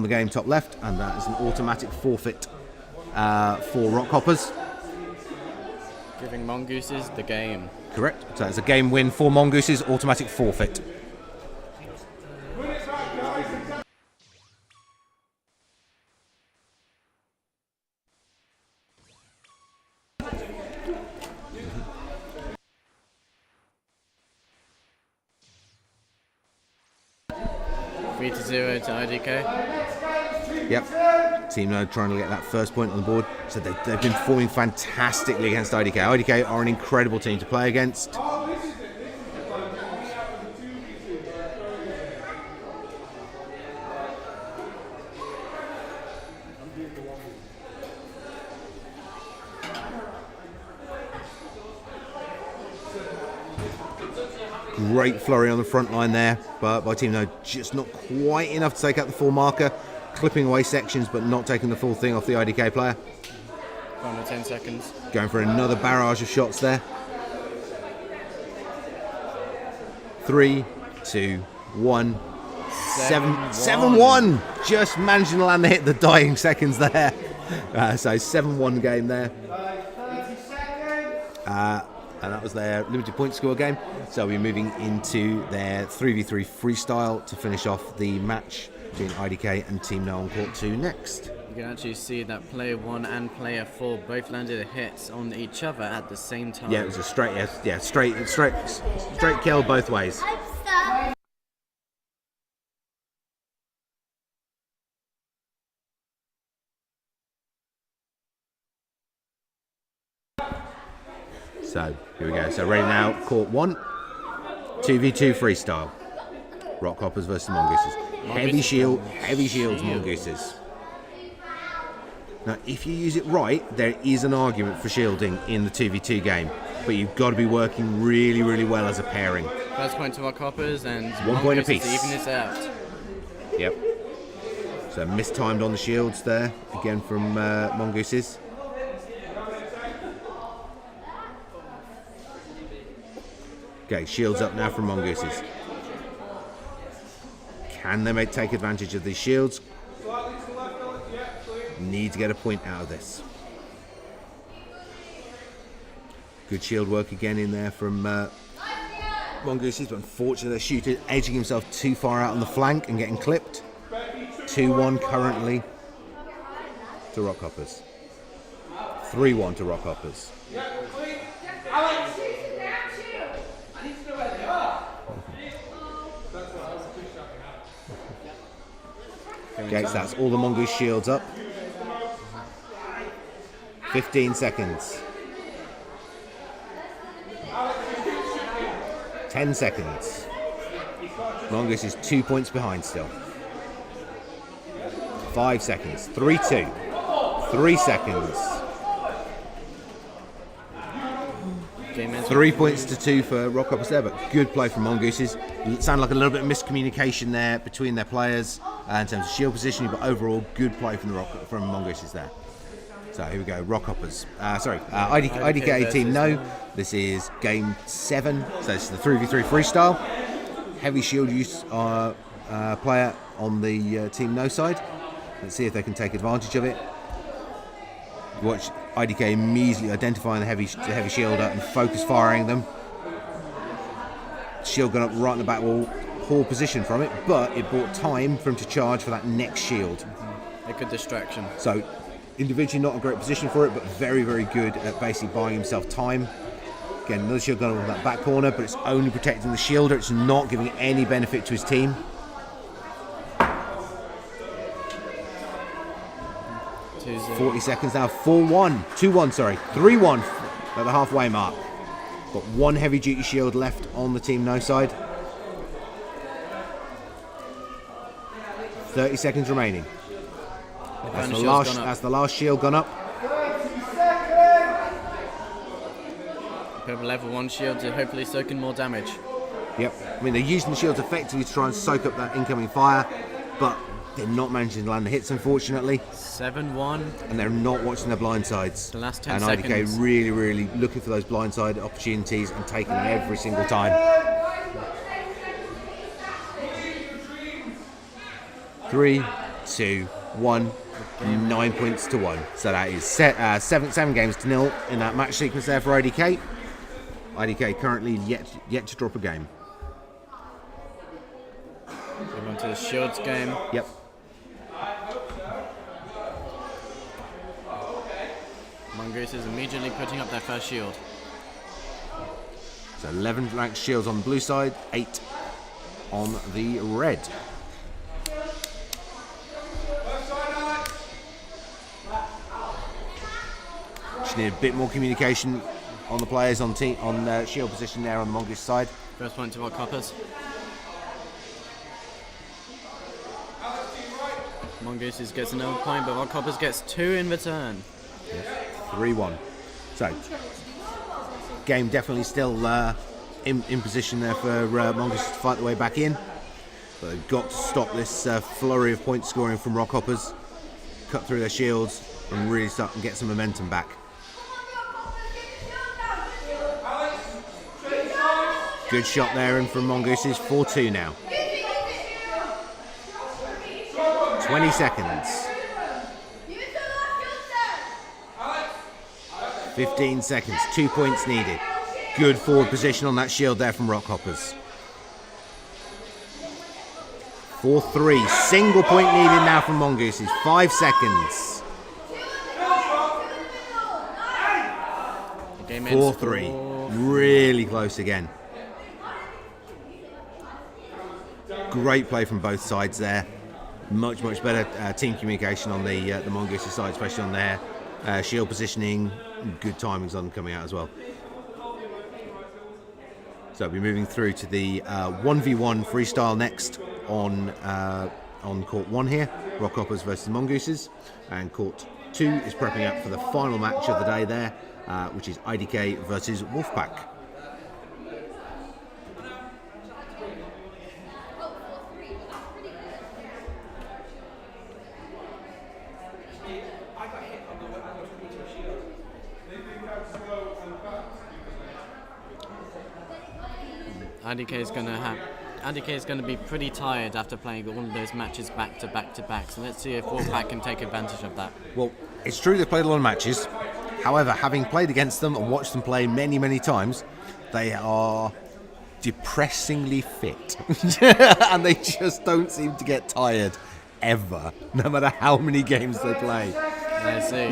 game top left, and that is an automatic forfeit for Rockhoppers. Giving Mongooses the game. Correct. So it's a game win for Mongooses, automatic forfeit. 3-0 to IDK. Yep. Team No trying to get that first point on the board. So they've been performing fantastically against IDK. IDK are an incredible team to play against. Great flurry on the front line there, but by Team No just not quite enough to take out the full marker. Clipping away sections, but not taking the full thing off the IDK player. Final 10 seconds. Going for another barrage of shots there. 3, 2, 1. 7-1. Just managing to land the hit the dying seconds there. So 7-1 game there. 30 seconds. And that was their limited point score game. So we're moving into their 3v3 freestyle to finish off the match between IDK and Team No on court 2 next. You can actually see that player 1 and player 4 both landed hits on each other at the same time. Yeah, it was a straight kill both ways. So here we go. So ready now, court 1, 2v2 freestyle. Rock Hoppers versus Mongooses. Heavy shields, Mongooses. Now, if you use it right, there is an argument for shielding in the 2v2 game, but you've got to be working really, really well as a pairing. First point to Rock Hoppers and 1 point Mongooses apiece. to even this out. Yep. So mistimed on the shields there, again from Mongooses. Okay, shields up now from Mongooses. Can they take advantage of these shields? Need to get a point out of this. Good shield work again in there from Mongooses, but unfortunately the shooter edging himself too far out on the flank and getting clipped. 2-1 currently to Rock Hoppers. 3-1 to Rock Hoppers. Okay, so that's all the Mongoose shields up. 15 seconds. 10 seconds. Mongoose is 2 points behind still. 5 seconds. 3-2. 3 seconds. 3 points to 2 for Rock Hoppers there, but good play from Mongooses. It sounded like a little bit of miscommunication there between their players in terms of shield positioning, but overall good play from Mongooses there. So here we go, Rock Hoppers. IDK Team No. This is game 7. So this is the 3v3 freestyle. Heavy shield use player on the Team No side. Let's see if they can take advantage of it. Watch IDK immediately identifying the heavy shielder and focus firing them. Shield gun up right in the back wall. Poor position from it, but it bought time for him to charge for that next shield. A good distraction. So individually not a great position for it, but very, very good at basically buying himself time. Again, another shield gun on that back corner, but it's only protecting the shielder. It's not giving any benefit to his team. 40 seconds now. 4-1. 2-1, sorry. 3-1 at the halfway mark. Got one heavy duty shield left on the Team No side. 30 seconds remaining. That's the last shield gone up. 30 seconds. Purple level 1 shield to hopefully soak in more damage. Yep. I mean, they're using the shields effectively to try and soak up that incoming fire, but they're not managing to land the hits, unfortunately. 7-1. And they're not watching their blind sides. The last 10 and seconds. IDK really, really looking for those blindside opportunities and taking them every single time. 3, 2, 1. 9 points to 1. So that is 7 games to 0 in that match sequence there for IDK. IDK currently yet to drop a game. Move on to the shields game. Yep. Mongoose is immediately putting up their first shield. So 11 ranked shields on the blue side, 8 on the red. Just need a bit more communication on the players on shield position there on the Mongoose side. First point to Rock Hoppers. Mongooses gets another point, but Rock Hoppers gets 2 in return. 3-1. So, game definitely still in position there for Mongooses to fight their way back in. But they've got to stop this flurry of point scoring from Rock Hoppers, cut through their shields, and really start and get some momentum back. Good shot there in from Mongooses. 4-2 now. 20 seconds. 15 seconds. 2 points needed. Good forward position on that shield there from Rock Hoppers. 4-3. Single point needed now from Mongooses. 5 seconds. 4-3. Really close again. Great play from both sides there. Much better team communication on the Mongooses side, especially on their shield positioning. Good timings on them coming out as well. So we'll be moving through to the 1v1 freestyle next on court 1 here. Rock Hoppers versus Mongooses. And court 2 is prepping up for the final match of the day there, which is IDK versus Wolfpack. IDK is going to be pretty tired after playing all of those matches back to back to back. So let's see if Wolfpack can take advantage of that. Well, it's true they've played a lot of matches. However, having played against them and watched them play many times, they are depressingly fit. And they just don't seem to get tired ever, no matter how many games they play. I see.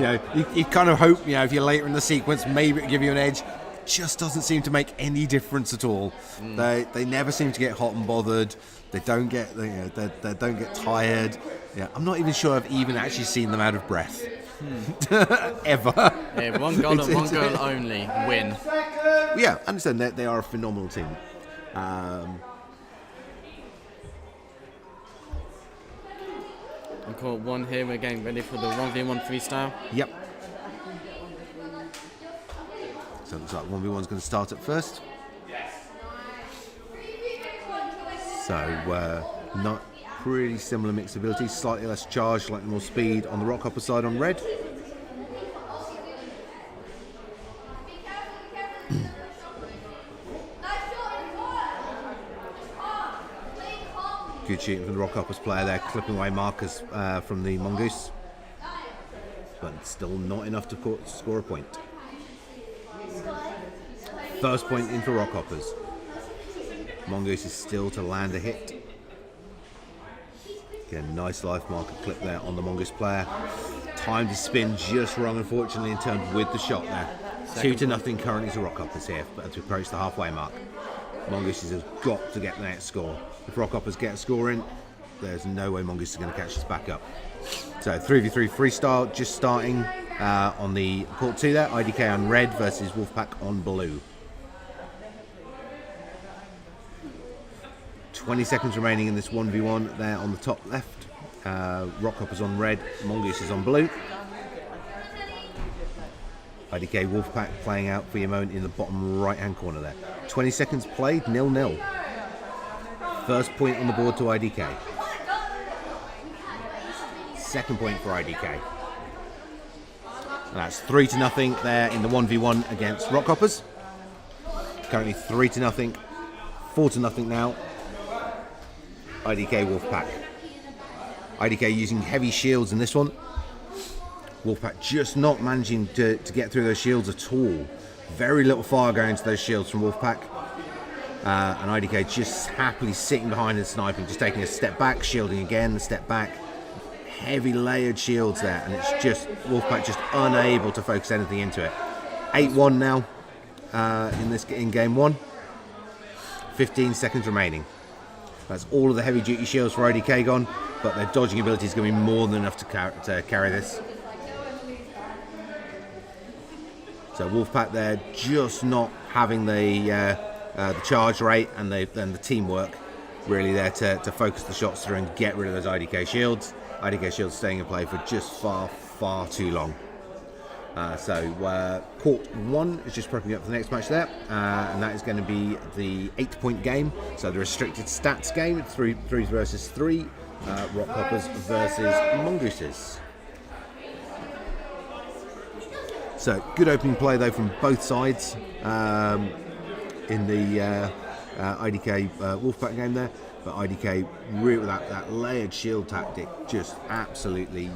You kind of hope, if you're later in the sequence, maybe it'll give you an edge. Just doesn't seem to make any difference at all. They never seem to get hot and bothered. They don't get they don't get tired. I'm not even sure I've even actually seen them out of breath ever. Yeah, one goal and one goal only win. Yeah, I understand that they are a phenomenal team. On court 1 here, we're getting ready for the 1v1 freestyle. Yep. So it looks like 1v1's going to start at first. So, not pretty similar mix abilities, slightly less charge, slightly more speed on the Rock Hopper side on red. Good shooting from the Rock Hoppers player there, clipping away markers from the Mongoose. But still not enough to score a point. First point in for Rock Hoppers. Mongoose is still to land a hit. Get a nice life marker clip there on the Mongoose player. Timed his spin just wrong, unfortunately, in terms with the shot there. 2-0 currently to Rock Hoppers here as we approach the halfway mark. Mongooses have got to get the next score. If Rock Hoppers get a score in, there's no way Mongoose is going to catch us back up. So 3v3 freestyle just starting on the court 2 there. IDK on red versus Wolfpack on blue. 20 seconds remaining in this 1v1 there on the top left. Rock Hoppers on red, Mongoose is on blue. IDK Wolfpack playing out for your moment in the bottom right hand corner there. 20 seconds played, 0-0. First point on the board to IDK. Second point for IDK. And that's 3-0 there in the 1v1 against Rock Hoppers. Currently 3-0, 4-0 now. IDK Wolfpack. IDK using heavy shields in this one. Wolfpack just not managing to get through those shields at all. Very little fire going to those shields from Wolfpack. And IDK just happily sitting behind and sniping, just taking a step back, shielding again, a step back. Heavy layered shields there, and it's just Wolfpack just unable to focus anything into it. 8-1 now in game 1. 15 seconds remaining. That's all of the heavy duty shields for IDK gone, but their dodging ability is going to be more than enough to carry this. So Wolfpack there just not having the charge rate and the teamwork really there to focus the shots through and get rid of those IDK shields. IDK shields staying in play for just far too long. So court 1 is just prepping up for the next match there, and that is going to be the 8-point game. So the restricted stats game, 3 versus 3, Rock Hoppers versus Mongooses. So good opening play though from both sides in the IDK Wolfpack game there, but IDK with that layered shield tactic just absolutely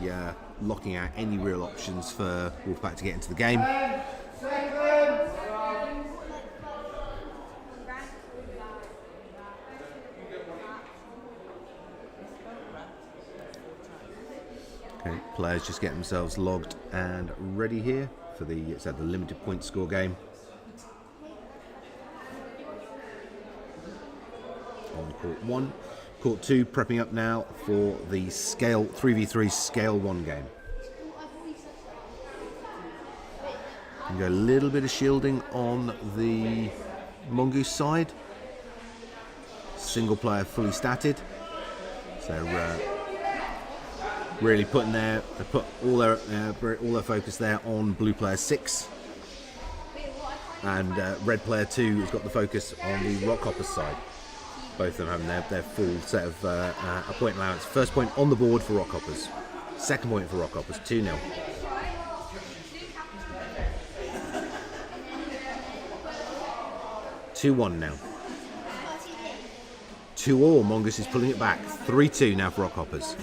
locking out any real options for Wolfpack to get into the game. Okay, players just getting themselves logged and ready here for the limited point score game. On court 1. Court 2 prepping up now for the scale 3v3 scale 1 game. You go a little bit of shielding on the Mongoose side. Single player fully statted. So really they put all their focus there on blue player 6. And red player 2 has got the focus on the Rock Hoppers side. Both of them having their full set of a point allowance. First point on the board for Rock Hoppers. Second point for Rock Hoppers, 2-0. 2-1 now. 2-all, Mongoose is pulling it back. 3-2 now for Rock Hoppers.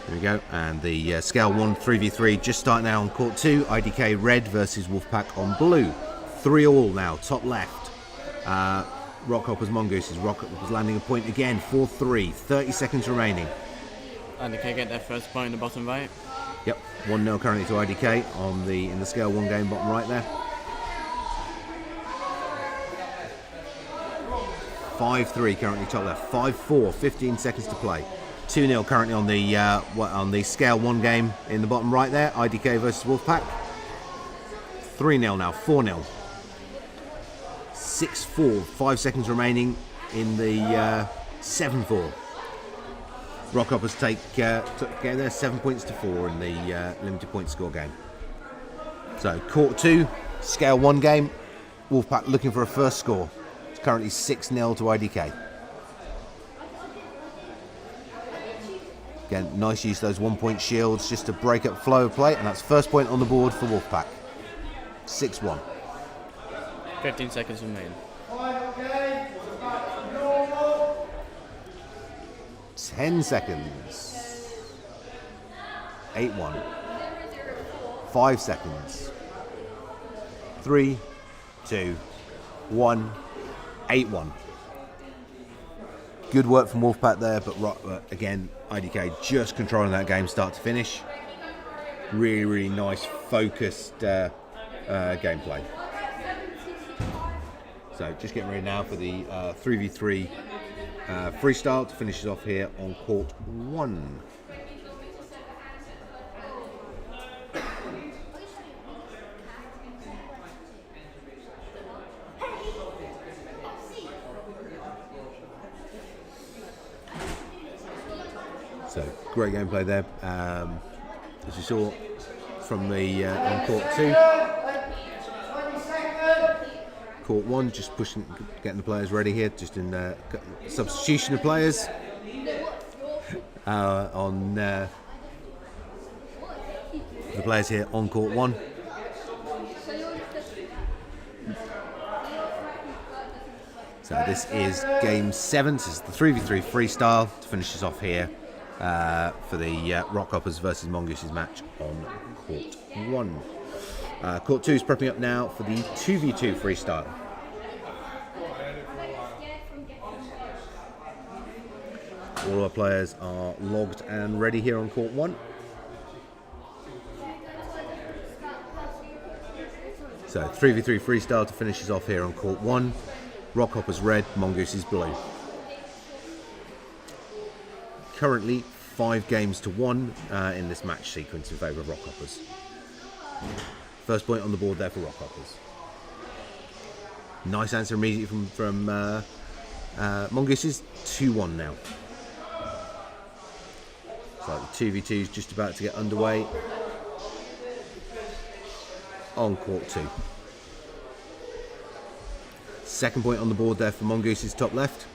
There we go, and the scale 1 3v3 just starting now on court 2. IDK red versus Wolfpack on blue. 3-all now, top left. Rock Hoppers Mongooses. Rock Hoppers landing a point again. 4-3. 30 seconds remaining. IDK get their first point in the bottom right. Yep, 1-0 currently to IDK in the scale 1 game bottom right there. 5-3 currently top left. 5-4. 15 seconds to play. 2-0 currently on the scale 1 game in the bottom right there. IDK versus Wolfpack. 3-0 now. 4-0. 6-4, 5 seconds remaining in the 7-4. Rock Hoppers get there 7 points to 4 in the limited point score game. So court 2, scale 1 game. Wolfpack looking for a first score. It's currently 6-0 to IDK. Again, nice use of those 1 point shields just to break up flow of play, and that's first point on the board for Wolfpack. 6-1. 15 seconds remaining. 10 seconds. 8-1. 5 seconds. 3, 2, 1. 8-1. Good work from Wolfpack there, but again, IDK just controlling that game start to finish. Really nice, focused gameplay. So just getting ready now for the 3v3 freestyle to finish us off here on court 1. So great gameplay there. As you saw from the on court 2. Court 1, just getting the players ready here, just in substitution of players on the players here on court 1. So this is game 7. This is the 3v3 freestyle to finish us off here for the Rock Hoppers versus Mongooses match on court 1. Court 2 is prepping up now for the 2v2 freestyle. All our players are logged and ready here on court 1. So 3v3 freestyle to finish us off here on court 1. Rock Hoppers red, Mongooses blue. Currently 5 games to 1 in this match sequence in favour of Rock Hoppers. First point on the board there for Rockhoppers. Nice answer immediately from Mongooses. 2-1 now. So the 2v2 is just about to get underway on court 2. Second point on the board there for Mongooses, top left.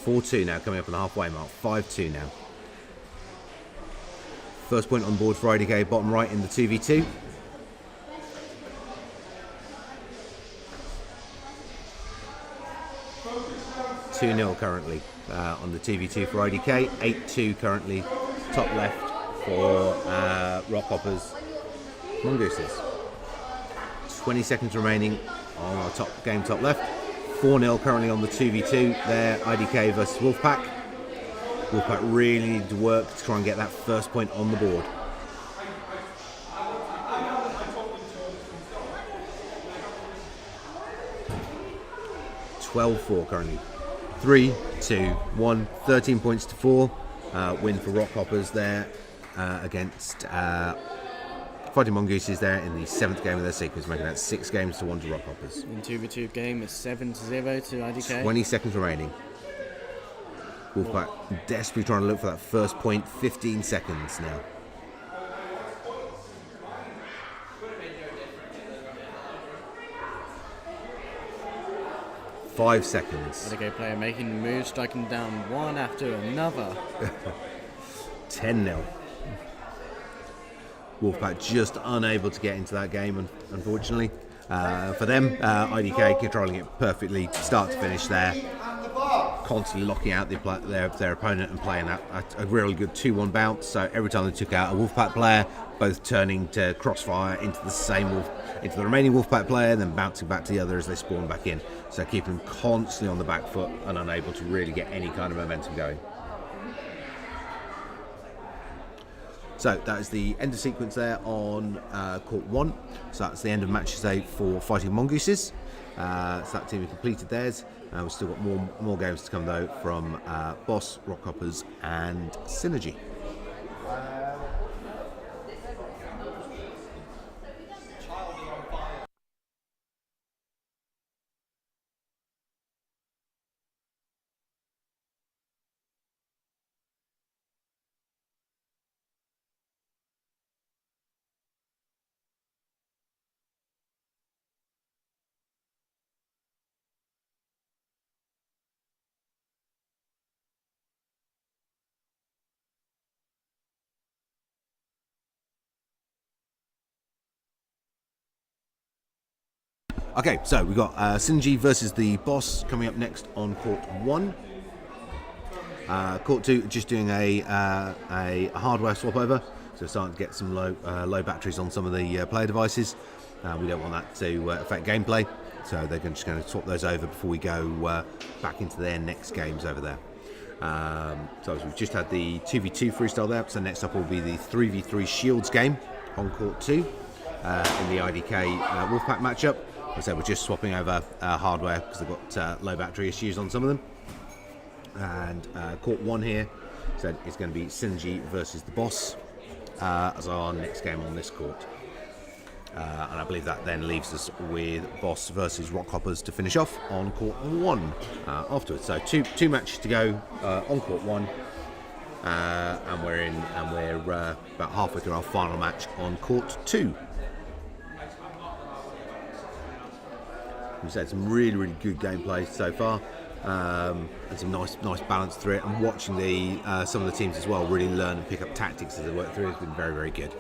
4-2 now, coming up on the halfway mark. 5-2 now. First point on board for IDK, bottom right in the 2v2. (2-0) currently on the 2v2 for IDK. 8-2 currently, top left for Rockhoppers, Mongooses. 20 seconds remaining on our top left. 4-0 currently on the 2v2 there, IDK versus Wolfpack. Wolfpack really need to work to try and get that first point on the board. (12-4) currently. 3, 2, 1, 13 points to 4. Win for Rockhoppers there against Fighting Mongooses there in the 7th game of their sequence, making that 6 games to 1 to Rockhoppers. In 2v2 game, it's 7-0 to IDK. 20 seconds remaining. Wolfpack desperately trying to look for that first point. 15 seconds now. Five seconds. IDK player making the move, striking down one after another. 10-0. Wolfpack just unable to get into that game, unfortunately. For them, IDK controlling it perfectly, start to finish there. Constantly locking out their opponent and playing a really good 2-1 bounce. So every time they took out a Wolfpack player, both turning to crossfire into the remaining Wolfpack player, then bouncing back to the other as they spawn back in. So keeping them constantly on the back foot and unable to really get any kind of momentum going. So that is the end of sequence there on court 1. So that's the end of matches day for Fighting Mongooses. So that team has completed theirs. We've still got more games to come though from Boss, Rockhoppers and Synergy. Okay, so we've got Synergy versus the Boss coming up next on court 1. Court 2 just doing a hardware swap over, so starting to get some low batteries on some of the player devices. We don't want that to affect gameplay, so they're just going to swap those over before we go back into their next games over there. So we've just had the 2v2 freestyle there, so next up will be the 3v3 Shields game on court 2 in the IDK Wolfpack matchup. As I said, we're just swapping over hardware because they've got low battery issues on some of them. And court 1 here, so it's going to be Synergy versus the Boss as our next game on this court. And I believe that then leaves us with Boss versus Rockhoppers to finish off on court 1 afterwards. So two matches to go on court 1, and we're about halfway through our final match on court 2. We've had some really good gameplay so far, and some nice balance through it. And watching some of the teams as well really learn and pick up tactics as they work through has been very good.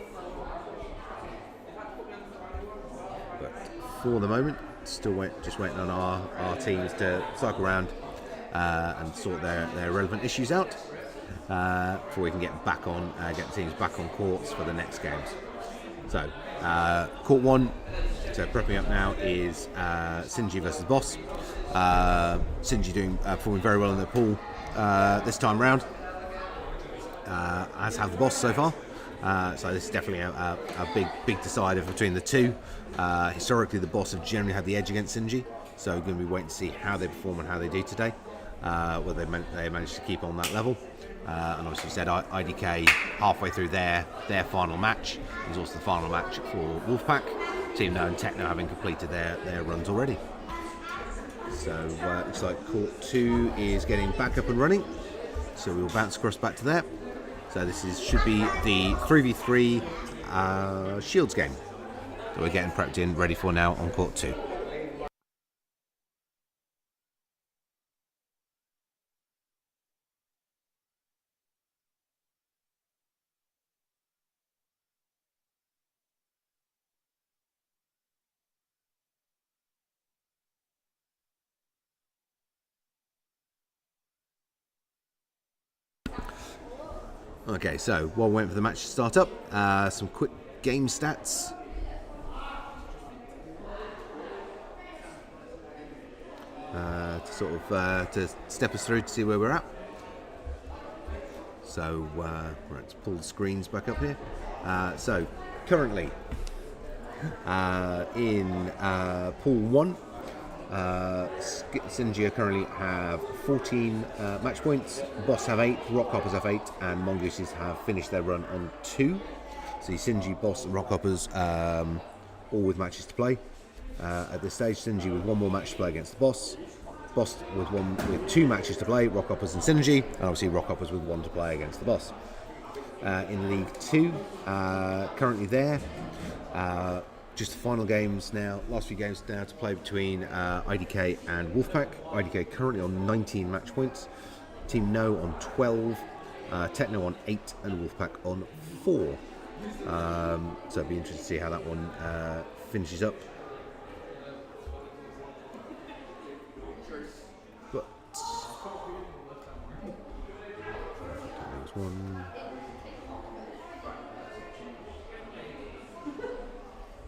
But for the moment, just waiting on our teams to cycle around and sort their relevant issues out before we can get the teams back on courts for the next games. So court 1. So prepping up now is Synergy versus Boss. Synergy performing very well in their pool this time round, as have the Boss so far. So this is definitely a big decider between the two. Historically, the Boss have generally had the edge against Synergy, so we're going to be waiting to see how they perform and how they do today, whether they manage to keep on that level. And obviously, we said IDK halfway through their final match. It was also the final match for Wolfpack. Team No and Techno having completed their runs already. So looks like court 2 is getting back up and running. So we'll bounce across back to there. So this should be the 3v3 Shields game that we're getting prepped in, ready for now on court 2. Okay, so while we're waiting for the match to start up, some quick game stats. To step us through to see where we're at. So let's pull the screens back up here. So currently in pool 1, Synergy currently have 14 match points, Boss have 8, Rockhoppers have 8, and Mongooses have finished their run on 2. So Synergy, Boss and Rockhoppers all with matches to play. At this stage, Synergy with 1 more match to play against the Boss with 2 matches to play, Rockhoppers and Synergy, and obviously Rockhoppers with 1 to play against the Boss. In League 2, currently there, just the final games now, last few games now to play between IDK and Wolfpack. IDK currently on 19 match points, Team No on 12, Techno on 8, and Wolfpack on 4. So it'd be interesting to see how that one finishes up. But there's one.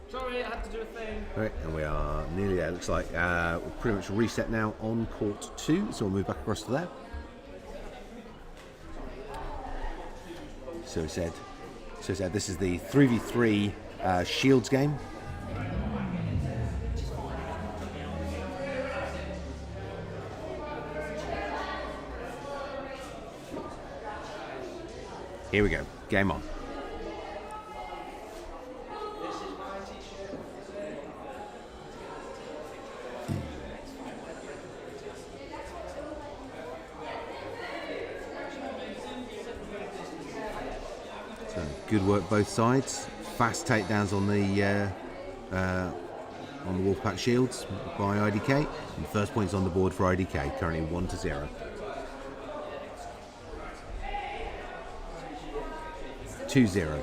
Sorry, I had to do a thing. Right, and we are nearly there. Looks like we're pretty much reset now on court 2, so we'll move back across to there. So we said this is the 3v3 Shields game. Here we go, game on. So good work both sides. Fast takedowns on the Wolfpack Shields by IDK. And the first point's on the board for IDK, currently 1-0. 2-0.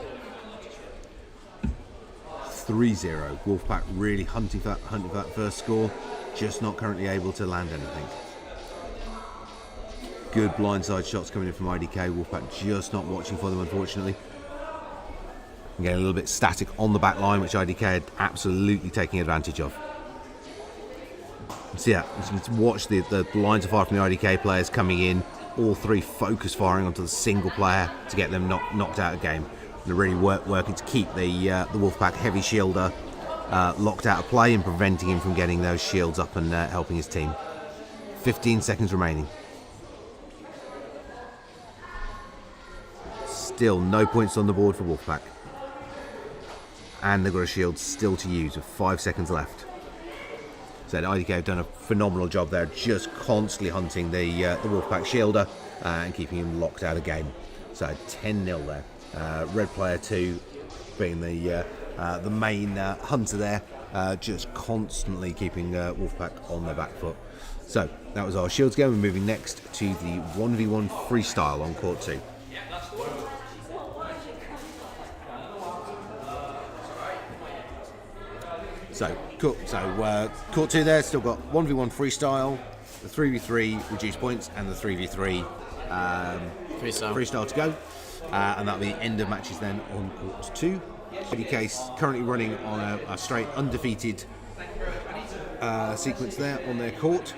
3-0. Wolfpack really hunting for that first score, just not currently able to land anything. Good blindside shots coming in from IDK. Wolfpack just not watching for them, unfortunately. And getting a little bit static on the back line, which IDK had absolutely taking advantage of. So yeah, you can watch the lines of fire from the IDK players coming in. All 3 focus firing onto the single player to get them knocked out of game. And they're really working to keep the Wolfpack heavy shielder locked out of play and preventing him from getting those shields up and helping his team. 15 seconds remaining. Still no points on the board for Wolfpack. And they've got a shield still to use with 5 seconds left. So IDK have done a phenomenal job there, just constantly hunting the Wolfpack shielder and keeping him locked out of game. So 10-0 there. Red player 2 being the main hunter there, just constantly keeping Wolfpack on their back foot. So that was our Shields game. We're moving next to the 1v1 freestyle on court 2. So court 2 there, still got 1v1 freestyle, the 3v3 reduced points, and the 3v3 freestyle to go. And that'll be the end of matches then on court 2. IDK currently running on a straight undefeated sequence there on their court.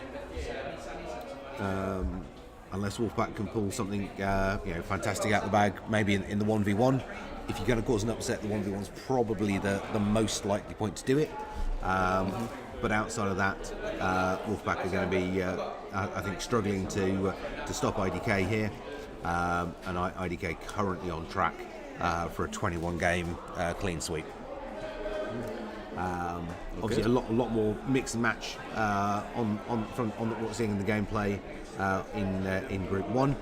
Unless Wolfpack can pull something fantastic out the bag, maybe in the 1v1. If you're going to cause an upset, the 1v1's probably the most likely point to do it. But outside of that, Wolfpack are going to be, I think, struggling to stop IDK here. And IDK currently on track for a 21-game clean sweep. Obviously, a lot more mix and match on what we're seeing in the gameplay in Group 1.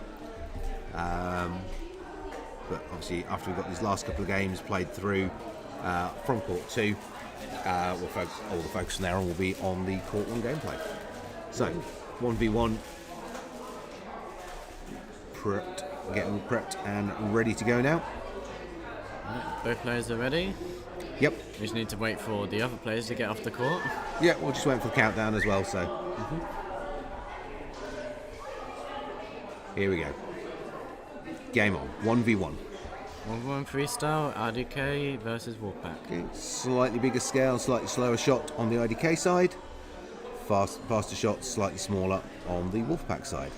But obviously, after we've got these last couple of games played through from Court 2, all the focus from there on will be on the Court 1 gameplay. So, 1v1, getting all prepped and ready to go now. Right, both players are ready. Yep. We just need to wait for the other players to get off the court. Yeah, we'll just wait for the countdown as well, so. Here we go. Game on, 1v1. 1v1 freestyle, RDK versus Wolfpack. Okay. Slightly bigger scale, slightly slower shot on the IDK side. Faster shot, slightly smaller on the Wolfpack side.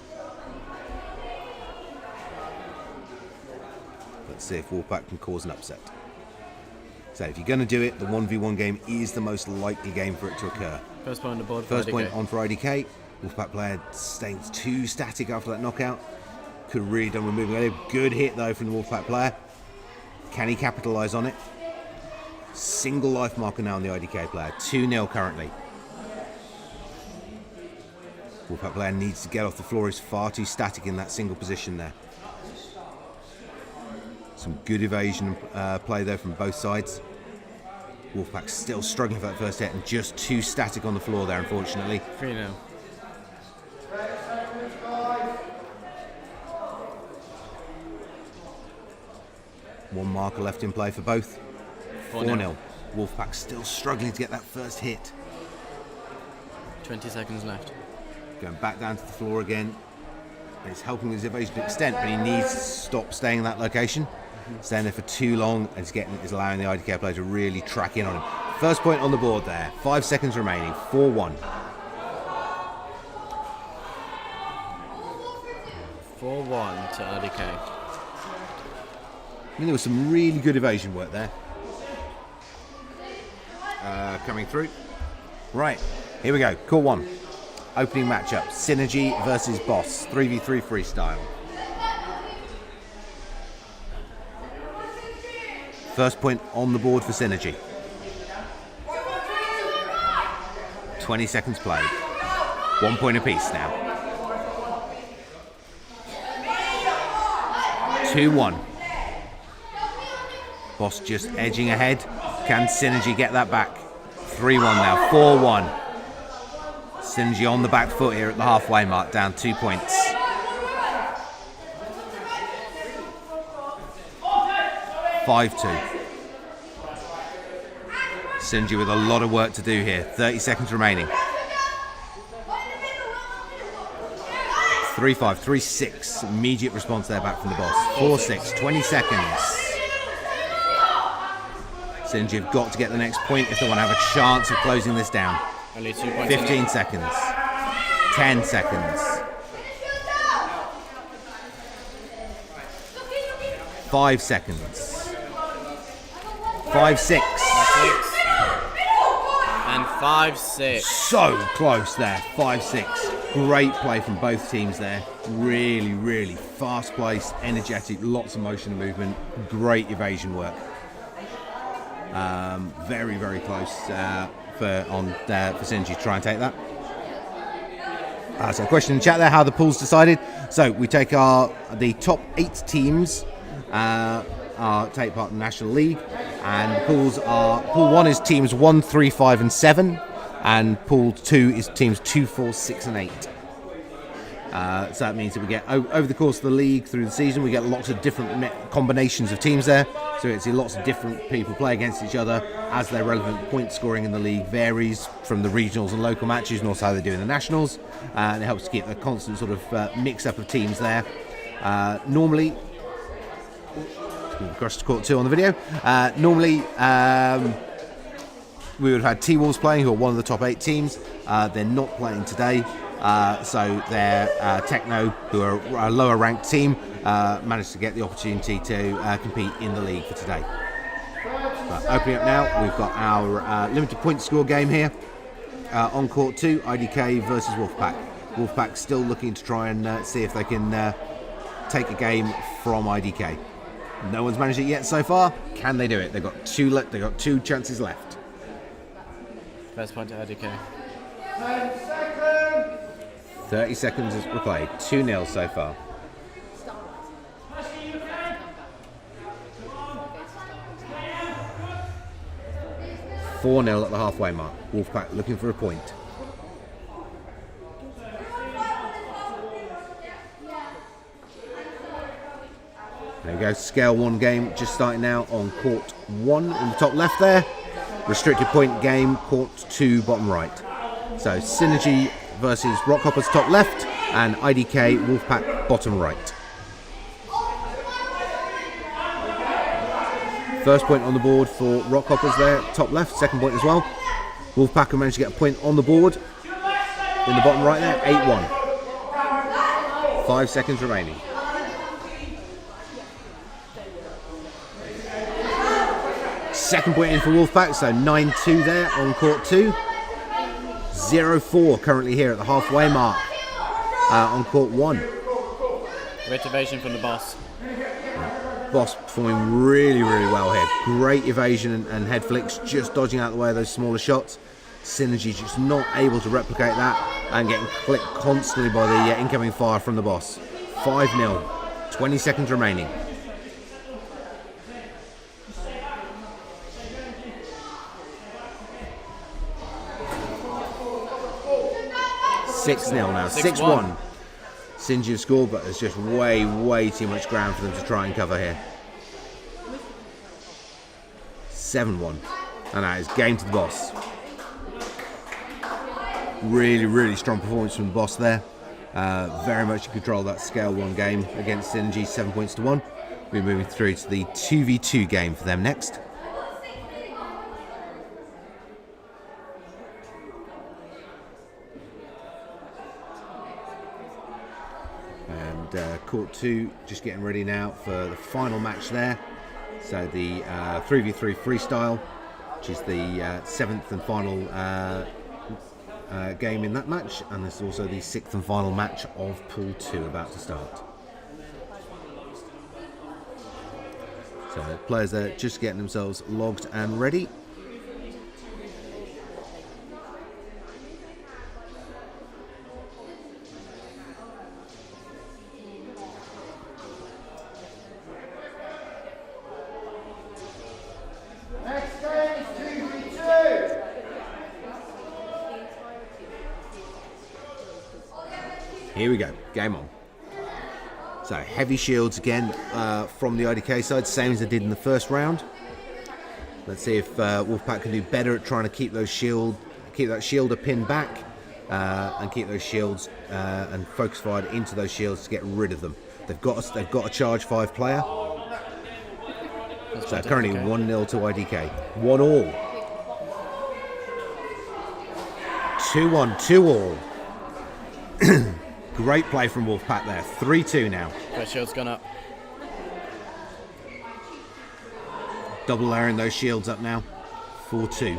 Let's see if Wolfpack can cause an upset. So if you're going to do it, the 1v1 game is the most likely game for it to occur. First point on the board for First IDK. point on for IDK. Wolfpack player staying too static after that knockout. Could have really done with moving earlier. Good hit though from the Wolfpack player. Can he capitalise on it? Single life marker now on the IDK player. 2-0 currently. Wolfpack player needs to get off the floor. He's far too static in that single position there. Some good evasion play there from both sides. Wolfpack still struggling for that first hit and just too static on the floor there, unfortunately. 3-0. One marker left in play for both. 4-0. 4-0. Wolfpack still struggling to get that first hit. 20 seconds left. Going back down to the floor again. It's helping with his evasion to extent, but he needs to stop staying in that location. Staying there for too long and is allowing the IDK player to really track in on him. First point on the board there. 5 seconds remaining. 4-1. 4-1 to RDK. I mean, there was some really good evasion work there. Coming through. Right, here we go. Court 1. Opening matchup. Synergy versus Boss. 3v3 freestyle. First point on the board for Synergy. 20 seconds played. 1 point apiece now. 2-1. Boss just edging ahead. Can Synergy get that back? 3-1 now. 4-1. Synergy on the back foot here at the halfway mark, down 2 points. 5-2. Synergy with a lot of work to do here. 30 seconds remaining. 3-5, 3-6. Immediate response there back from the Boss. 4-6, 20 seconds. Synergy have got to get the next point if they want to have a chance of closing this down. Only 2 points. 15 seconds. 10 seconds. 5 seconds. 5-6. And 5-6. So close there. 5-6. Great play from both teams there. Really, really fast paced, energetic, lots of motion and movement. Great evasion work. Very, very close for Synergy to try and take that. So, question in the chat there: how the pool's decided? So we take the top 8 teams take part in the National League, and the pools are: Pool 1 is teams 1, 3, 5, and 7, and Pool 2 is teams 2, 4, 6, and 8. So that means that we get over the course of the league through the season, we get lots of different combinations of teams there. So it's lots of different people play against each other as their relevant point scoring in the league varies from the regionals and local matches, and also how they do in the nationals. And it helps to keep a constant sort of mix up of teams there. Normally, across to Court 2 on the video. Normally, we would have had T-Wolves playing, who are one of the top 8 teams. They're not playing today. So they're Techno, who are a lower ranked team, managed to get the opportunity to compete in the league for today. But opening up now, we've got our limited point score game here on Court 2, IDK versus Wolfpack. Wolfpack still looking to try and see if they can take a game from IDK. No one's managed it yet so far. Can they do it? They've got two chances left. First point to IDK. 10 seconds. 30 seconds as we play. 2-0 so far. (4-0) at the halfway mark. Wolfpack looking for a point. There we go. Scale 1 game just starting now on court 1 in the top left there. Restricted point game, court 2 bottom right. So Synergy versus Rockhoppers top left and IDK Wolfpack bottom right. First point on the board for Rockhoppers there, top left, second point as well. Wolfpack have managed to get a point on the board in the bottom right there, 8-1. 5 seconds remaining. Second point in for Wolfpack, so 9-2 there on court 2. 0-4 currently here at the halfway mark on court 1. Great evasion from the boss. Boss performing really, really well here. Great evasion and head flicks, just dodging out the way of those smaller shots. Synergy just not able to replicate that and getting clipped constantly by the incoming fire from the boss. 5-0, 20 seconds remaining. 6-0 now, 6-1. Synergy have scored, but there's just way, way too much ground for them to try and cover here. 7-1. And that is game to the boss. Really, really strong performance from the boss there. Very much in control of that scale 1 game against Synergy, 7-1. We're moving through to the 2v2 game for them next. Court 2 just getting ready now for the final match there. So the 3v3 freestyle, which is the 7th and final game in that match, and this is also the 6th and final match of Pool 2 about to start. So the players are just getting themselves logged and ready. Next game is 2v2. Here we go, game on. So heavy shields again from the IDK side, same as they did in the first round. Let's see if Wolfpack can do better at trying to keep that shielder pinned back and keep those shields and focus fire into those shields to get rid of them. They've got a charge 5 player. So currently 1-0 to IDK. 1-all. 2-1, 2-all. Great play from Wolfpack there. 3-2 now. First shield's gone up. Double layering those shields up now. 4-2.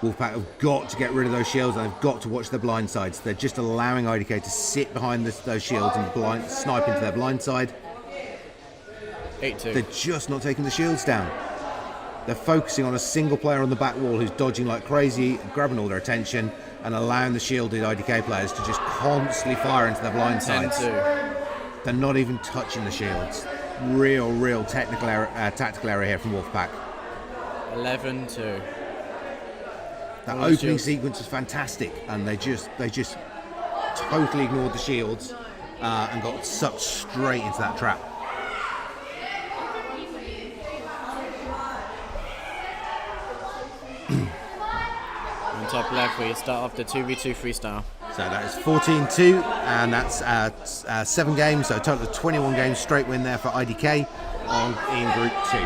Wolfpack have got to get rid of those shields and they've got to watch their blind sides. They're just allowing IDK to sit behind those shields and snipe into their blind side. 8-2. They're just not taking the shields down. They're focusing on a single player on the back wall who's dodging like crazy, grabbing all their attention and allowing the shielded IDK players to just constantly fire into their blind sides. 10-2. They're not even touching the shields. Real tactical error here from Wolfpack. 11-2. That All the opening shields. sequence was fantastic, and they just totally ignored the shields and got sucked straight into that trap. On top left, we start off the 2v2 freestyle. So that is 14-2, and that's 7 games, so a total of 21 games, straight win there for IDK in Group 2.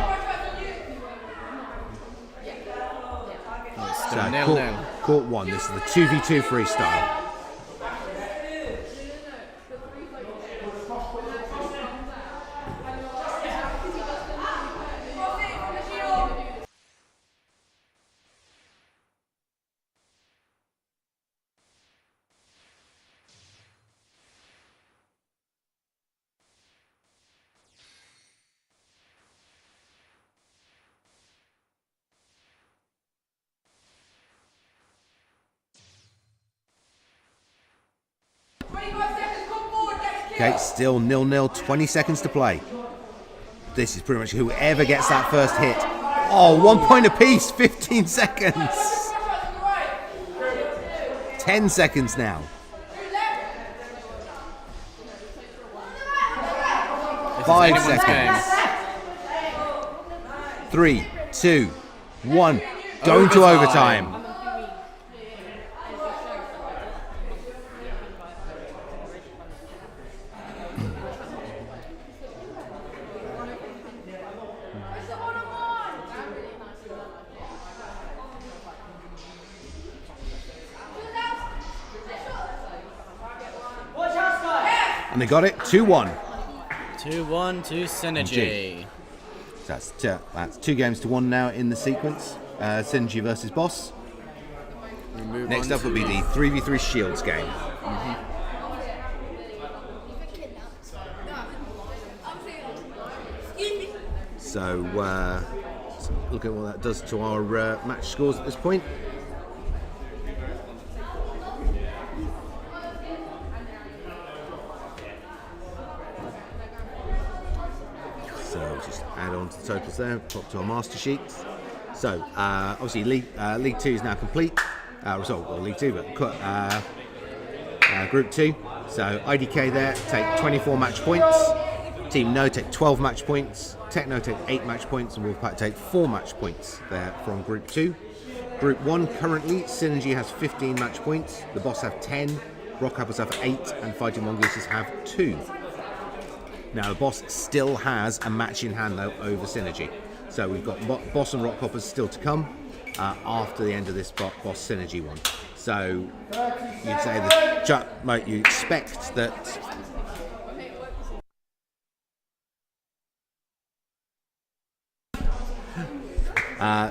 It's still So 0-0. court 1, this is the 2v2 freestyle. Okay, still 0-0, 20 seconds to play. This is pretty much whoever gets that first hit. Oh, 1 point apiece, 15 seconds. 10 seconds now. This 5 is anyone's seconds. game. 3, 2, 1. Going to overtime. And they got it, 2-1. 2-1 to Synergy. So that's 2 games to 1 now in the sequence. Synergy versus Boss. We move Next on up will to- be the 3v3 Shields game. So let's look at what that does to our match scores at this point. So just add on to the totals there, pop to our master sheets. So obviously League 2 is now complete. League 2, but Group 2. So IDK there take 24 match points. Team No take 12 match points. Techno take 8 match points, and Wolfpack take 4 match points there from Group 2. Group 1 currently, Synergy has 15 match points. The Boss have 10. Rock Hoppers have 8, and Fighting Mongooses have 2. Now the Boss still has a match in hand though over Synergy. So we've got Boss and Rock Hoppers still to come after the end of this Boss Synergy one. So you'd say that you expect that.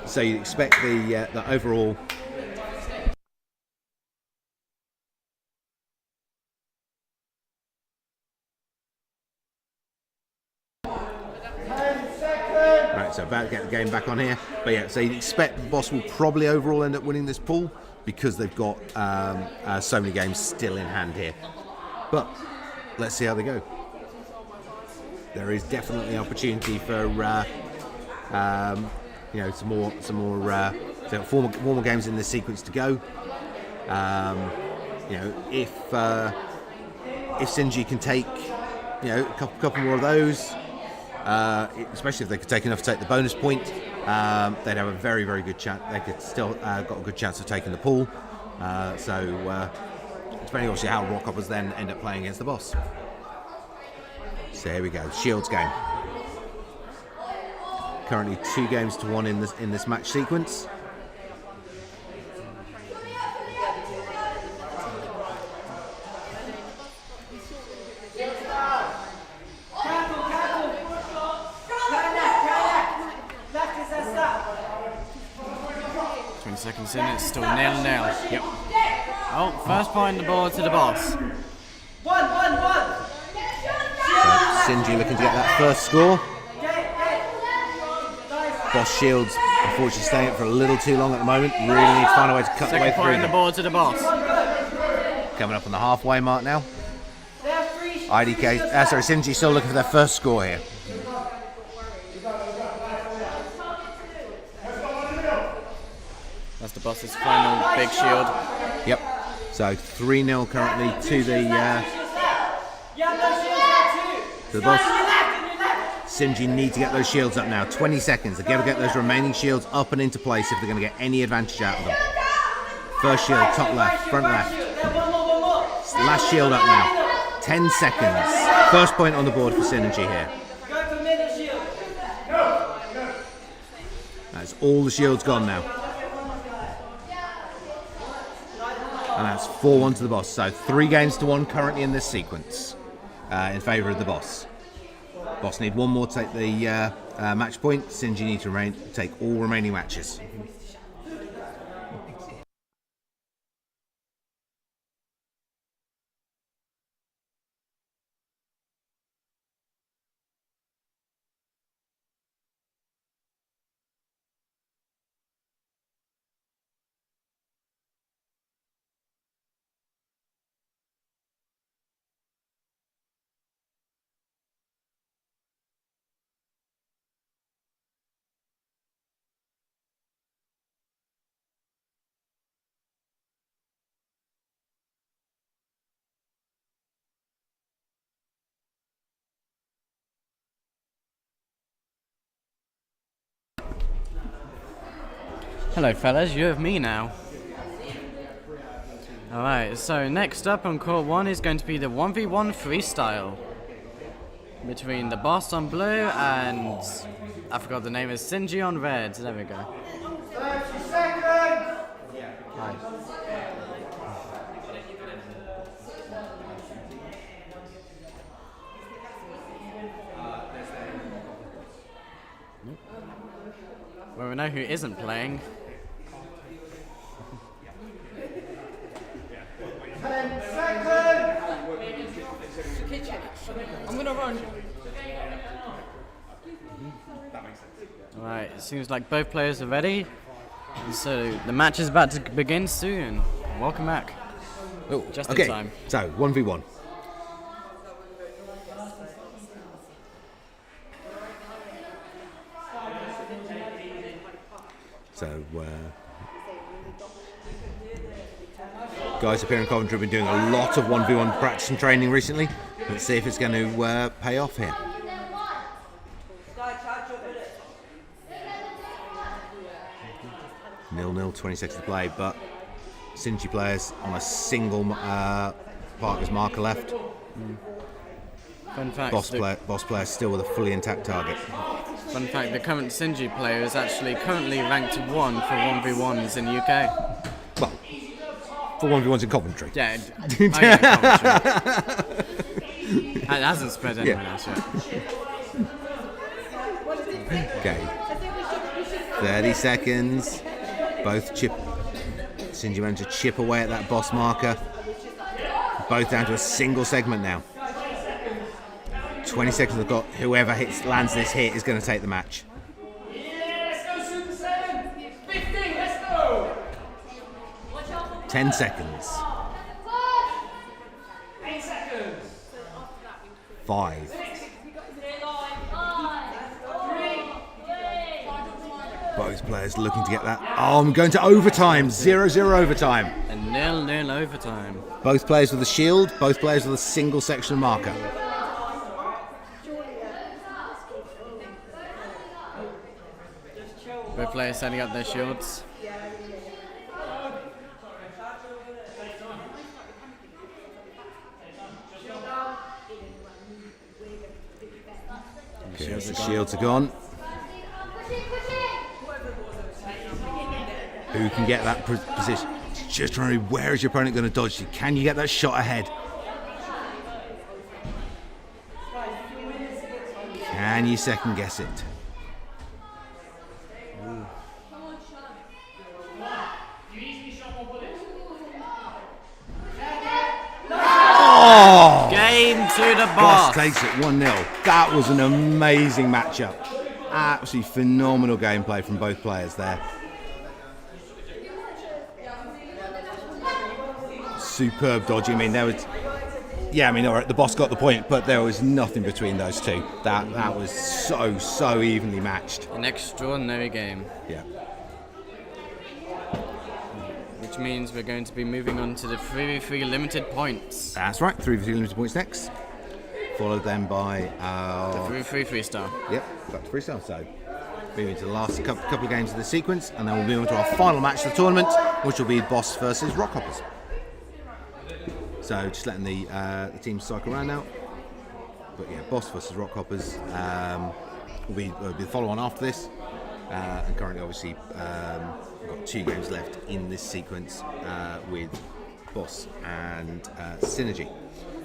So you expect the overall. Right, so about to get the game back on here, but yeah, so you expect the Boss will probably overall end up winning this pool because they've got so many games still in hand here. But let's see how they go. There is definitely opportunity for some more so 4 more games in this sequence to go. If Synergy can take a couple more of those, especially if they could take enough to take the bonus point, they'd have a very, very good chance. They could still got a good chance of taking the pool. Depending obviously how Rock Hoppers then end up playing against the Boss. So here we go, Shields game. Currently 2 games to 1 in this match sequence. Seconds in, it's still 0-0. Yep. Oh, first point on the board to the Boss. So Synergy looking to get that first score. Boss Shields unfortunately staying for a little too long at the moment. Really need to find a way to cut the way Second point through on the them. board to the Boss. Coming up on the halfway mark now. Synergy still looking for their first score here. That's the Boss's final big shield. Yep. So 3-0 currently to the Boss. Synergy need to get those shields up now. 20 seconds. They've got to get those remaining shields up and into place if they're going to get any advantage out of them. First shield, top left, front left. Last shield up now. 10 seconds. First point on the board for Synergy here. That's all the shields gone now. And that's 4-1 to the Boss. So 3 games to 1 currently in this sequence in favour of the Boss. Boss need 1 more to take the match point. Synergy need to take all remaining matches. Hello fellas, you have me now. Alright, so next up on court 1 is going to be the 1v1 freestyle between the boss on blue and I forgot the name, is Sinji on red. There we go. 30 seconds. Hi. Well, we know who isn't playing. 10 seconds. I'm gonna run. Alright, it seems like both players are ready. So the match is about to begin soon. Welcome back. Oh, Just okay. in time. So 1v1. So guys up here in Coventry have been doing a lot of 1v1 practice and training recently. Let's see if it's going to pay off here. Nil-nil, 20 seconds to play, but Sinji players on a single partner's marker left. Fun fact, Boss player still with a fully intact target. Fun fact, the current Sinji player is actually currently ranked 1 for 1v1s in UK. Well, for 1v1s in Coventry. Yeah, Coventry. It hasn't spread anywhere else yet. Okay. 30 seconds. Both Sinji managed to chip away at that boss marker. Both down to a single segment now. 20 seconds have got. Whoever lands this hit is going to take the match. Yeah, let's go Super 7. 15, let's go. 10 seconds. 8 seconds. 5. Both players looking to get that. Oh, I'm going to overtime. 0-0 overtime. And 0-0 overtime. Both players with a shield. Both players with a single section marker. Both players setting up their shields. Okay, the shields are gone. Who can get that position? Just trying to know, where is your opponent going to dodge? Can you get that shot ahead? Can you second guess it? Oh! Game to the Boss boss. takes it 1-0. That was an amazing matchup. Absolutely phenomenal gameplay from both players there. Superb dodging. I mean, there was, all right, the boss got the point, but there was nothing between those two. That was so evenly matched. An extraordinary game. Yeah. Which means we're going to be moving on to the 3v3 limited points. That's right. 3v3 limited points next. Followed then by The 3v3 freestyle. Yep, back to freestyle. So moving to the last couple of games of the sequence, and then we'll move on to our final match of the tournament, which will be Boss versus Rockhoppers. So just letting the teams cycle around now. But yeah, Boss versus Rockhoppers will be the follow-on after this. And currently, obviously, we've got 2 games left in this sequence with Boss and Synergy.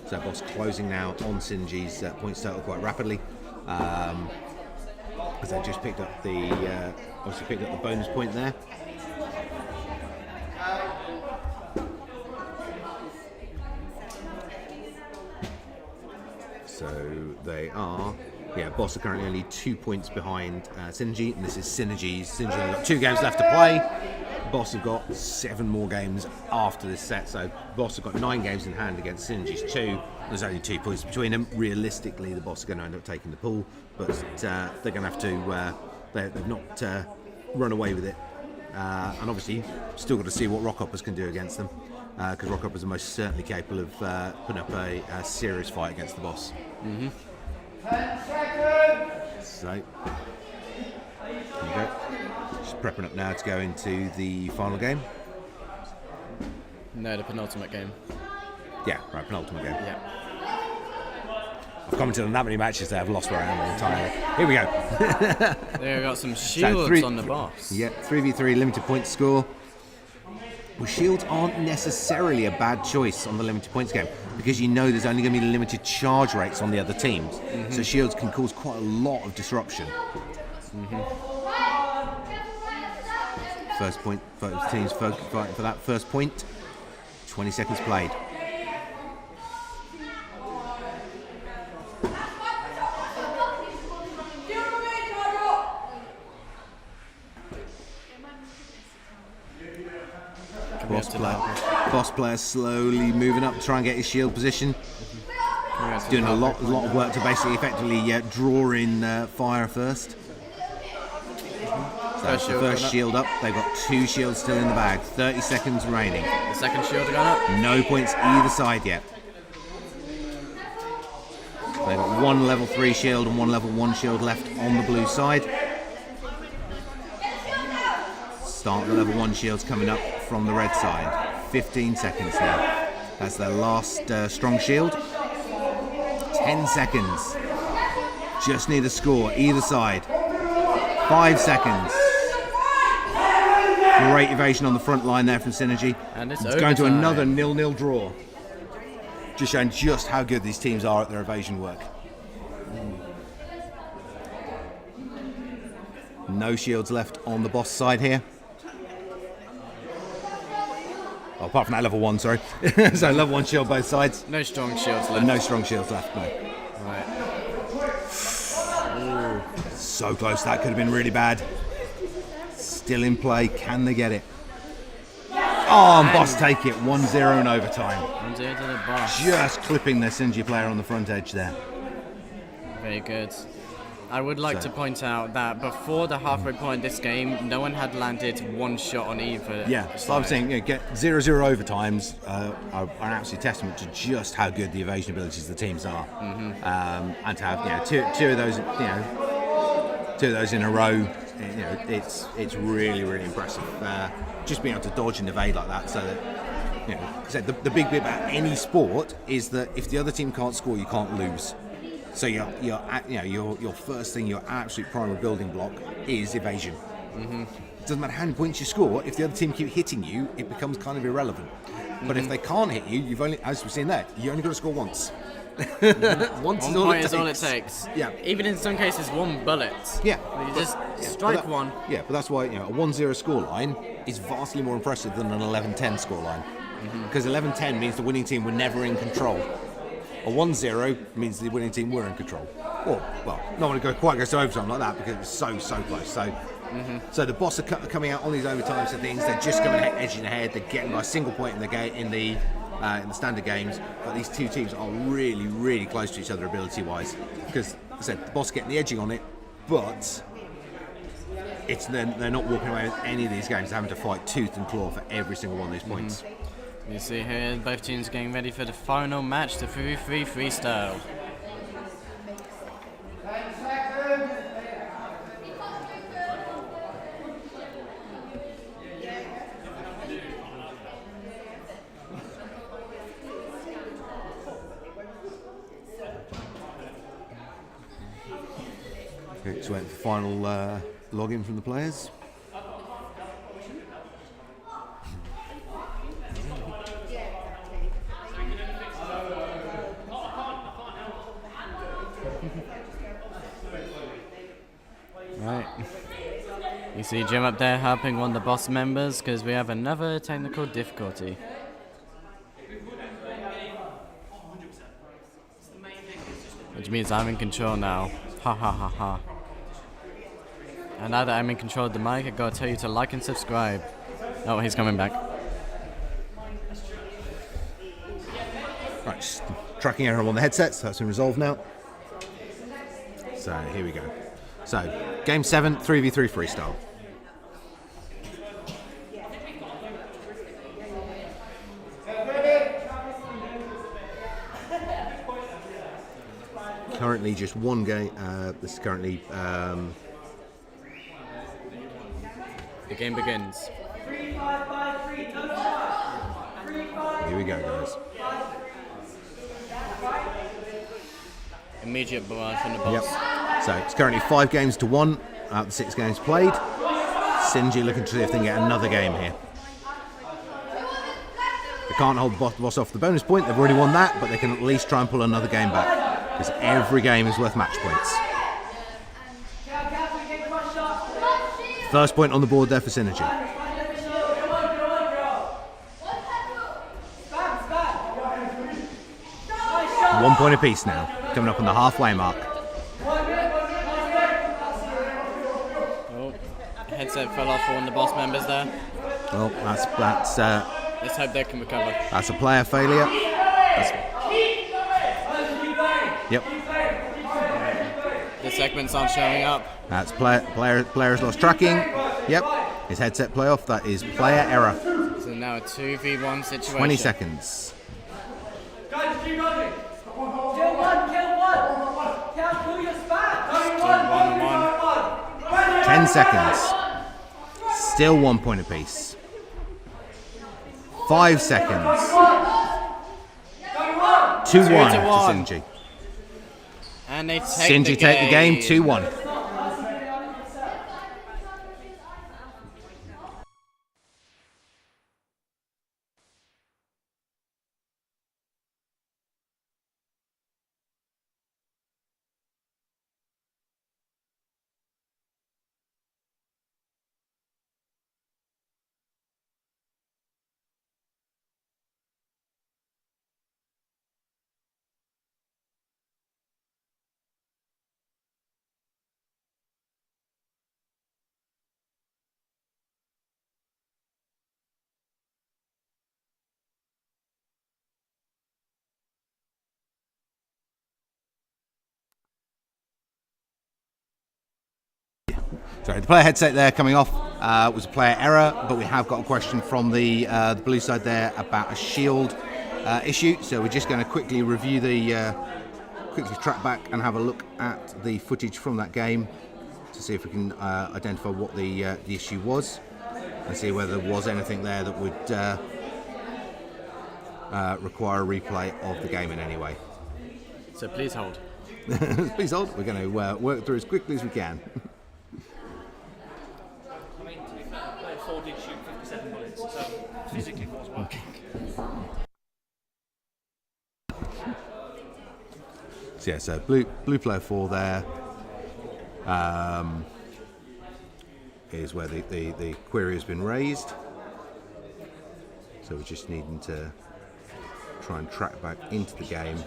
So Boss closing now on Synergy's points total quite rapidly, because they just picked up the bonus point there. So they are, Boss are currently only 2 points behind Synergy, and this is Synergy's. Synergy have got 2 games left to play. Boss have got 7 more games after this set, so Boss have got 9 games in hand against Synergy's 2. There's only 2 points between them. Realistically, the Boss are going to end up taking the pool, but they're going to have to. They've not run away with it, and obviously still got to see what Rockhoppers can do against them, because Rockhoppers are most certainly capable of putting up a serious fight against the Boss. 10 seconds. So, there you go. Just prepping up now to go into the final game. No, the penultimate game. Yeah, right, penultimate game. Yeah. I've commented on that many matches that I've lost where I am all the time. Here we go. They've got some shields on the boss. Yeah, 3v3 limited point score. Well, shields aren't necessarily a bad choice on the limited points game because you know there's only going to be limited charge rates on the other teams. So shields can cause quite a lot of disruption. First point, both teams fighting for that first point. 20 seconds played. Boss player slowly moving up to try and get his shield position. Doing a lot of work to basically effectively draw in fire first. So that's the first shield up. They've got 2 shields still in the bag. 30 seconds remaining. The second shield gone up. No points either side yet. They've got 1 level 3 shield and 1 level 1 shield left on the blue side. Start the level 1 shields coming up from the red side. 15 seconds now. That's their last strong shield. 10 seconds. Just need a score either side. 5 seconds. Great evasion on the front line there from Synergy. And it's going to another 0-0 draw. Just showing just how good these teams are at their evasion work. No shields left on the boss side here. Oh, apart from that level 1, sorry. So level 1 shield both sides. No strong shields left. No strong shields left, no. Right. So close, that could have been really bad. Still in play, can they get it? Oh, and Boss take it, 1-0 in overtime. 1-0 to the boss. Just clipping their Synergy player on the front edge there. Very good. I would like to point out that before the halfway point this game, no one had landed 1 shot on either. Yeah, so I'm saying get 0-0 overtimes are an absolute testament to just how good the evasion abilities of the teams are, and to have two of those in a row, it's really impressive. Just being able to dodge and evade like that, so that the big bit about any sport is that if the other team can't score, you can't lose. So your first thing, your absolute primary building block is evasion. It doesn't matter how many points you score, if the other team keep hitting you, it becomes kind of irrelevant. But if they can't hit you, you've only, as we've seen there, you only got to score once. One point is all it takes. Yeah. Even in some cases, 1 bullet. Yeah. You just strike one. Yeah, but that's why a 1-0 scoreline is vastly more impressive than an 11-10 scoreline. Because 11-10 means the winning team were never in control. A 1-0 means the winning team were in control. Or, well, not going to quite go to overtime like that because it was so close. So the boss are coming out on these overtimes and things. They're just coming edging ahead. They're getting by a single point in the standard games. But these two teams are really close to each other ability-wise. Because, as I said, the boss getting the edging on it, but they're not walking away with any of these games. They're having to fight tooth and claw for every single one of these points. You see here, both teams getting ready for the final match, the 3v3 freestyle. Okay, so waiting for final login from the players. Right. You see Jim up there helping one of the boss members because we have another technical difficulty. Which means I'm in control now. Ha ha ha ha. And now that I'm in control of the mic, I gotta tell you to like and subscribe. Oh, he's coming back. Right, just tracking error on the headsets, so that's been resolved now. So here we go. So, game 7, 3v3 freestyle. Currently just one game, this is currently The game begins. 3-5 by 3, no stop. 3-5. Here we go, guys. Immediate barrage from the boss. Yep. So it's currently 5 games to 1 out of the 6 games played. Sinji looking to see if they can get another game here. They can't hold the boss off the bonus point. They've already won that, but they can at least try and pull another game back because every game is worth match points. First point on the board there for Synergy. 1 point apiece now, coming up on the halfway mark. Oh, headset fell off for one of the boss members there. Well, Let's hope they can recover. that's a player failure. Yep, The segments aren't showing up. that's player's lost tracking. Yep, his headset play off. That is player error. So now a 2v1 situation. 20 seconds. Guys, keep running. Kill one. Count through your span. 10 seconds. Still 1 point apiece. 5 seconds. 2-1 to 2-1. Sinji. And they take Sinji take the game 2-1. Sorry, the player headset there coming off was a player error, but we have got a question from the blue side there about a shield issue. So we're just going to quickly review quickly track back and have a look at the footage from that game to see if we can identify what the issue was and see whether there was anything there that would require a replay of the game in any way. So please hold. Please hold. We're going to work through as quickly as we can. I mean, to be fair, player 4 did shoot 57 bullets, so physically it was working. So yeah, so blue player 4 there is where the query has been raised. So we're just needing to try and track back into the game.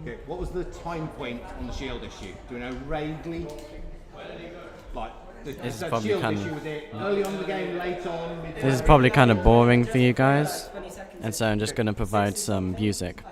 Okay, what was the time point on the shield issue? Do we know vaguely? Like, This is the probably shield kind issue, of- was it early on in the game, late on? This is probably kind of boring for you guys, and so I'm just going to provide some music.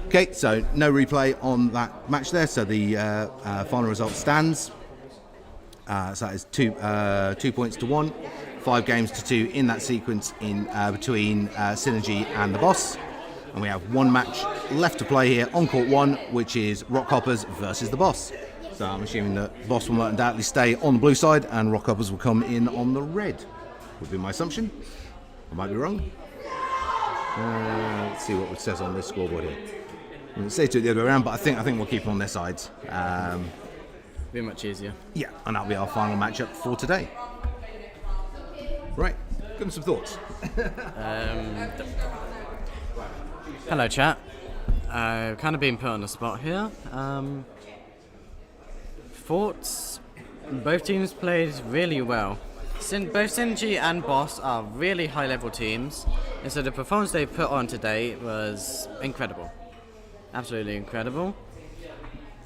Okay, so no replay on that match there. So the final result stands. So that is 2 points to 1, 5 games to 2 in that sequence in between Synergy and the Boss. And we have one match left to play here on court 1, which is Rockhoppers versus the Boss. So I'm assuming that Boss will undoubtedly stay on the blue side and Rockhoppers will come in on the red. Would be my assumption. I might be wrong. Let's see what it says on this scoreboard here. I'm going to say to it the other way around, but I think we'll keep them on their sides. Be much easier. Yeah, and that'll be our final matchup for today. Right, give me some thoughts. Hello, chat. I've kind of been put on the spot here. Thoughts? Both teams played really well. Both Synergy and Boss are really high-level teams, and so the performance they put on today was incredible. Absolutely incredible.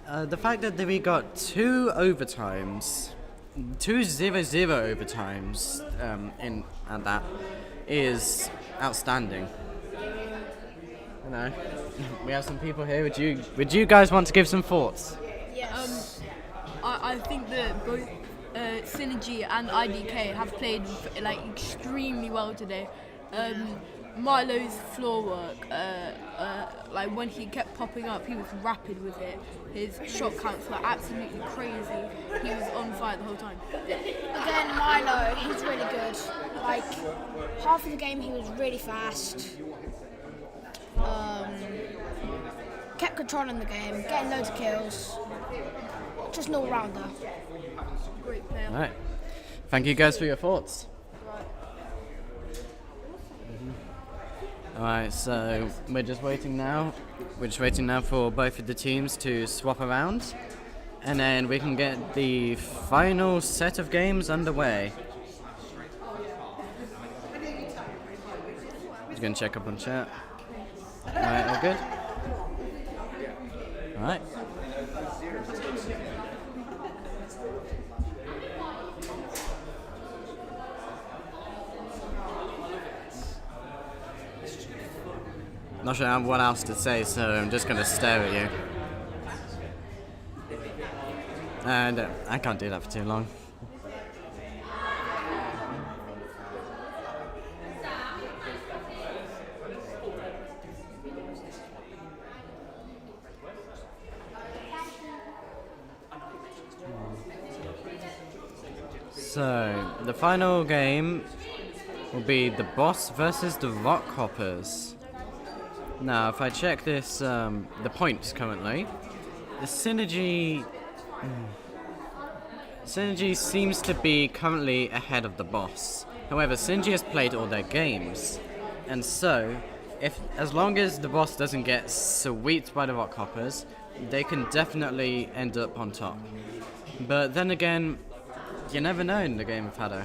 The fact that we got 2 overtimes, 2 0-0 overtimes at that is outstanding. You know, we have some people here. Would you guys want to give some thoughts? Yes. I think that both Synergy and IDK have played like extremely well today. Milo's floor work, like when he kept popping up, he was rapid with it. His shot counts were absolutely crazy. He was on fire the whole time. Again, Milo, he's really good. Like, half of the game he was really fast. Kept controlling the game, getting loads of kills. Just an all-rounder. Great player. All right. Thank you guys for your thoughts. Alright, so we're just waiting now. We're just waiting now for both of the teams to swap around, and then we can get the final set of games underway. Just gonna check up on chat. Alright, all good? Alright. Not sure what else to say, so I'm just going to stare at you. And I can't do that for too long. So, the final game will be the Boss versus the Rockhoppers. Now, if I check this, the points currently, the Synergy seems to be currently ahead of the Boss. However, Synergy has played all their games, and so, as long as the Boss doesn't get swept by the Rockhoppers, they can definitely end up on top. But then again, you never know in the game of HADO.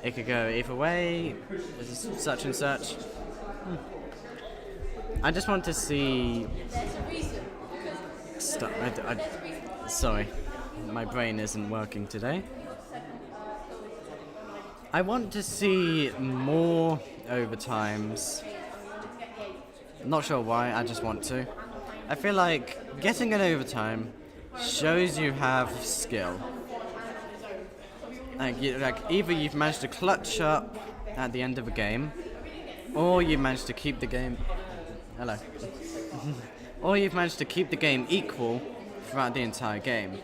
It could go either way, such and such. I just want to see. Stop. Sorry, my brain isn't working today. I want to see more overtimes. Not sure why, I just want to. I feel like getting an overtime shows you have skill. Like either you've managed to clutch up at the end of a game, or you've managed to keep the game. Hello. Or you've managed to keep the game equal throughout the entire game.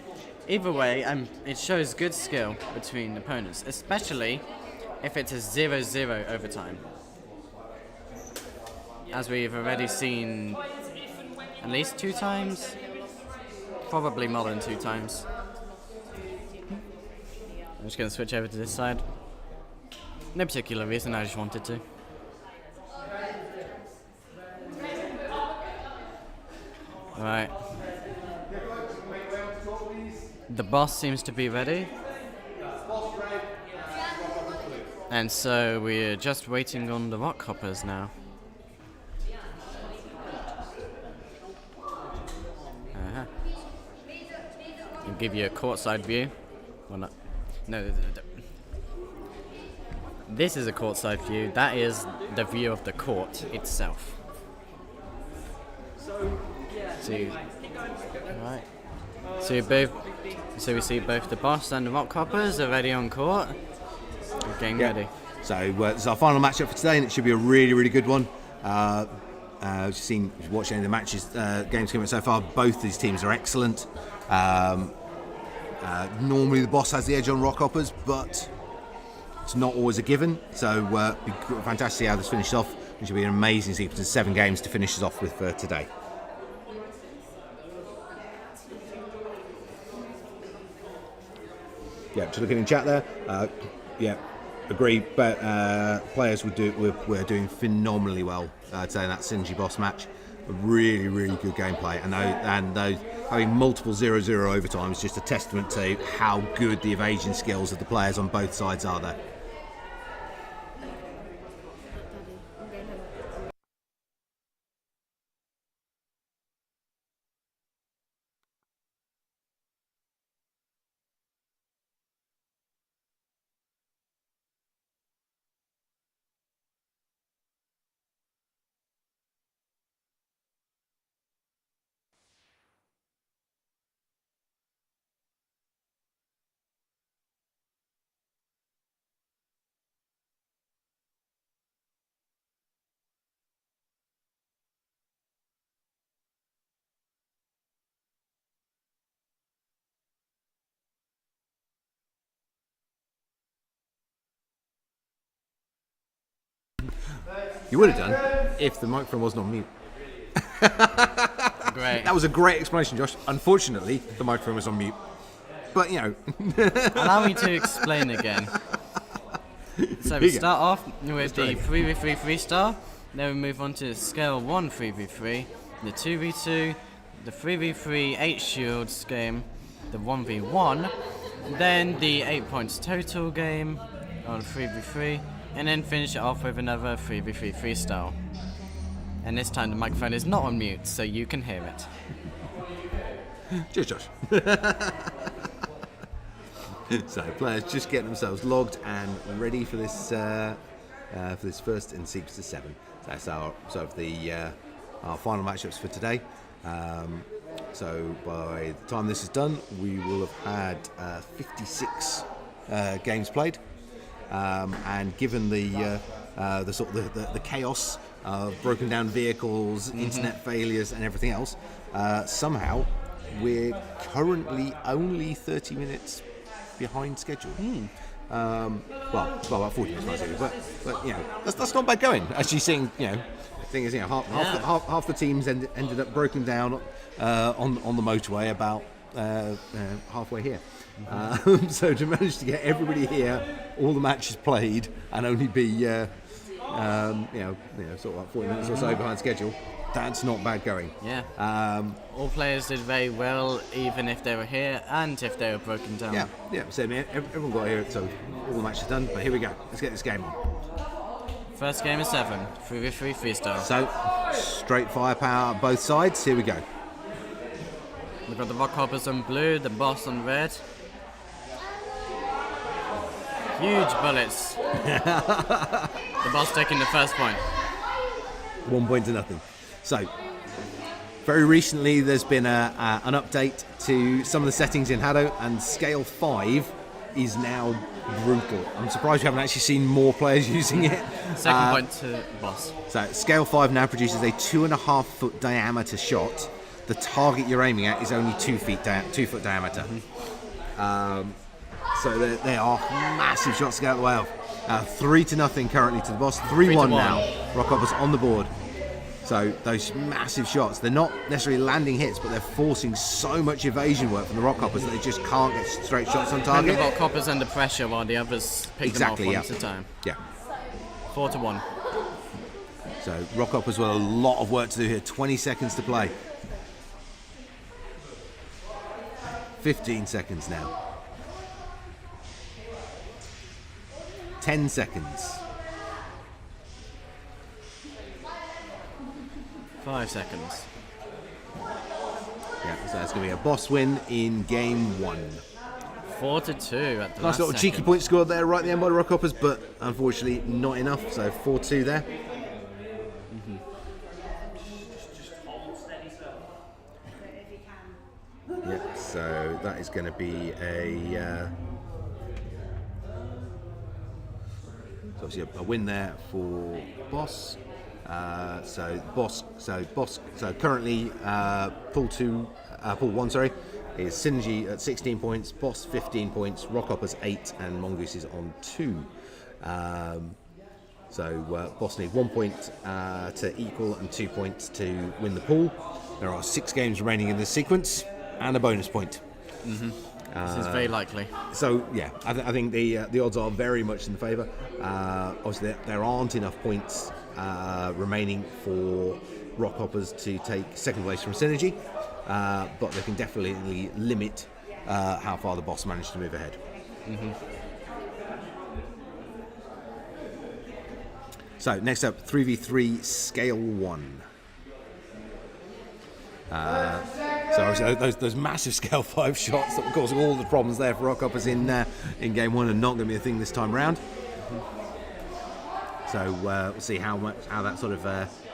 Either way, it shows good skill between opponents, especially if it's a 0-0 overtime. As we've already seen at least 2 times, probably more than 2 times. I'm just going to switch over to this side. No particular reason, I just wanted to. Right. The Boss seems to be ready. And so we're just waiting on the Rockhoppers now. I'll give you a courtside view. Well, no. This is a courtside view. That is the view of the court itself. So we see both the Boss and the Rockhoppers are ready on court. Getting ready. So it's our final matchup for today, and it should be a really, really good one. Watching any of the matches, games coming so far, both these teams are excellent. Normally the Boss has the edge on Rockhoppers, but it's not always a given. So it'd be fantastic to see how this finishes off. It should be an amazing sequence of 7 games to finish us off with for today. Yeah, just looking in chat there. Agree. But players were doing phenomenally well today in that Synergy Boss match. A really, really good gameplay, and those having multiple 0-0 overtime is just a testament to how good the evasion skills of the players on both sides are there. You would have done if the microphone wasn't on mute. Great. That was a great explanation, Josh. Unfortunately, the microphone was on mute. But, you know. Allow me to explain again. So we start off with the 3v3 freestyle, then we move on to scale 1 3v3, the 2v2, the 3v3 8 shields game, the 1v1, then the 8 points total game on 3v3, and then finish it off with another 3v3 freestyle. And this time the microphone is not on mute, so you can hear it. Cheers, Josh. So players just getting themselves logged and ready for this first in sequence of 7. So that's our final matchups for today. So by the time this is done, we will have had 56 games played, and given the chaos of broken down vehicles, internet failures, and everything else, somehow we're currently only 30 minutes behind schedule. Well, about 40 minutes behind schedule, but you know that's not bad going. Actually, seeing the thing is, half the teams ended up broken down on the motorway about halfway here. So to manage to get everybody here, all the matches played, and only be sort of like 40 minutes or so behind schedule, that's not bad going. Yeah. All players did very well, even if they were here and if they were broken down. Yeah. So everyone got here, so all the matches done. But here we go. Let's get this game on. First game is 7, 3v3 freestyle. So straight firepower both sides. Here we go. We've got the Rockhoppers on blue, the Boss on red. Huge bullets. The Boss taking the first point. 1 point to nothing. So, very recently there's been an update to some of the settings in HADO, and Scale 5 is now brutal. I'm surprised we haven't actually seen more players using it. Second point to Boss. So, Scale 5 now produces a 2.5 foot diameter shot. The target you're aiming at is only 2 foot diameter. So they are massive shots to get out of the way of. 3-0 currently to the Boss. 3-1 now. Rockhoppers on the board. So those massive shots, they're not necessarily landing hits, but they're forcing so much evasion work from the Rockhoppers that they just can't get straight shots on target. And the Rockhoppers under pressure while the others pick them off one at a time. Yeah. 4-1. So Rockhoppers with a lot of work to do here. 20 seconds to play. 15 seconds now. 10 seconds. 5 seconds. Yeah, so that's going to be a Boss win in game 1. 4-2 at the Nice last little cheeky second. point scored there right at the end by the Rockhoppers, but unfortunately not enough. So 4-2 there. Yeah, so that is going to be a so obviously a win there for Boss. So currently pool one, sorry, is Synergy at 16 points, Boss 15 points, Rockhoppers 8, and Mongoose is on 2. So Boss need 1 point to equal and 2 points to win the pool. There are 6 games remaining in this sequence and a bonus point. This is very likely. So yeah, I think the odds are very much in favour. Obviously, there aren't enough points remaining for Rockhoppers to take second place from Synergy, but they can definitely limit how far the Boss managed to move ahead. So next up, 3v3 Scale 1. So obviously those massive Scale 5 shots that were causing all the problems there for Rockhoppers in Game 1 are not going to be a thing this time round. So we'll see how that sort of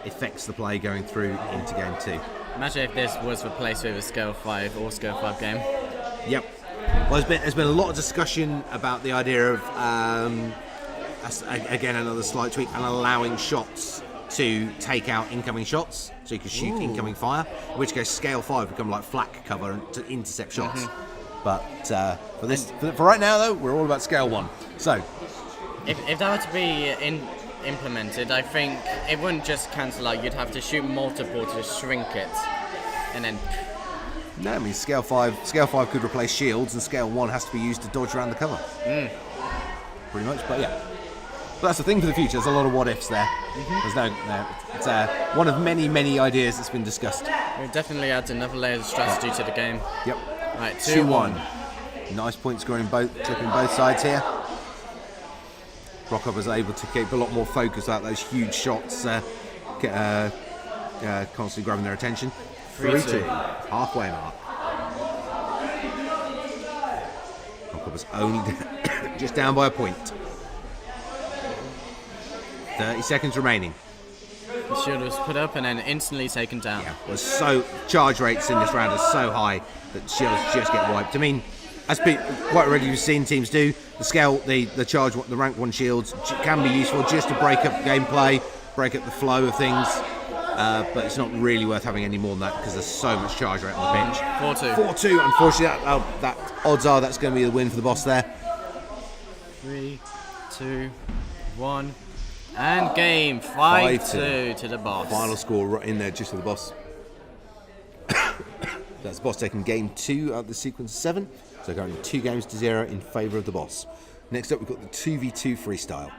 affects the play going through into Game 2. Imagine if this was replaced with a Scale 5 or Scale 5 game. Yep. Well, there's been a lot of discussion about the idea of again another slight tweak and allowing shots to take out incoming shots, so you can shoot incoming fire. In which case, Scale 5 become like flak cover to intercept shots. But for right now, though, we're all about Scale 1. So, if that were to be implemented, I think it wouldn't just cancel out. You'd have to shoot multiple to shrink it, and then. No, I mean Scale 5 could replace shields, and Scale 1 has to be used to dodge around the cover. Pretty much, but yeah. But that's the thing for the future. There's a lot of what ifs there. There's no. It's one of many ideas that's been discussed. It definitely adds another layer of strategy to the game. Yep. Right, 2-1. Nice point scoring clipping both sides here. Rockhoppers are able to keep a lot more focus out those huge shots, constantly grabbing their attention. 3-2. Halfway mark. Rockhoppers only just down by a point. 30 seconds remaining. The shield was put up and then instantly taken down. Yeah, charge rates in this round are so high that shields just get wiped. I mean, as quite regularly we've seen teams do, the rank 1 shields can be useful just to break up gameplay, break up the flow of things, but it's not really worth having any more than that because there's so much charge rate on the pitch. 4-2. 4-2, unfortunately, that odds are that's going to be the win for the Boss there. 3, 2, 1. And game 5-2 to the Boss. Final score right in there just for the Boss. That's the Boss taking game 2 out of the sequence of 7. So currently 2-0 in favour of the Boss. Next up we've got the 2v2 freestyle.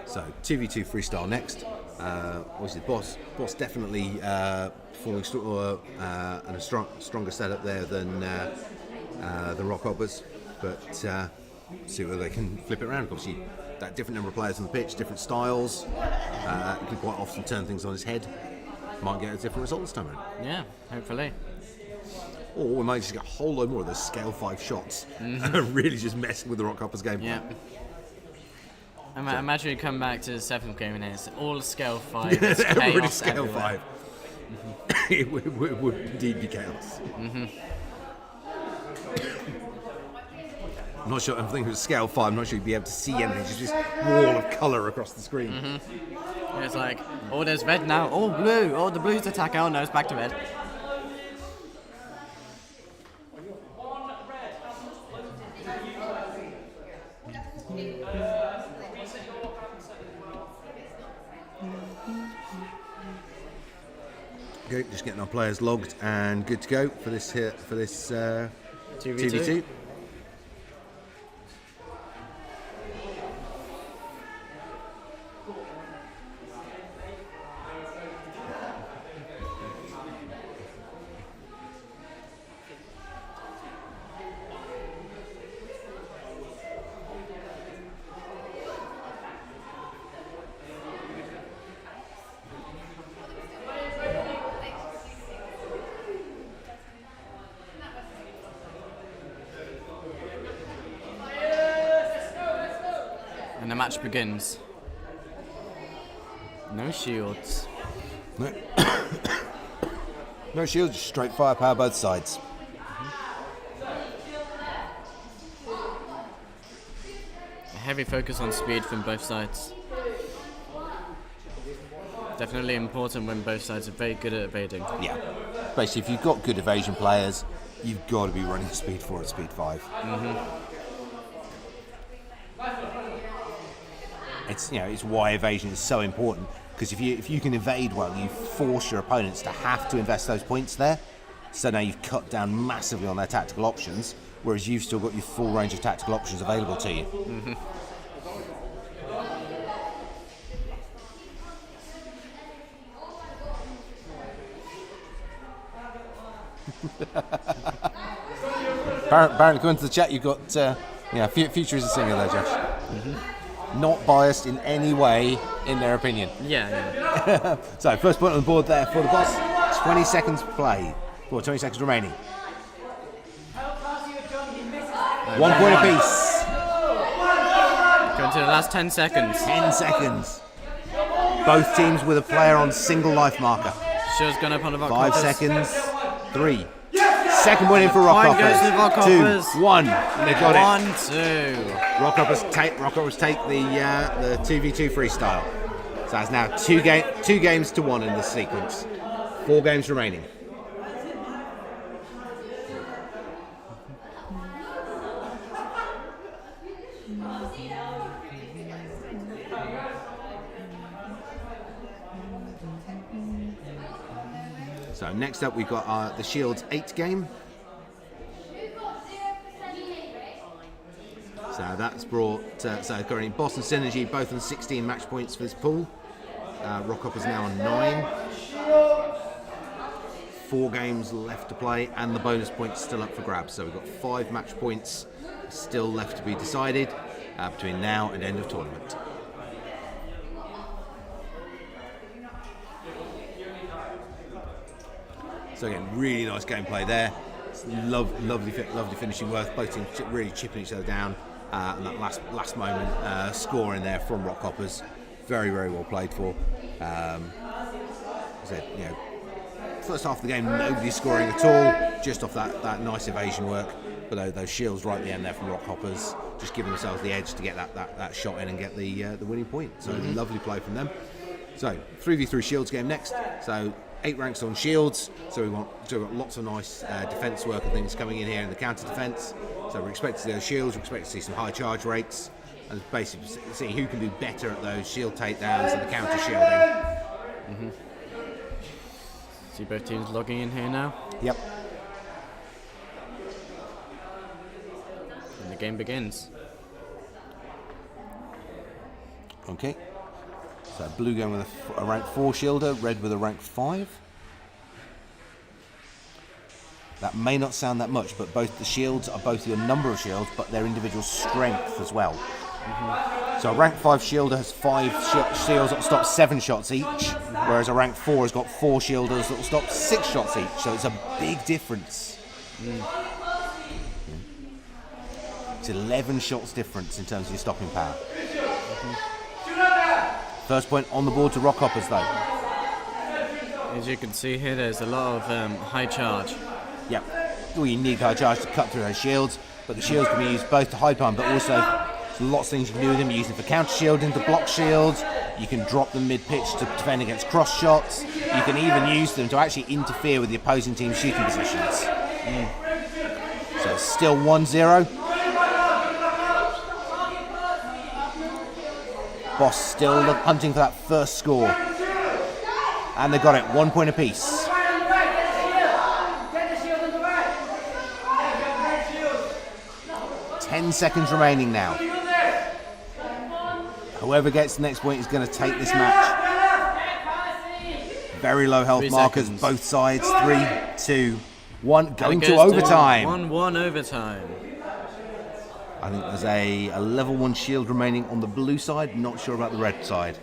So 2v2 freestyle next. Obviously, Boss definitely performing and a stronger setup there than the Rockhoppers, but see whether they can flip it around. Obviously, that different number of players on the pitch, different styles, can quite often turn things on its head. Might get a different result this time around. Yeah, hopefully. Or we might just get a whole load more of those Scale 5 shots and really just messing with the Rockhoppers game. Yeah. Imagine you come back to the 7th game and it's all Scale 5. It's Everybody's chaos Scale everywhere. 5. It would indeed be chaos. I'm not sure. I'm thinking of Scale 5. I'm not sure you'd be able to see anything. It's just this wall of colour across the screen. And it's like, oh, there's red now. Oh, blue. Oh, the blue's attack. Oh, no, it's back to red. Okay, just getting our players logged and good to go for this 2v2. match begins. No shields. No shields, just straight firepower both sides. A heavy focus on speed from both sides. Definitely important when both sides are very good at evading. Yeah. Basically, if you've got good evasion players, you've got to be running speed 4 and speed 5. It's why evasion is so important, because if you can evade well, you force your opponents to have to invest those points there. So now you've cut down massively on their tactical options, whereas you've still got your full range of tactical options available to you. Apparently, according to the chat, you've got Future is a singer there, Josh. Not biased in any way in their opinion. Yeah. So, first point on the board there for the boss. 20 seconds play. 20 seconds remaining. 1 point apiece. Going to the last 10 seconds. 10 seconds. Both teams with a player on single life marker. Shield's gone up on the rock 5 hoppers. seconds. 3. Second point in for Rock Point goes to the Rock Hoppers. Hoppers. 2, 1. And they got 1, 2. Rock Hoppers take the 2v2 freestyle. So that's now 2 games to 1 in this sequence. 4 games remaining. So next up we've got the Shields 8 game. So that's brought, currently Boston Synergy both on 16 match points for this pool. Rock Hoppers now on 9. 4 games left to play and the bonus points still up for grabs. So we've got 5 match points still left to be decided between now and end of tournament. So again, really nice gameplay there. Lovely finishing work. Both teams really chipping each other down. And that last moment score in there from Rock Hoppers, very well played for. First half of the game, nobody's scoring at all, just off that nice evasion work. But those shields right at the end there from Rock Hoppers, just giving themselves the edge to get that shot in and get the winning point. So lovely play from them. So 3v3 shields game next. So 8 ranks on shields, so we've got lots of nice defence work and things coming in here in the counter defence. So we're expecting to see those shields, we're expecting to see some high charge rates, and basically see who can do better at those shield takedowns and the counter shielding. See both teams logging in here now. Yep. And the game begins. Okay. So blue going with a rank 4 shielder, red with a rank 5. That may not sound that much, but both the shields are both your number of shields, but their individual strength as well. So a rank 5 shielder has 5 shields that will stop 7 shots each, whereas a rank 4 has got 4 shielders that will stop 6 shots each. So it's a big difference. It's 11 shots difference in terms of your stopping power. First point on the board to Rock Hoppers though. As you can see here, there's a lot of high charge. Yep. Well, you need high charge to cut through those shields, but the shields can be used both to hide behind, but also lots of things you can do with them. You use them for counter shielding, to block shields. You can drop them mid-pitch to defend against cross shots. You can even use them to actually interfere with the opposing team's shooting positions. So it's still 1-0. Boss still hunting for that first score. And they got it, 1 point apiece. Get the shield on the right. 10 seconds remaining now. Whoever gets the next point is going to take this match. Very low health 3 markers, seconds. both sides. 3, 2, 1, going And it to goes overtime. 1-1 overtime. I think there's a level 1 shield remaining on the blue side, not sure about the red side.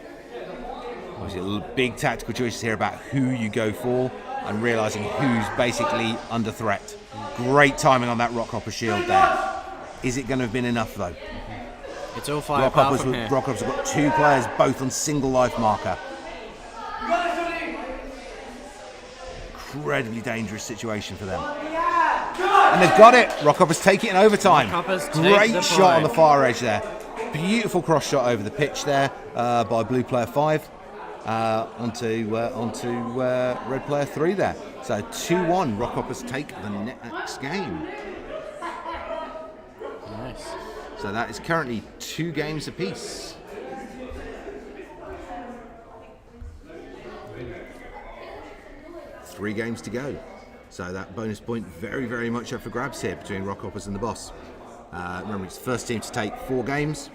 Obviously, big tactical choices here about who you go for and realising who's basically under threat. Great timing on that Rock Hopper shield there. Is it going to have been enough though? It's all firepower from here. Rockhoppers have got 2 players, both on single life marker. Incredibly dangerous situation for them. And they've got it. Rockhoppers take it in overtime. Great shot on the far edge there. Beautiful cross shot over the pitch there by blue player 5 onto red player 3 there. So 2-1. Rockhoppers take the next game. Nice. So that is currently 2 games apiece. Three games to go. So that bonus point very, very much up for grabs here between Rockhoppers and the Boss. Remember, it's the first team to take 4 games.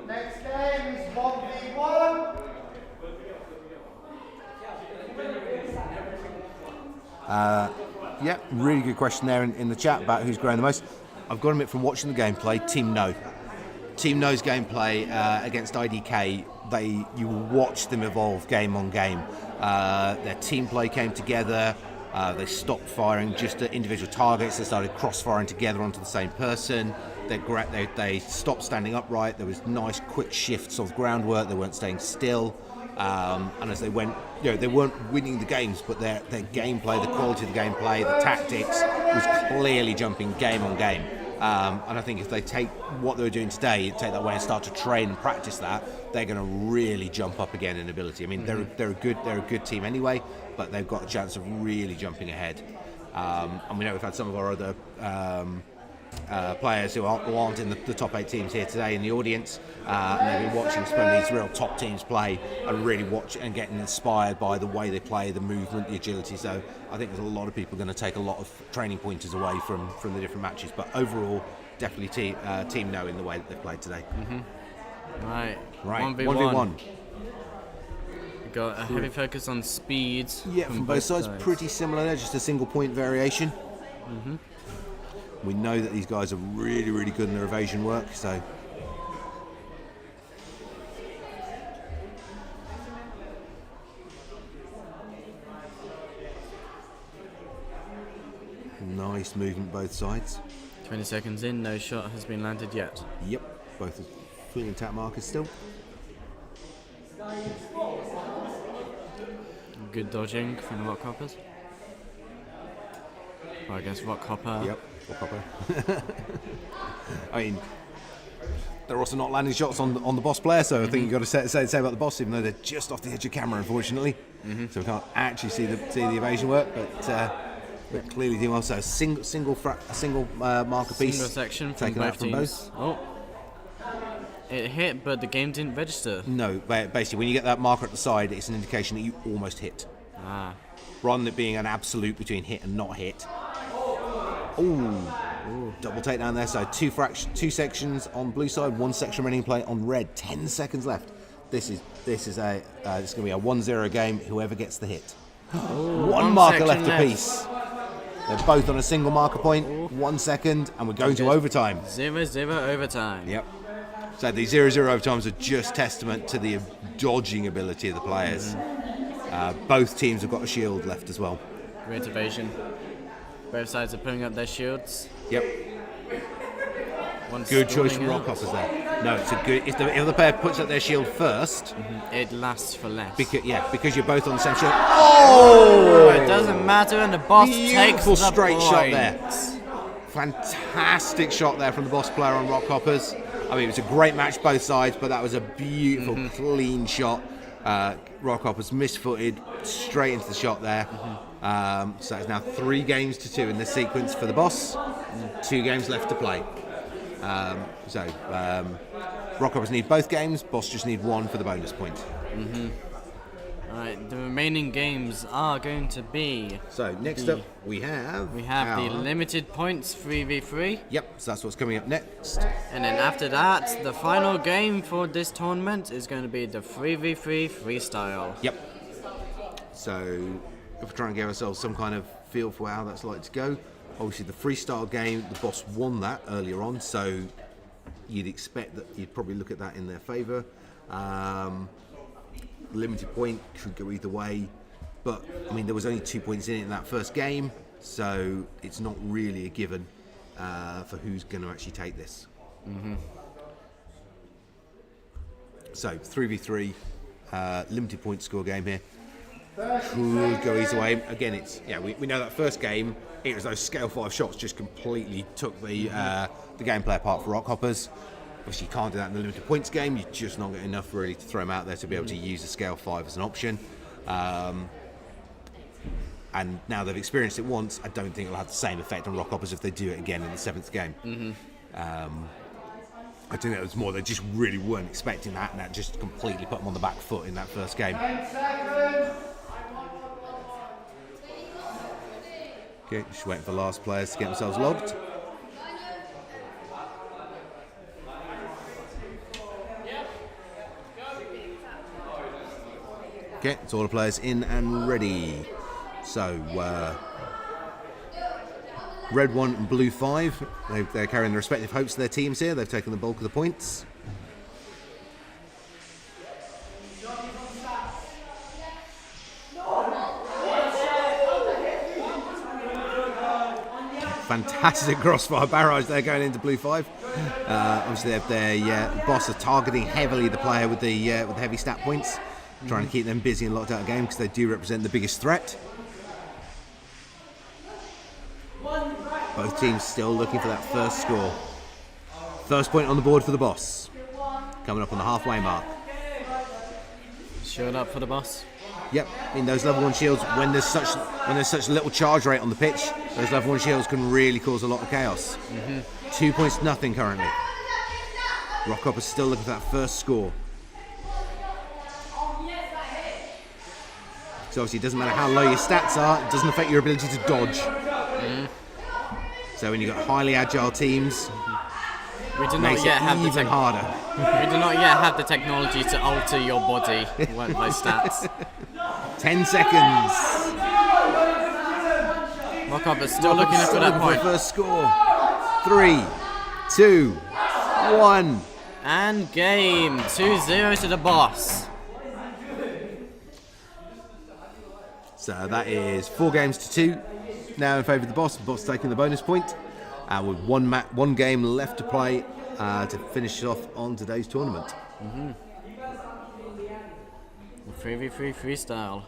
Next game is 1v1. Yeah, really good question there in the chat about who's growing the most. I've got to admit, from watching the gameplay, Team No. Team No's gameplay against IDK, you watch them evolve game on game. Their team play came together. They stopped firing just at individual targets. They started cross-firing together onto the same person. They stopped standing upright. There was nice quick shifts of groundwork. They weren't staying still. And as they went, they weren't winning the games, but their gameplay, the quality of the gameplay, the tactics was clearly jumping game on game. And I think if they take what they were doing today, take that away and start to train and practice that, they're going to really jump up again in ability. I mean, they're a good team anyway, but they've got a chance of really jumping ahead. And we know we've had some of our other players who aren't in the top 8 teams here today in the audience, and they've been watching some of these real top teams play and really watch and getting inspired by the way they play, the movement, the agility. So I think there's a lot of people going to take a lot of training pointers away from the different matches. But overall, definitely Team No in the way that they've played today. Right. 1v1. We've got a heavy focus on speed. Yeah, from both sides, pretty similar there, just a single point variation. We know that these guys are really, really good in their evasion work, so. Nice movement both sides. 20 seconds in, no shot has been landed yet. Yep, both are fully intact markers still. Good dodging from the Rockhoppers. Well, I guess Rockhopper. Yep, Rockhopper. I mean, they're also not landing shots on the Boss player, so I think you've got to say about the Boss, even though they're just off the edge of camera, unfortunately. So we can't actually see the evasion work, but clearly doing well. So a single marker piece. Single section from taken both out from teams. both. Oh. It hit, but the game didn't register. No, basically, when you get that marker at the side, it's an indication that you almost hit. Rather than it being an absolute between hit and not hit. Ooh. Double takedown there. So two sections on blue side, 1 section remaining play on red. 10 seconds left. This is going to be a 1-0 game. Whoever gets the hit. One marker left apiece. They're both on a single marker point. 1 second, and we're going to overtime. 0-0 overtime. Yep. So the 0-0 overtimes are just testament to the dodging ability of the players. Both teams have got a shield left as well. Great evasion. Both sides are putting up their shields. Yep. One's good choice from stalling out. Rockhoppers there. No, it's a good. If the player puts up their shield first, it lasts for less. Because you're both on the same shield. Oh! It doesn't matter, and the Boss takes the straight point. shot there. Fantastic shot there from the Boss player on Rockhoppers. I mean, it was a great match both sides, but that was a beautiful, clean shot. Rockhoppers misfooted straight into the shot there. So it's now 3 games to 2 in this sequence for the Boss. 2 games left to play. Rockhoppers need both games. Boss just need 1 for the bonus point. Right, the remaining games are going to be. So next up we have the limited points 3v3. Yep, so that's what's coming up next. And then after that, the final game for this tournament is going to be the 3v3 freestyle. Yep. So if we're trying to give ourselves some kind of feel for how that's like to go, obviously the freestyle game, the Boss won that earlier on, so you'd expect that you'd probably look at that in their favour. Limited point could go either way, but I mean there was only 2 points in it in that first game, so it's not really a given for who's going to actually take this. So 3v3, limited point score game here. Could go either way. Again, we know that first game, it was those scale 5 shots just completely took the gameplay apart for Rockhoppers. Obviously, you can't do that in the limited points game. You're just not getting enough really to throw them out there to be able to use the scale 5 as an option. And now they've experienced it once, I don't think it'll have the same effect on Rockhoppers if they do it again in the 7th game. I think that was more they just really weren't expecting that, and that just completely put them on the back foot in that first game. 10 seconds. Okay, just waiting for the last players to get themselves logged. Okay, it's all the players in and ready. So, red 1 and blue 5, they're carrying the respective hopes of their teams here. They've taken the bulk of the points. Fantastic crossfire barrage there going into blue 5. Obviously, their boss are targeting heavily the player with the heavy stat points, trying to keep them busy and locked out of game because they do represent the biggest threat. Both teams still looking for that first score. First point on the board for the boss. Coming up on the halfway mark. Shield up for the boss. Yep, in those level 1 shields, when there's such little charge rate on the pitch, those level 1 shields can really cause a lot of chaos. 2 points to nothing currently. Rockhoppers still looking for that first score. So obviously it doesn't matter how low your stats are, it doesn't affect your ability to dodge. So when you've got highly agile teams, We do it not makes yet it have the even harder. We do not yet have the technology to alter your body by stats. 10 seconds. Rockhoppers still looking for that For point. first score. 3, 2, 1. And game 2-0 to the boss. So that is 4 games to 2. Now in favour of the boss. The boss taking the bonus point. With one game left to play to finish off on today's tournament. 3v3 freestyle.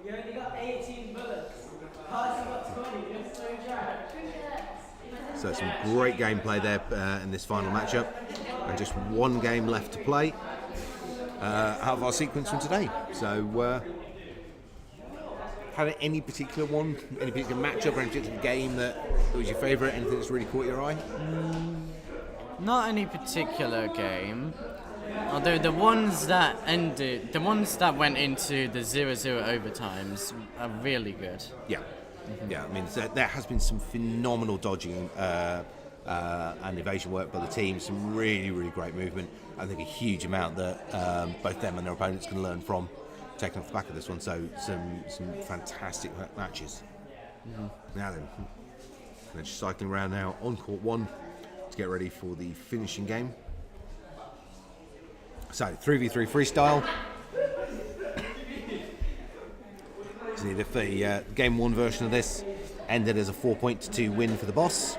You only got 18 bullets. Cards got 20. You're so jacked. So some great gameplay there in this final matchup. And just 1 game left to play out of our sequence from today. So had any particular matchup or any particular game that was your favourite? Anything that's really caught your eye? Not any particular game. Although the ones that went into the 0-0 overtimes are really good. Yeah. Yeah, I mean, there has been some phenomenal dodging and evasion work by the team, some really, really great movement. I think a huge amount that both them and their opponents can learn from taking off the back of this one. So some fantastic matches. Now then, they're just cycling around now on court 1 to get ready for the finishing game. So 3v3 freestyle. So the game 1 version of this ended as a 4-2 win for the boss.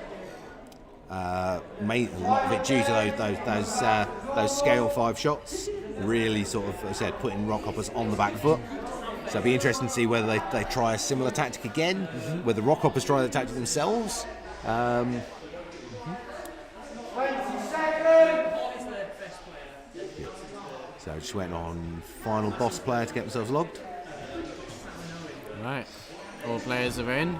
Made a lot of it due to those scale 5 shots, really sort of, as I said, putting Rockhoppers on the back foot. So it'll be interesting to see whether they try a similar tactic again, whether Rockhoppers try the tactic themselves. 20 seconds. So just went on final boss player to get themselves logged. Right, all players are in.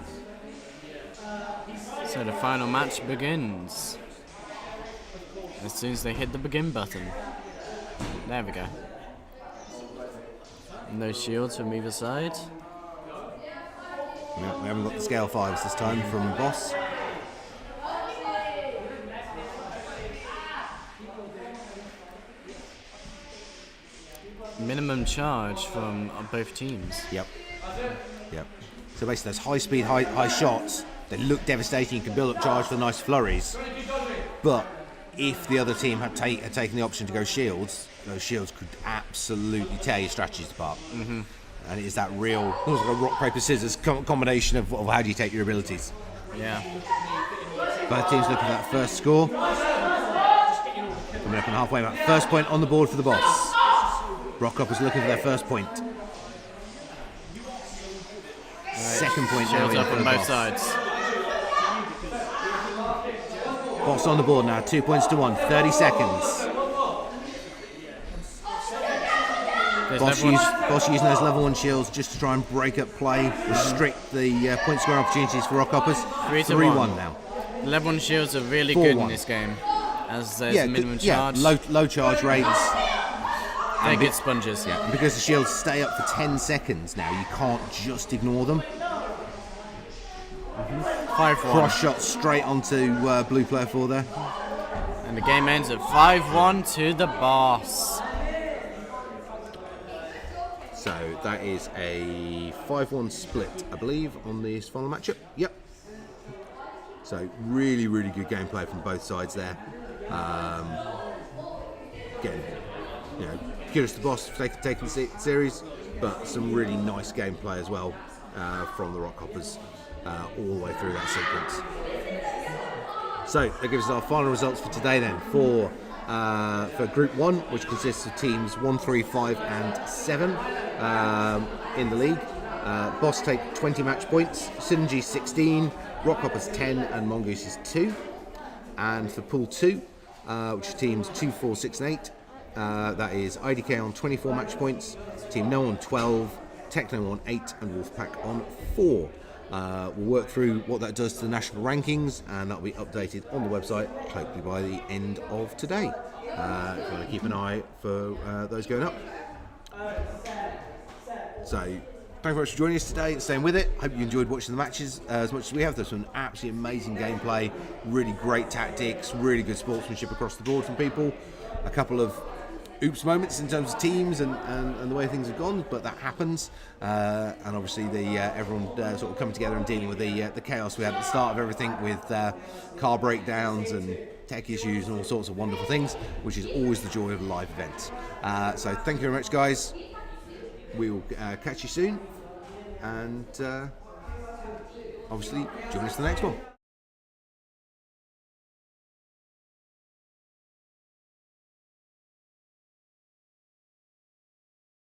So the final match begins. As soon as they hit the begin button. There we go. No shields from either side. No, we haven't got the scale 5s this time from boss. Minimum charge from both teams. Yep. So basically, those high-speed, high shots, they look devastating. You can build up charge for nice flurries. But if the other team had taken the option to go shields, those shields could absolutely tear your strategies apart. And it is that real almost like a rock, paper, scissors combination of how do you take your abilities. Yeah. Both teams looking at that first score. Coming up on halfway mark. First point on the board for the boss. Rockhoppers looking for their first point. Second point now Shields in up for on the both boss. sides. Boss on the board now, 2 points to 1, 30 seconds. Boss using those level 1 shields just to try and break up play, restrict the point scoring opportunities for Rockhoppers. 3-1 now. Level 1 shields are really 4-1. good in this game, as there's minimum charge. Low charge rates. They're good sponges. Yeah, and because the shields stay up for 10 seconds now, you can't just ignore them. 5-1. Cross shot straight onto blue player 4 there. And the game ends at 5-1 to the boss. So that is a 5-1 split, I believe, on this final matchup. Yep. So really, really good gameplay from both sides there. Again, you know, curious the boss for taking the series, but some really nice gameplay as well from the Rockhoppers all the way through that sequence. So that gives us our final results for today then. For Group 1, which consists of teams 1, 3, 5 and 7 in the league. Boss take 20 match points, Synergy 16, Rockhoppers 10 and Mongooses 2. And for Pool 2, which is teams 2, 4, 6 and 8, that is IDK on 24 match points, Team No on 12, Techno on 8 and Wolfpack on 4. We'll work through what that does to the national rankings, and that'll be updated on the website hopefully by the end of today. If you want to keep an eye for those going up. So, thank you very much for joining us today and staying with it. Hope you enjoyed watching the matches as much as we have. There's some absolutely amazing gameplay, really great tactics, really good sportsmanship across the board from people. A couple of oops moments in terms of teams and the way things have gone, but that happens. And obviously everyone sort of coming together and dealing with the chaos we had at the start of everything with car breakdowns and tech issues and all sorts of wonderful things, which is always the joy of a live event. So thank you very much, guys. We will catch you soon, and obviously join us for the next one.